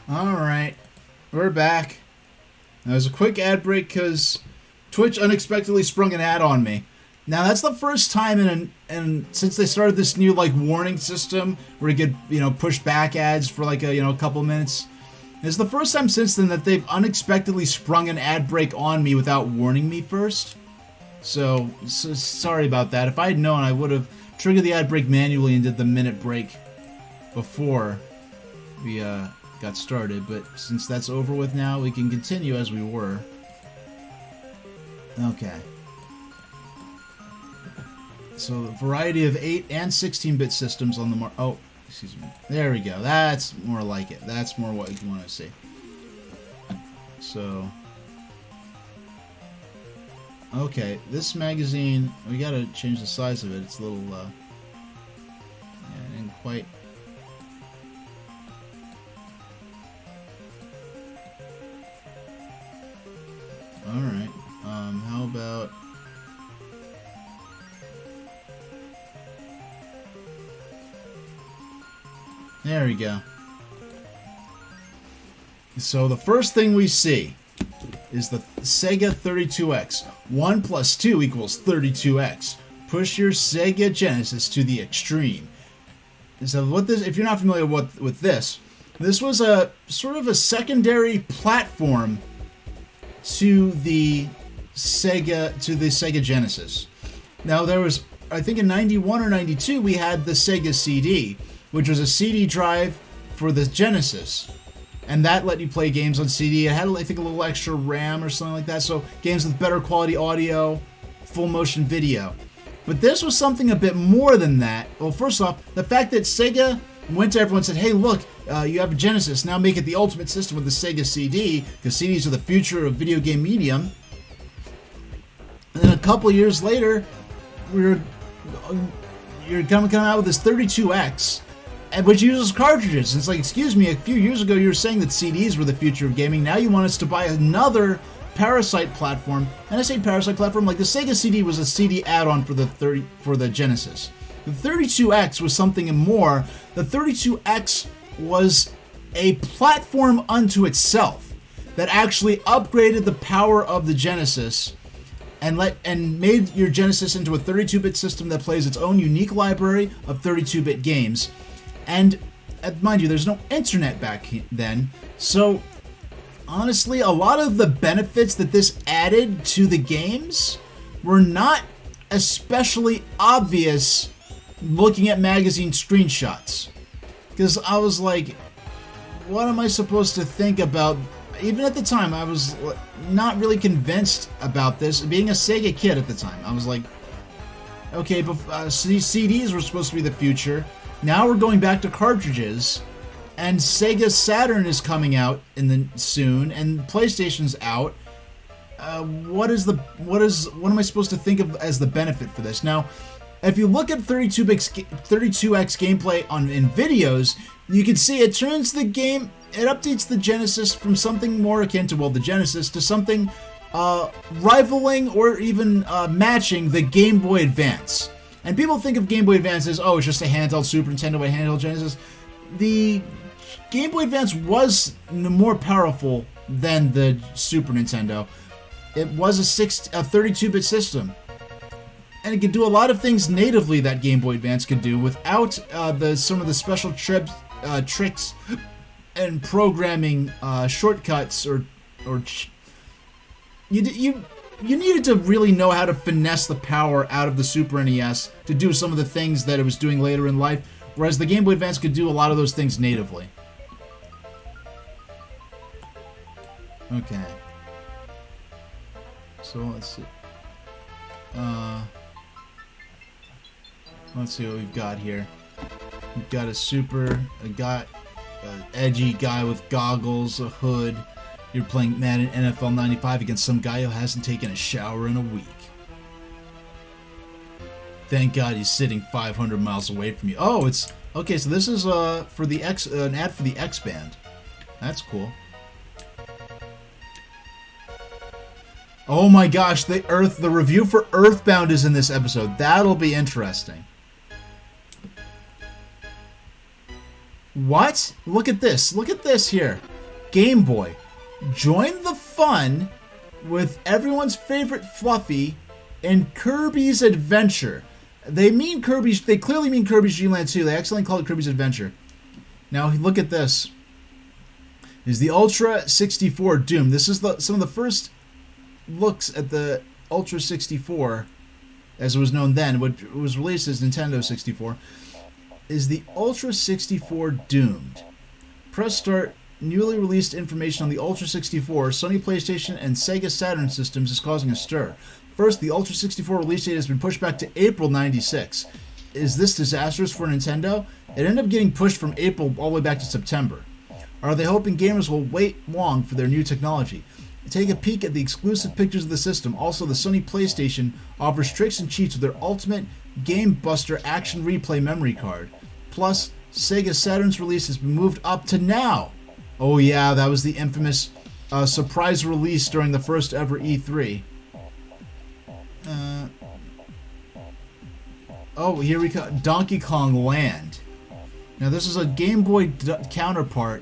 Alright, we're back. That was a quick ad break because Twitch unexpectedly sprung an ad on me. Now that's the first time since they started this new warning system where you get push back ads for a couple minutes. It's the first time since then that they've unexpectedly sprung an ad break on me without warning me first. So sorry about that. If I had known, I would have triggered the ad break manually and did the minute break before we got started, but since that's over with now, we can continue as we were. Okay. So, a variety of 8 and 16-bit systems on the market. Oh, excuse me. There we go. That's more like it. That's more what you want to see. So, okay, this magazine, we gotta change the size of it. It's a little, yeah, and quite... Alright, how about... There we go. So the first thing we see is the Sega 32X. 1 plus 2 equals 32X. Push your Sega Genesis to the extreme. So what this, if you're not familiar with this was a sort of a secondary platform to the Sega Genesis. Now there was, I think in 91 or 92, we had the Sega CD, which was a CD drive for the Genesis. And that let you play games on CD. It had, I think, a little extra RAM or something like that, so games with better quality audio, full motion video. But this was something a bit more than that. Well, first off, the fact that Sega went to everyone and said, hey, look, you have a Genesis, now make it the ultimate system with the Sega CD, because CDs are the future of video game medium. And then a couple years later, you're coming out with this 32X, which uses cartridges. And it's like, excuse me, a few years ago you were saying that CDs were the future of gaming, now you want us to buy another Parasite platform. And I say Parasite platform, like the Sega CD was a CD add-on for the Genesis. The 32X was something more. The 32X was a platform unto itself that actually upgraded the power of the Genesis and made your Genesis into a 32-bit system that plays its own unique library of 32-bit games. And mind you, there's no internet back then, so honestly, a lot of the benefits that this added to the games were not especially obvious looking at magazine screenshots. Because I was like, what am I supposed to think about? Even at the time, I was not really convinced about this. Being a Sega kid at the time, I was like, okay, but CDs were supposed to be the future. Now we're going back to cartridges, and Sega Saturn is coming out soon, and PlayStation's out. What am I supposed to think of as the benefit for this? Now, if you look at 32x gameplay in videos, you can see it turns the game, it updates the Genesis from something more akin to, well, the Genesis, to something rivaling or even matching the Game Boy Advance. And people think of Game Boy Advance as, oh, it's just a handheld Super Nintendo by handheld Genesis. The Game Boy Advance was more powerful than the Super Nintendo. It was a 32-bit system. And it could do a lot of things natively that Game Boy Advance could do without some of the special tricks and programming shortcuts you needed to really know how to finesse the power out of the Super NES to do some of the things that it was doing later in life, whereas the Game Boy Advance could do a lot of those things natively. Okay. So let's see. Let's see what we've got here. We've got an edgy guy with goggles, a hood. You're playing Madden NFL 95 against some guy who hasn't taken a shower in a week. Thank God he's sitting 500 miles away from you. Oh, it's okay. So this is for the an ad for the X Band. That's cool. Oh my gosh, the review for Earthbound is in this episode. That'll be interesting. What? Look at this. Look at this here. Game Boy. Join the fun with everyone's favorite Fluffy in Kirby's Adventure. They clearly mean Kirby's Dream Land 2. They accidentally call it Kirby's Adventure. Now look at this. This is the Ultra 64 Doom. This is some of the first looks at the Ultra 64, as it was known then, which was released as Nintendo 64, is the Ultra 64 Doomed. Press start. Newly released information on the Ultra 64, Sony PlayStation, and Sega Saturn systems is causing a stir. First, the Ultra 64 release date has been pushed back to April 96. Is this disastrous for Nintendo? It ended up getting pushed from April all the way back to September. Are they hoping gamers will wait long for their new technology? Take a peek at the exclusive pictures of the system. Also, the Sony PlayStation offers tricks and cheats with their ultimate Game Buster Action Replay memory card. Plus, Sega Saturn's release has been moved up to now. Oh yeah, that was the infamous surprise release during the first ever E3. Oh, here we go. Donkey Kong Land. Now this is a Game Boy counterpart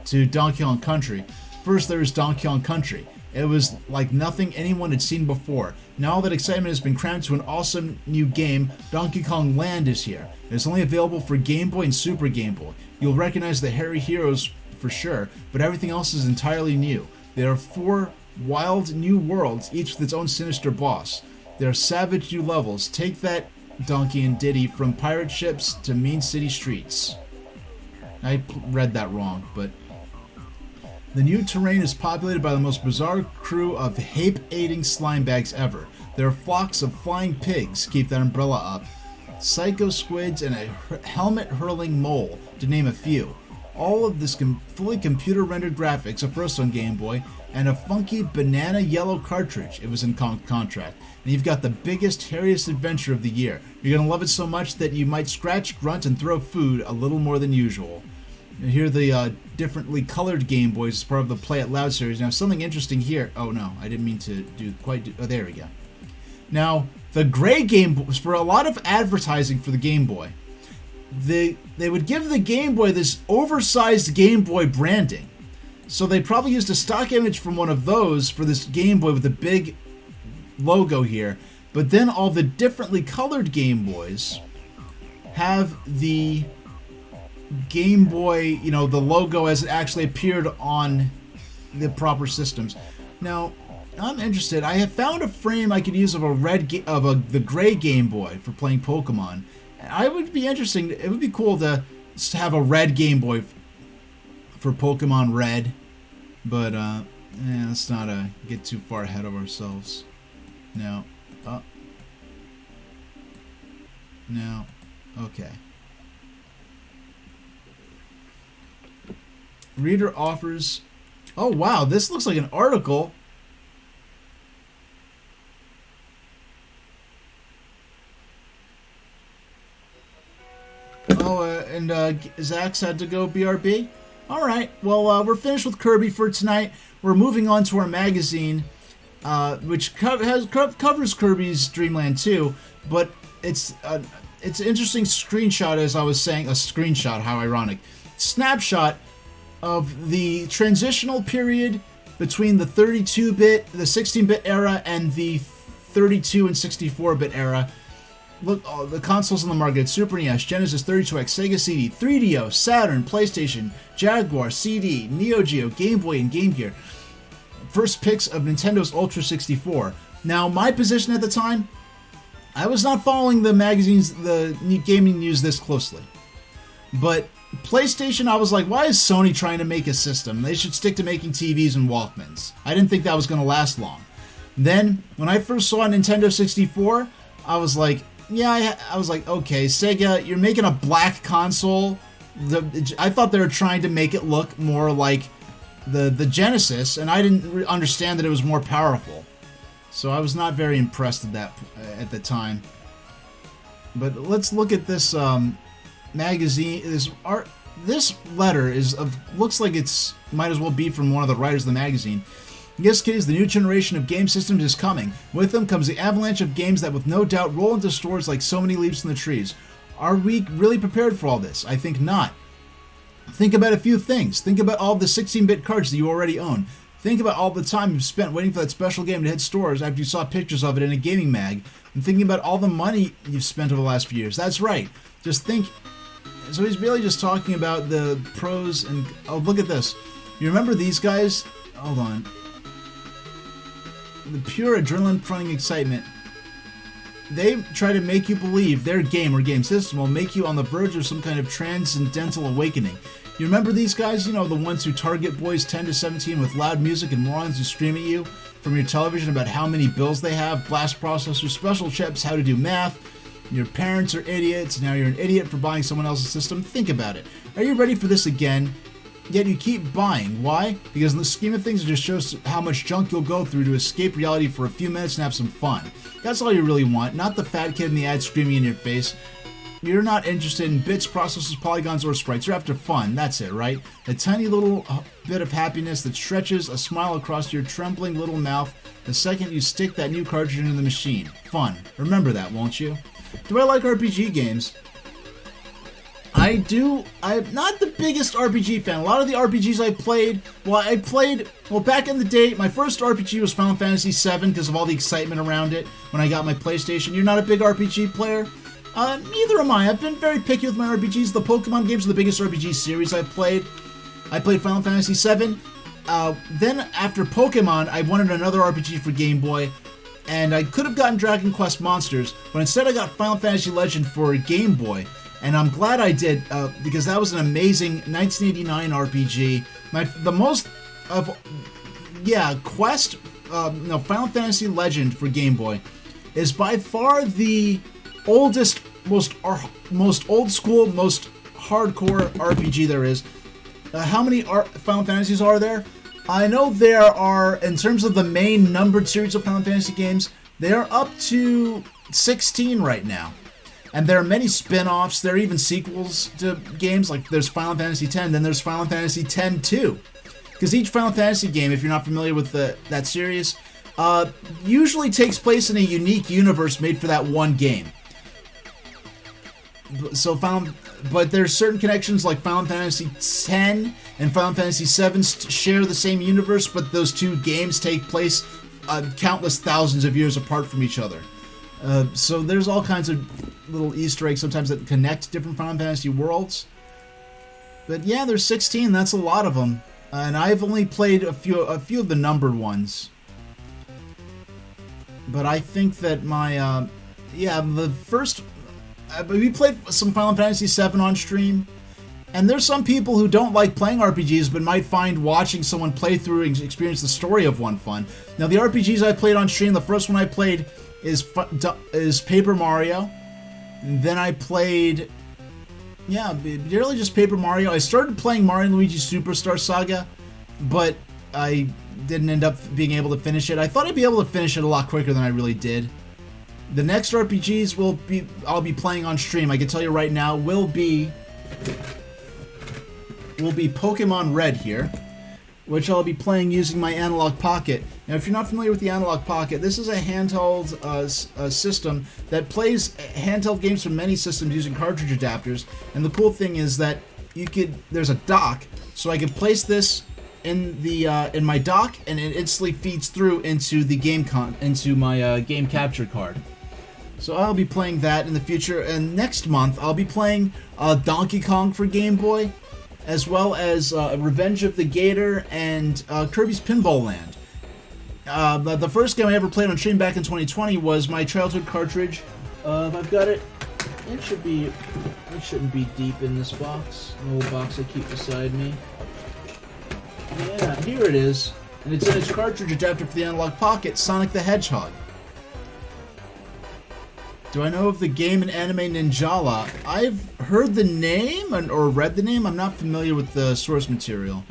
to Donkey Kong Country. First there was Donkey Kong Country. It was like nothing anyone had seen before. Now all that excitement has been crammed to an awesome new game. Donkey Kong Land is here. It's only available for Game Boy and Super Game Boy. You'll recognize the hairy heroes for sure, but everything else is entirely new. There are 4 wild new worlds, each with its own sinister boss. There are savage new levels. Take that, Donkey and Diddy, from pirate ships to mean city streets. I read that wrong, but... The new terrain is populated by the most bizarre crew of hape-aiding slime bags ever. There are flocks of flying pigs, keep that umbrella up, psycho squids, and a helmet-hurling mole, to name a few. All of this fully computer-rendered graphics, a first on Game Boy, and a funky banana yellow cartridge. It was in contract. And you've got the biggest, hairiest adventure of the year. You're going to love it so much that you might scratch, grunt, and throw food a little more than usual. And here are the differently colored Game Boys as part of the Play It Loud series. Now, something interesting here. Oh, no, I didn't mean to oh, there we go. Now, the gray Game Boys, for a lot of advertising for the Game Boy, they would give the Game Boy this oversized Game Boy branding. So they probably used a stock image from one of those for this Game Boy with the big logo here, but then all the differently colored Game Boys have the Game Boy, the logo as it actually appeared on the proper systems. Now, I'm interested. I have found a frame I could use of the gray Game Boy for playing Pokemon. I would be interesting. It would be cool to have a red Game Boy for Pokemon Red, but let's not get too far ahead of ourselves. No. No. Okay. Reader offers... Oh, wow. This looks like an article. Oh, and Zach's had to go BRB? All right. Well, we're finished with Kirby for tonight. We're moving on to our magazine, which covers Kirby's Dream Land 2, but it's an interesting screenshot, as I was saying. A screenshot, how ironic. Snapshot of the transitional period between the 32-bit, the 16-bit era, and the 32 and 64-bit era. Look, the consoles on the market: Super NES, Genesis, 32X, Sega CD, 3DO, Saturn, PlayStation, Jaguar, CD, Neo Geo, Game Boy, and Game Gear. First picks of Nintendo's Ultra 64. Now, my position at the time, I was not following the magazines, the gaming news this closely. But PlayStation, I was like, why is Sony trying to make a system? They should stick to making TVs and Walkmans. I didn't think that was going to last long. Then, when I first saw Nintendo 64, I was like, I was like, okay, Sega, you're making a black console. I thought they were trying to make it look more like the Genesis, and I didn't understand that it was more powerful. So I was not very impressed at that at the time. But let's look at this magazine. This letter looks like it's might as well be from one of the writers of the magazine. Yes, kids, the new generation of game systems is coming. With them comes the avalanche of games that with no doubt roll into stores like so many leaves in the trees. Are we really prepared for all this? I think not. Think about a few things. Think about all the 16-bit cards that you already own. Think about all the time you've spent waiting for that special game to hit stores after you saw pictures of it in a gaming mag. And thinking about all the money you've spent over the last few years. That's right. Just think. So he's really just talking about the pros and... Oh, look at this. You remember these guys? Hold on. The pure adrenaline-running excitement. They try to make you believe their game or game system will make you on the verge of some kind of transcendental awakening. You remember these guys? The ones who target boys 10 to 17 with loud music and morons who scream at you from your television about how many bills they have, blast processors, special chips, how to do math. Your parents are idiots. Now you're an idiot for buying someone else's system. Think about it. Are you ready for this again? Yet you keep buying. Why? Because in the scheme of things, it just shows how much junk you'll go through to escape reality for a few minutes and have some fun. That's all you really want, not the fat kid in the ad screaming in your face. You're not interested in bits, processors, polygons, or sprites. You're after fun. That's it, right? A tiny little bit of happiness that stretches a smile across your trembling little mouth the second you stick that new cartridge into the machine. Fun. Remember that, won't you? Do I like RPG games? I do. I'm not the biggest RPG fan. A lot of the RPGs I played, back in the day, my first RPG was Final Fantasy VII because of all the excitement around it when I got my PlayStation. You're not a big RPG player? Neither am I. I've been very picky with my RPGs. The Pokemon games are the biggest RPG series I've played. I played Final Fantasy VII. Then after Pokemon, I wanted another RPG for Game Boy, and I could have gotten Dragon Quest Monsters, but instead I got Final Fantasy Legend for Game Boy. And I'm glad I did, because that was an amazing 1989 RPG. Final Fantasy Legend for Game Boy is by far the oldest, most old school, most hardcore RPG there is. How many Final Fantasies are there? I know there are, in terms of the main numbered series of Final Fantasy games, they are up to 16 right now. And there are many spin-offs. There are even sequels to games, like there's Final Fantasy X, then there's Final Fantasy X-2. Because each Final Fantasy game, if you're not familiar with that series, usually takes place in a unique universe made for that one game. But there's certain connections, like Final Fantasy X and Final Fantasy VII share the same universe, but those two games take place countless thousands of years apart from each other. So there's all kinds of little Easter eggs sometimes that connect different Final Fantasy worlds. But yeah, there's 16. That's a lot of them, and I've only played a few of the numbered ones. But I think that my the first we played some Final Fantasy VII on stream. And there's some people who don't like playing RPGs but might find watching someone play through and experience the story of one fun. Now, the RPGs I played on stream, the first one I played is Paper Mario. And then I played, really just Paper Mario. I started playing Mario & Luigi Superstar Saga, but I didn't end up being able to finish it. I thought I'd be able to finish it a lot quicker than I really did. The next RPGs I'll be playing on stream, I can tell you right now, will be Pokemon Red here, which I'll be playing using my Analog Pocket. Now, if you're not familiar with the Analog Pocket, this is a handheld system that plays handheld games from many systems using cartridge adapters. And the cool thing is that there's a dock, so I can place this in my dock, and it instantly feeds through into the into my game capture card. So I'll be playing that in the future, and next month I'll be playing Donkey Kong for Game Boy, as well as Revenge of the Gator and Kirby's Pinball Land. The first game I ever played on stream back in 2020 was my childhood cartridge. I've got it. It shouldn't be deep in this box. The little box I keep beside me. Yeah, here it is. And it's in its cartridge adapter for the Analog Pocket, Sonic the Hedgehog. Do I know of the game and anime Ninjala? I've heard the name or read the name. I'm not familiar with the source material.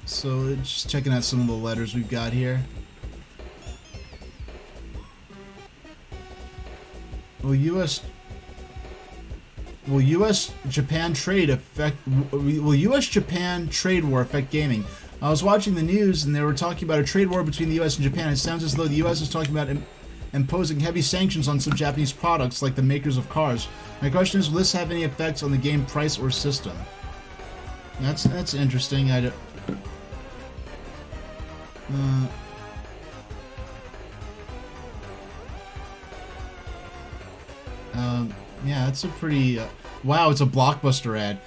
So just checking out some of the letters we've got here. Will U.S.-Japan trade war affect gaming? I was watching the news and they were talking about a trade war between the U.S. and Japan. It sounds as though the U.S. is talking about imposing heavy sanctions on some Japanese products like the makers of cars. My question is, will this have any effects on the game price or system? That's interesting. Yeah, it's a pretty... wow, it's a Blockbuster ad.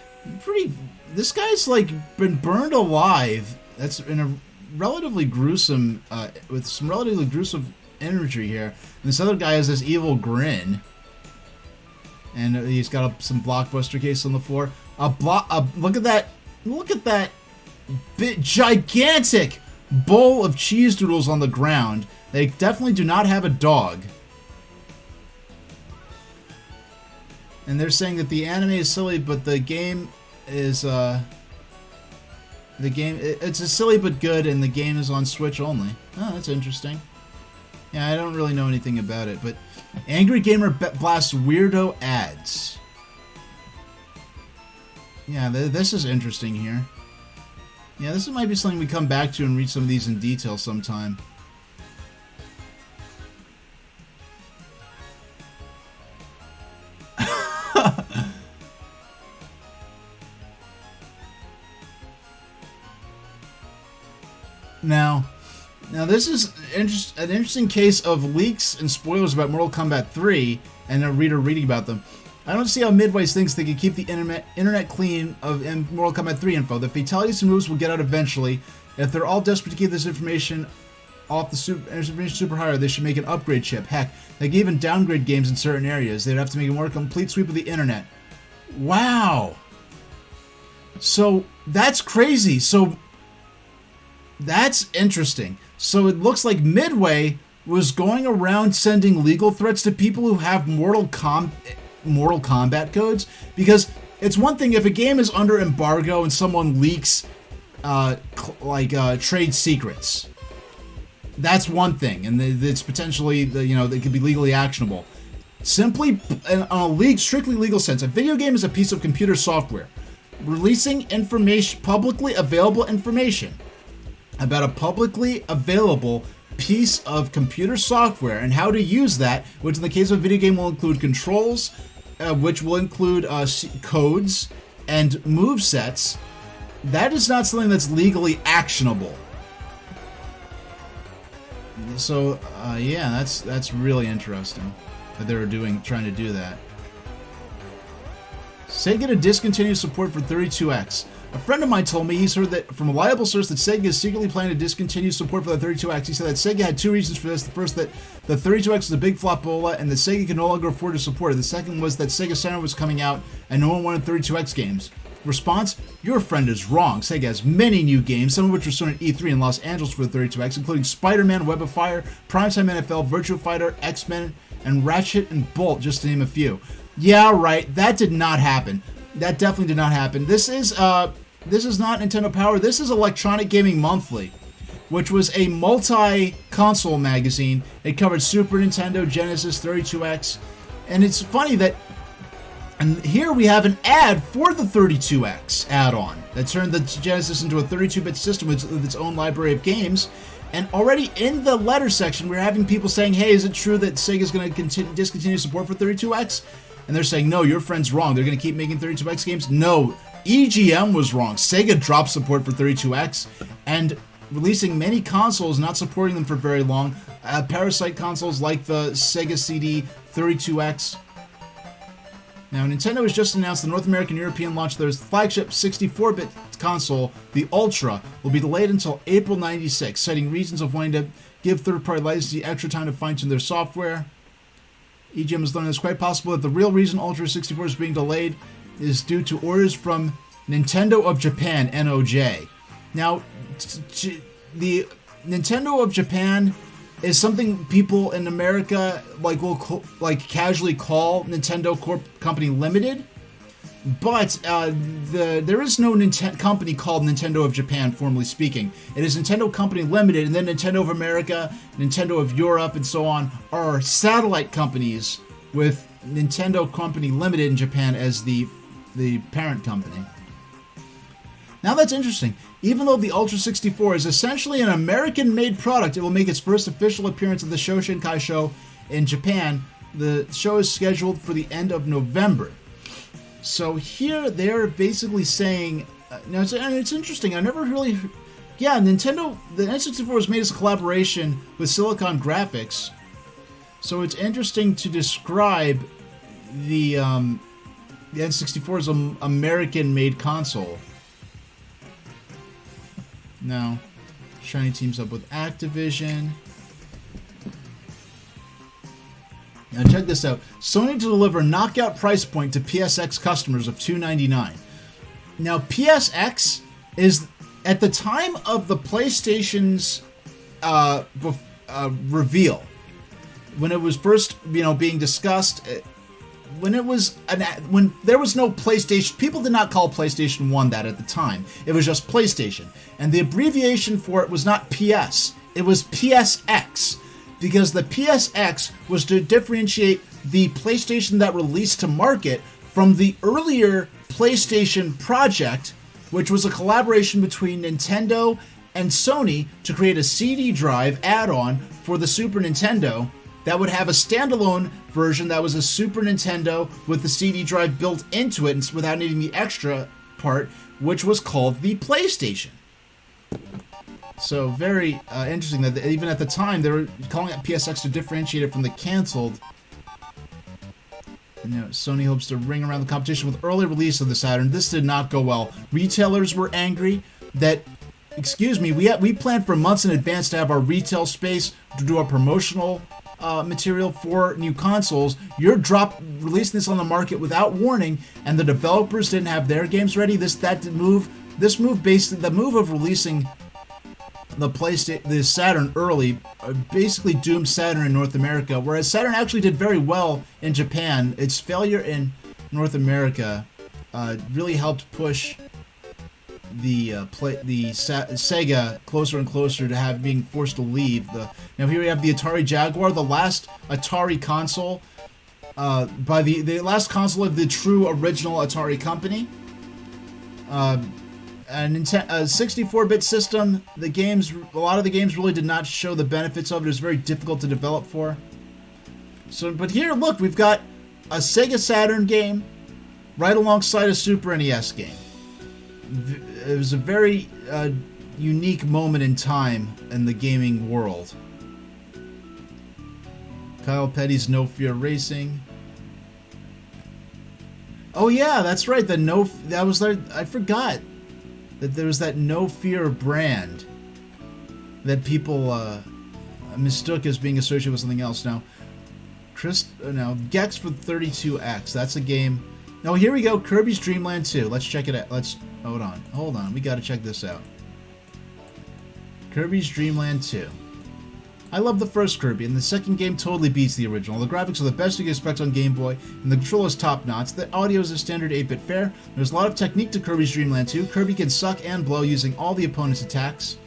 This guy's, like, been burned alive. That's in a relatively gruesome... with some relatively gruesome imagery here. And this other guy has this evil grin. And he's got some Blockbuster case on the floor. Look at that... Look at that gigantic bowl of cheese doodles on the ground. They definitely do not have a dog. And they're saying that the anime is silly, but the game is, it's a silly but good, and the game is on Switch only. Oh, that's interesting. Yeah, I don't really know anything about it, but Angry Gamer blasts weirdo ads. Yeah, this is interesting here. Yeah, this might be something we come back to and read some of these in detail sometime. Now this is an interesting case of leaks and spoilers about Mortal Kombat 3 and a reader reading about them. I don't see how Midway thinks they can keep the internet clean of Mortal Kombat 3 info. The fatalities and moves will get out eventually. If they're all desperate to keep this information off the information super higher, they should make an upgrade chip. Heck, they can even downgrade games in certain areas. They'd have to make a more complete sweep of the internet. Wow. So that's crazy. So that's interesting. So it looks like Midway was going around sending legal threats to people who have Mortal Kombat codes, because it's one thing if a game is under embargo and someone leaks trade secrets. That's one thing, and it's potentially they could be legally actionable. Simply, in a strictly legal sense, a video game is a piece of computer software releasing information, publicly available information about a publicly available piece of computer software and how to use that, which in the case of a video game will include controls, which will include codes and move sets, that is not something that's legally actionable. So, yeah, that's really interesting that they were trying to do that. Sega to discontinue support for 32X. A friend of mine told me he's heard that from a reliable source that Sega is secretly planning to discontinue support for the 32X. He said that Sega had two reasons for this. The first, that the 32X was a big flopola and that Sega could no longer afford to support it. The second was that Sega Saturn was coming out and no one wanted 32X games. Response: your friend is wrong. Sega has many new games, some of which were shown at E3 in Los Angeles for the 32X, including Spider-Man, Web of Fire, Primetime NFL, Virtua Fighter, X-Men, and Ratchet and Bolt, just to name a few. Yeah, right. That did not happen. That definitely did not happen. This is not Nintendo Power. This is Electronic Gaming Monthly, which was a multi-console magazine. It covered Super Nintendo, Genesis, 32X, and it's funny that. And here we have an ad for the 32X add-on that turned the Genesis into a 32-bit system with its own library of games. And already in the letter section, we're having people saying, hey, is it true that Sega's going to discontinue support for 32X? And they're saying, no, your friend's wrong. They're going to keep making 32X games? No, EGM was wrong. Sega dropped support for 32X and releasing many consoles, not supporting them for very long. Parasite consoles like the Sega CD 32X. Now, Nintendo has just announced the North American European launch of their flagship 64-bit console, the Ultra, will be delayed until April 96, citing reasons of wanting to give third-party licensee extra time to fine-tune their software. EGM has learned it's quite possible that the real reason Ultra 64 is being delayed is due to orders from Nintendo of Japan, NOJ. Now, the Nintendo of Japan is something people in America will casually call Nintendo Corp Company Limited, but there is no company called Nintendo of Japan, formally speaking. It is Nintendo Company Limited, and then Nintendo of America, Nintendo of Europe, and so on are satellite companies with Nintendo Company Limited in Japan as the parent company. Now that's interesting. Even though the Ultra 64 is essentially an American-made product, it will make its first official appearance at the Shoshinkai Show in Japan. The show is scheduled for the end of November. So here they're basically saying, now it's interesting. I never really, Nintendo, the N64 was made as a collaboration with Silicon Graphics. So it's interesting to describe the N64 as an American-made console. Now, Shiny teams up with Activision. Now check this out. Sony to deliver knockout price point to PSX customers of $299. Now PSX is, at the time of the PlayStation's reveal, when it was first being discussed, when there was no PlayStation, people did not call PlayStation 1 that at the time. It was just PlayStation. And the abbreviation for it was not PS, it was PSX. Because the PSX was to differentiate the PlayStation that released to market from the earlier PlayStation project, which was a collaboration between Nintendo and Sony to create a CD drive add-on for the Super Nintendo that would have a standalone version that was a Super Nintendo with the CD drive built into it without needing the extra part, which was called the PlayStation. So very interesting that even at the time they were calling it PSX to differentiate it from the canceled. And Sony hopes to ring around the competition with early release of the Saturn. This did not go well. Retailers were angry that, we planned for months in advance to have our retail space to do our promotional material for new consoles. You're releasing this on the market without warning, and the developers didn't have their games ready. The move of releasing the Saturn early basically doomed Saturn in North America, whereas Saturn actually did very well in Japan. Its failure in North America really helped push the Sega closer and closer to being forced to leave. Now here we have the Atari Jaguar, the last Atari console, by the last console of the true original Atari company. A 64-bit system. A lot of the games really did not show the benefits of it. It was very difficult to develop for. But here, look, we've got a Sega Saturn game right alongside a Super NES game. it was a very unique moment in time in the gaming world. Kyle Petty's No Fear Racing. Oh yeah, that's right. That was there. I forgot that there was that No Fear brand that people mistook as being associated with something else. Now, Gex for 32X. That's a game. Oh, here we go. Kirby's Dream Land 2. Let's check it out. Hold on. We got to check this out. Kirby's Dream Land 2. I love the first Kirby, and the second game totally beats the original. The graphics are the best you can expect on Game Boy, and the control is top-notch. The audio is a standard 8-bit fare. There's a lot of technique to Kirby's Dream Land 2. Kirby can suck and blow using all the opponent's attacks.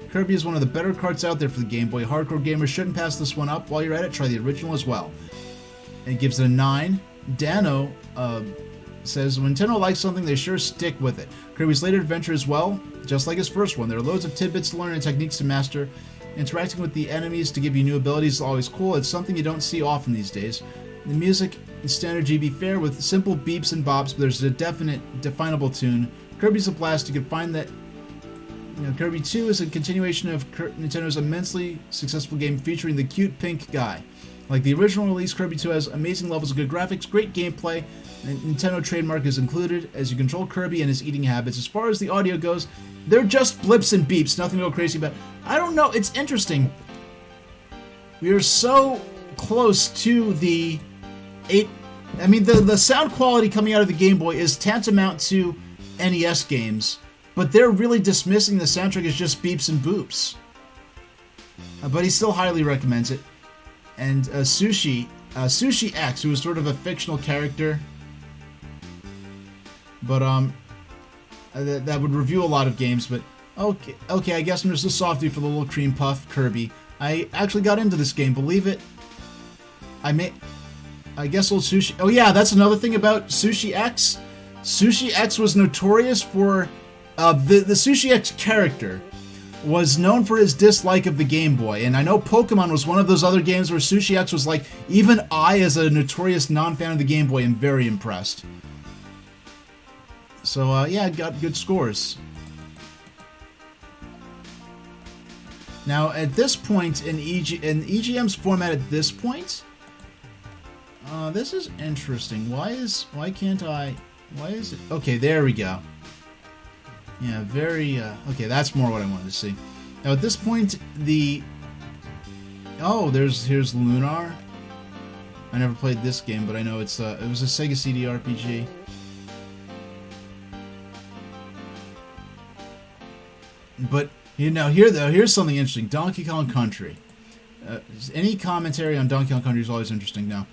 Kirby is one of the better carts out there for the Game Boy. Hardcore gamers shouldn't pass this one up. While you're at it, try the original as well. And it gives it a 9. Dano says, when Nintendo likes something, they sure stick with it. Kirby's later adventure as well, just like his first one. There are loads of tidbits to learn and techniques to master. Interacting with the enemies to give you new abilities is always cool. It's something you don't see often these days. The music is standard GB fare with simple beeps and bops, but there's a definable tune. Kirby's a blast. You can find that Kirby 2 is a continuation of Nintendo's immensely successful game featuring the cute pink guy. Like the original release, Kirby 2 has amazing levels of good graphics, great gameplay, and Nintendo trademark is included as you control Kirby and his eating habits. As far as the audio goes, they're just blips and beeps, nothing to go crazy about. I don't know, it's interesting. We are so close to the 8... I mean, the sound quality coming out of the Game Boy is tantamount to NES games, but they're really dismissing the soundtrack as just beeps and boops. But he still highly recommends it. And Sushi X, who is sort of a fictional character, but that would review a lot of games. But okay, I guess I'm just a softie for the little cream puff Kirby. I actually got into this game, believe it. I guess old Sushi. Oh yeah, that's another thing about Sushi X. Sushi X was notorious for the Sushi X character was known for his dislike of the Game Boy, and I know Pokemon was one of those other games where Sushi X was like, even I, as a notorious non-fan of the Game Boy, am very impressed. So, yeah, it got good scores. Now, at this point in EGM's format at this point, this is interesting. Why is it? Okay, there we go. Yeah, very, okay, that's more what I wanted to see. Now, at this point, here's Lunar. I never played this game, but I know it was a Sega CD RPG. But, here's something interesting. Donkey Kong Country. Any commentary on Donkey Kong Country is always interesting now.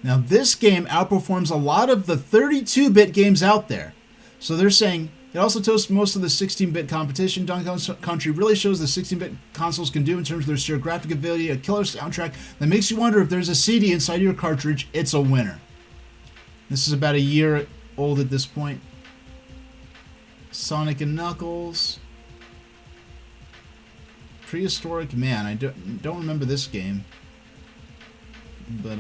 Now, this game outperforms a lot of the 32-bit games out there. So they're saying... It also toasts most of the 16-bit competition. Donkey Kong Country really shows the 16-bit consoles can do in terms of their sheer graphic ability, a killer soundtrack that makes you wonder if there's a CD inside your cartridge. It's a winner. This is about a year old at this point. Sonic and Knuckles. Prehistoric Man. I don't remember this game. But,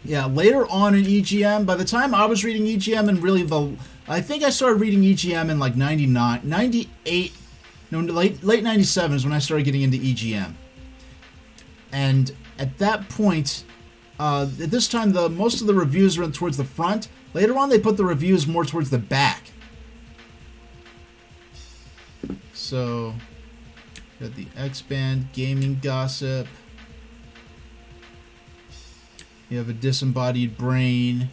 yeah, later on in EGM, by the time I was reading EGM and really I think I started reading EGM in like 98, no, late 97 is when I started getting into EGM. And at that point, at this time, most of the reviews were towards the front. Later on, they put the reviews more towards the back. So, got the X-Band, Gaming Gossip. You have a Disembodied Brain.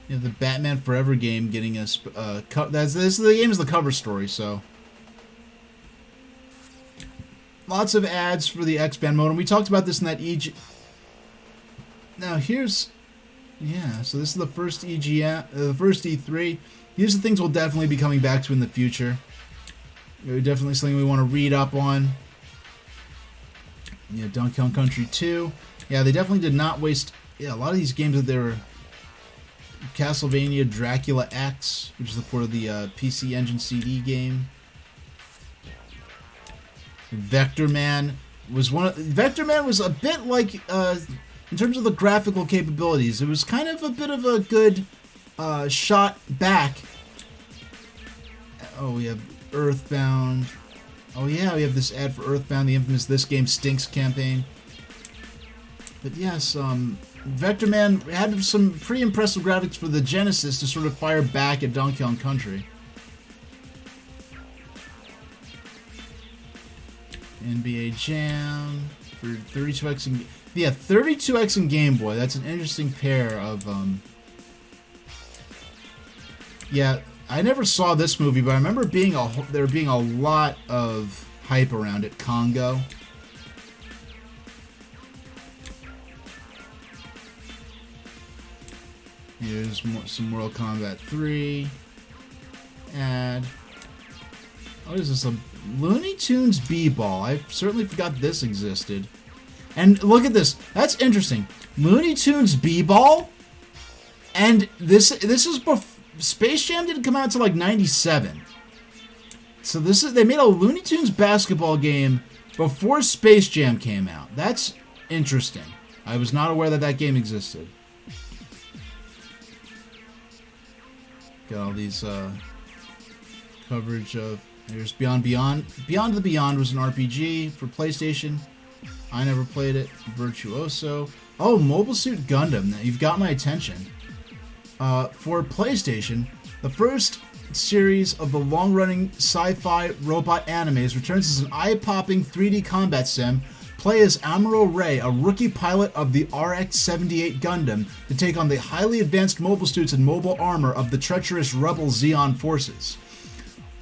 You have the Batman Forever game getting a the game is the cover story, so lots of ads for the X-Band modem. We talked about this in that Now so this is the first EGM, the first E3. These are things we'll definitely be coming back to in the future. Definitely something we want to read up on. Yeah, Donkey Kong Country 2. Yeah, they definitely did not waste. Yeah, a lot of these games that they were. Castlevania Dracula X, which is the port of the PC Engine CD game. Vector Man was a bit like in terms of the graphical capabilities. It was kind of a bit of a good shot back Oh, we have Earthbound. Oh yeah, we have this ad for Earthbound, the infamous This Game Stinks campaign. But yes, Vector Man had some pretty impressive graphics for the Genesis to sort of fire back at Donkey Kong Country. NBA Jam for 32X and... Yeah, 32X and Game Boy. That's an interesting pair of... Yeah, I never saw this movie, but I remember there being a lot of hype around it. Congo. Here's some Mortal Kombat 3. Ad. What is this? A Looney Tunes B-Ball. I certainly forgot this existed. And look at this. That's interesting. Looney Tunes B-Ball? And this is before... Space Jam didn't come out until like 97. So they made a Looney Tunes basketball game before Space Jam came out. That's interesting. I was not aware that game existed. Got all these coverage of... Here's Beyond Beyond. Beyond the Beyond was an RPG for PlayStation. I never played it. Virtuoso. Oh, Mobile Suit Gundam. Now, you've got my attention. For PlayStation, the first series of the long-running sci-fi robot animes returns as an eye-popping 3D combat sim. Play as Amuro Ray, a rookie pilot of the RX-78 Gundam, to take on the highly advanced mobile suits and mobile armor of the treacherous rebel Zeon forces.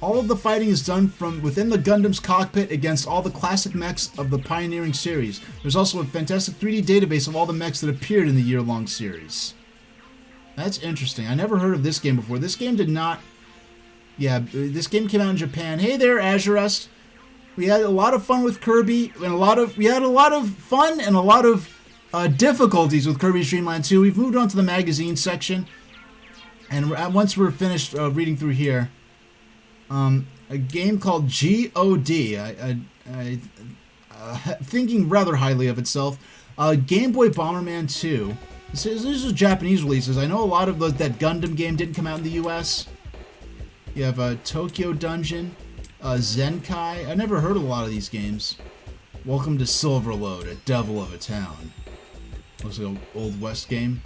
All of the fighting is done from within the Gundam's cockpit against all the classic mechs of the pioneering series. There's also a fantastic 3D database of all the mechs that appeared in the year-long series. That's interesting. I never heard of this game before. This game did not... Yeah, this game came out in Japan. Hey there, Azure Rust. We had a lot of fun with Kirby, and we had a lot of fun and a lot of difficulties with Kirby's Dream Land 2. We've moved on to the magazine section, and once we're finished reading through here, a game called G.O.D. Thinking rather highly of itself. Game Boy Bomberman 2. These are Japanese releases. I know a lot of that Gundam game didn't come out in the U.S. You have Tokyo Dungeon, Zenkai. I never heard of a lot of these games. Welcome to Silverlode, a devil of a town. Looks like an Old West game.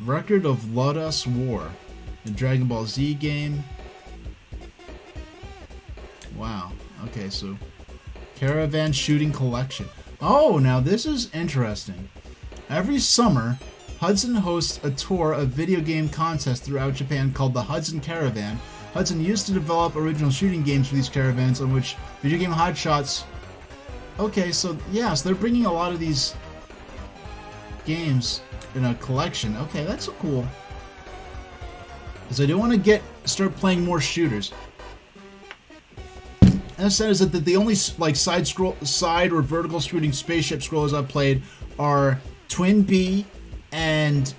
Record of Lotus War, the Dragon Ball Z game. Wow. Okay, so Caravan Shooting Collection. Oh, now this is interesting. Every summer, Hudson hosts a tour of video game contests throughout Japan called the Hudson Caravan. Hudson used to develop original shooting games for these caravans on which video game hotshots... Okay, so yeah, so they're bringing a lot of these games in a collection. Okay, that's cool. Because I do want to start playing more shooters. And that said, is that the only like side or vertical shooting spaceship scrollers I've played are Twin Bee and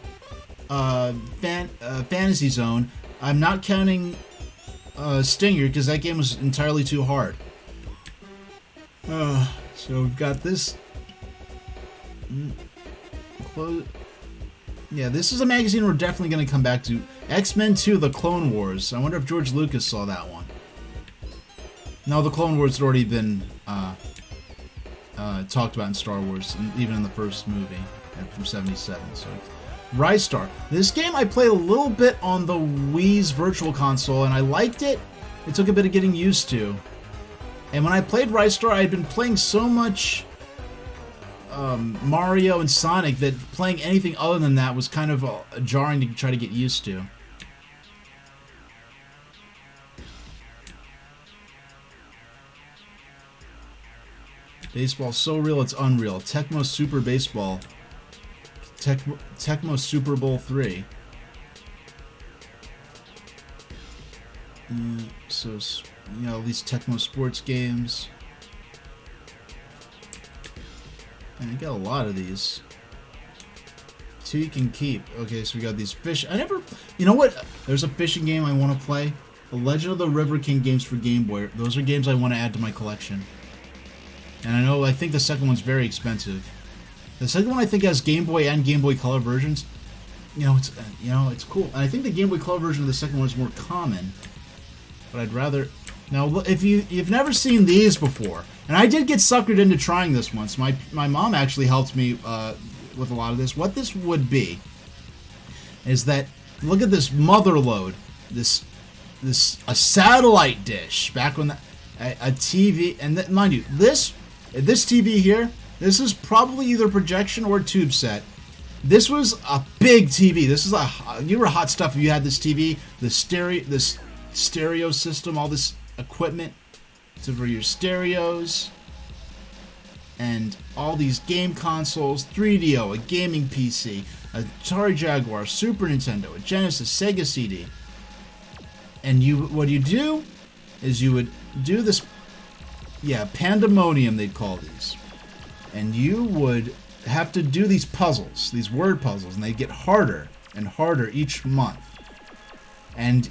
Fantasy Zone. I'm not counting Stinger because that game was entirely too hard. So we've got this. Yeah, this is a magazine we're definitely going to come back to. X-Men 2: The Clone Wars. I wonder if George Lucas saw that one. No, the Clone Wars had already been talked about in Star Wars, even in the first movie from '77. So, Rise Star. This game I played a little bit on the Wii's Virtual Console, and I liked it. It took a bit of getting used to. And when I played Rise Star, I had been playing so much Mario and Sonic that playing anything other than that was kind of jarring to try to get used to. Baseball so real it's unreal. Tecmo Super Baseball. Tecmo Super Bowl 3. So, you know, these Tecmo sports games. And I got a lot of these. Two you can keep. Okay, so we got these fish. You know what? There's a fishing game I want to play. The Legend of the River King games for Game Boy. Those are games I want to add to my collection. And I think the second one's very expensive. The second one I think has Game Boy and Game Boy Color versions. It's cool. And I think the Game Boy Color version of the second one is more common. But I'd rather Now, if you've never seen these before, and I did get suckered into trying this once. My mom actually helped me with a lot of this. What this would be is that, look at this mother load, a satellite dish back when a TV, and mind you, this TV here, this is probably either projection or tube set. This was a big TV. This is you were hot stuff if you had this TV, this stereo system, all this equipment for your stereos, and all these game consoles, 3DO, a gaming PC, a Atari Jaguar, Super Nintendo, a Genesis, Sega CD. And what you do is you would do this, pandemonium they'd call these. And you would have to do these puzzles, these word puzzles, and they get harder and harder each month. And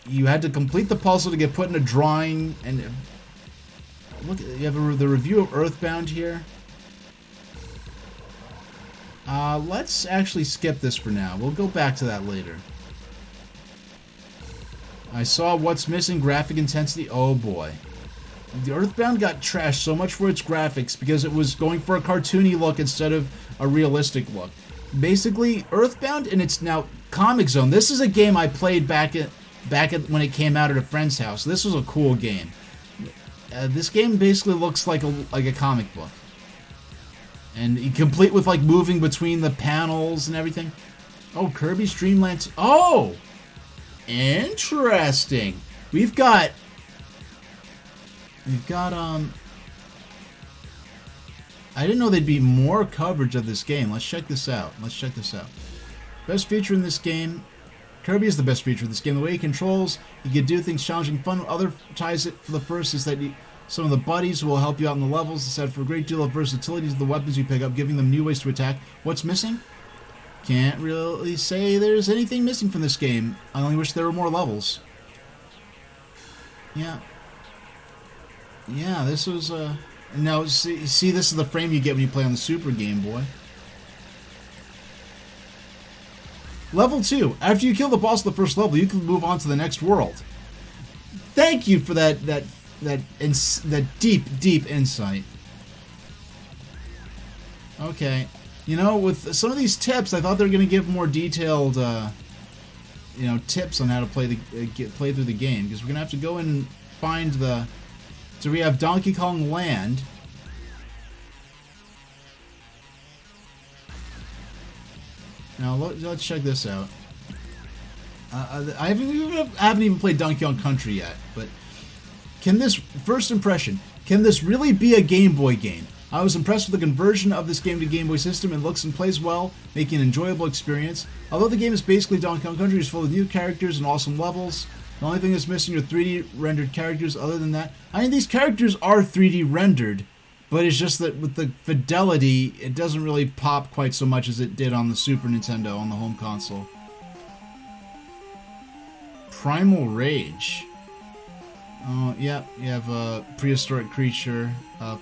you had to complete the puzzle to get put in a drawing. And look, you have the review of Earthbound here. Let's actually skip this for now. We'll go back to that later. I saw what's missing, graphic intensity. Oh boy. The Earthbound got trashed so much for its graphics because it was going for a cartoony look instead of a realistic look. Basically, Earthbound in its now Comic Zone. This is a game I played back at when it came out at a friend's house. This was a cool game. This game basically looks like a comic book, and complete with like moving between the panels and everything. Oh, Kirby's Dream Land. Oh, interesting. We've got I didn't know there'd be more coverage of this game. Let's check this out. Best feature in this game. Kirby is the best feature of this game. The way he controls, you can do things challenging, fun. Other ties it for the first is that some of the buddies will help you out in the levels. It's set for a great deal of versatility to the weapons you pick up, giving them new ways to attack. What's missing? Can't really say there's anything missing from this game. I only wish there were more levels. Yeah, this was now see this is the frame you get when you play on the Super Game Boy. Level 2. After you kill the boss of the first level, you can move on to the next world. Thank you for that deep insight. Okay. You know, with some of these tips, I thought they were going to give more detailed, tips on how to play through the game, because we're going to have to go in and find the. So we have Donkey Kong Land. Now let's check this out. I haven't even played Donkey Kong Country yet, but first impression, can this really be a Game Boy game? I was impressed with the conversion of this game to Game Boy system. It looks and plays well, making an enjoyable experience. Although the game is basically Donkey Kong Country, it's full of new characters and awesome levels. The only thing that's missing are 3D rendered characters. Other than that, I mean, these characters are 3D rendered, but it's just that with the fidelity, it doesn't really pop quite so much as it did on the Super Nintendo, on the home console. Primal Rage. Oh, yeah, you have a prehistoric creature,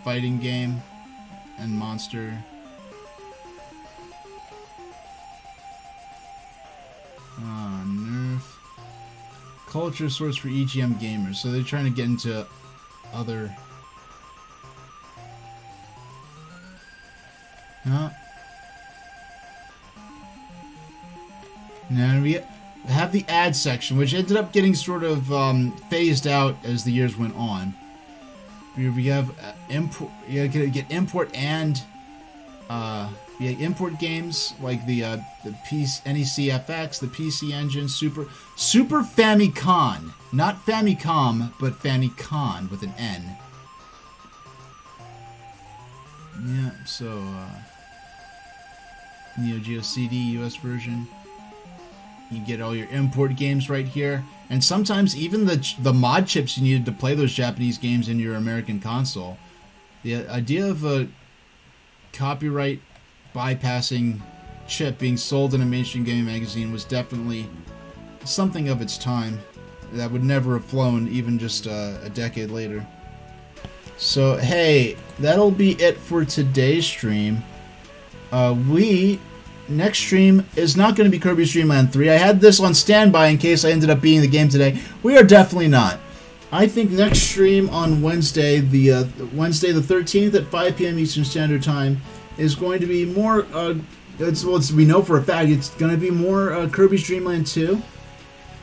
fighting game, and monster. Nerf. Culture source for EGM gamers. So they're trying to get into other. Now we have the ad section, which ended up getting sort of phased out as the years went on. We have import. You get import and import games like the NECFX, the PC Engine, Super Famicom, not Famicom, but Famicom with an N. Yeah, so Neo Geo CD US version. You get all your import games right here, and sometimes even the mod chips you needed to play those Japanese games in your American console. The idea of a copyright bypassing chip being sold in a mainstream gaming magazine was definitely something of its time that would never have flown even just a decade later. So hey, that'll be it for today's stream. Next stream is not going to be Kirby's Dream Land 3. I had this on standby in case I ended up beating the game today. We are definitely not. I think next stream on Wednesday, the Wednesday the 13th at 5 p.m. Eastern Standard Time, is going to be more. We know for a fact it's going to be more Kirby's Dream Land 2.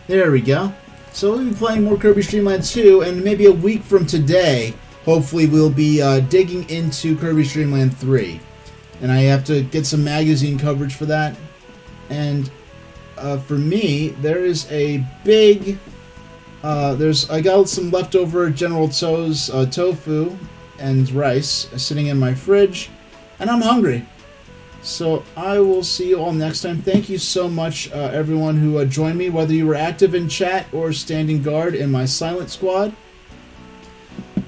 There we go. So we'll be playing more Kirby's Dream Land 2, and maybe a week from today, hopefully we'll be digging into Kirby's Dream Land 3. And I have to get some magazine coverage for that. And for me, there is a big... I got some leftover General Tso's tofu and rice sitting in my fridge, and I'm hungry. So I will see you all next time. Thank you so much, everyone who joined me, whether you were active in chat or standing guard in my silent squad.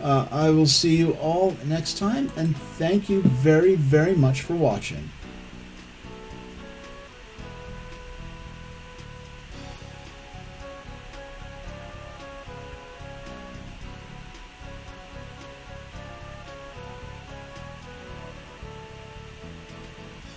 I will see you all next time, and thank you very, very much for watching.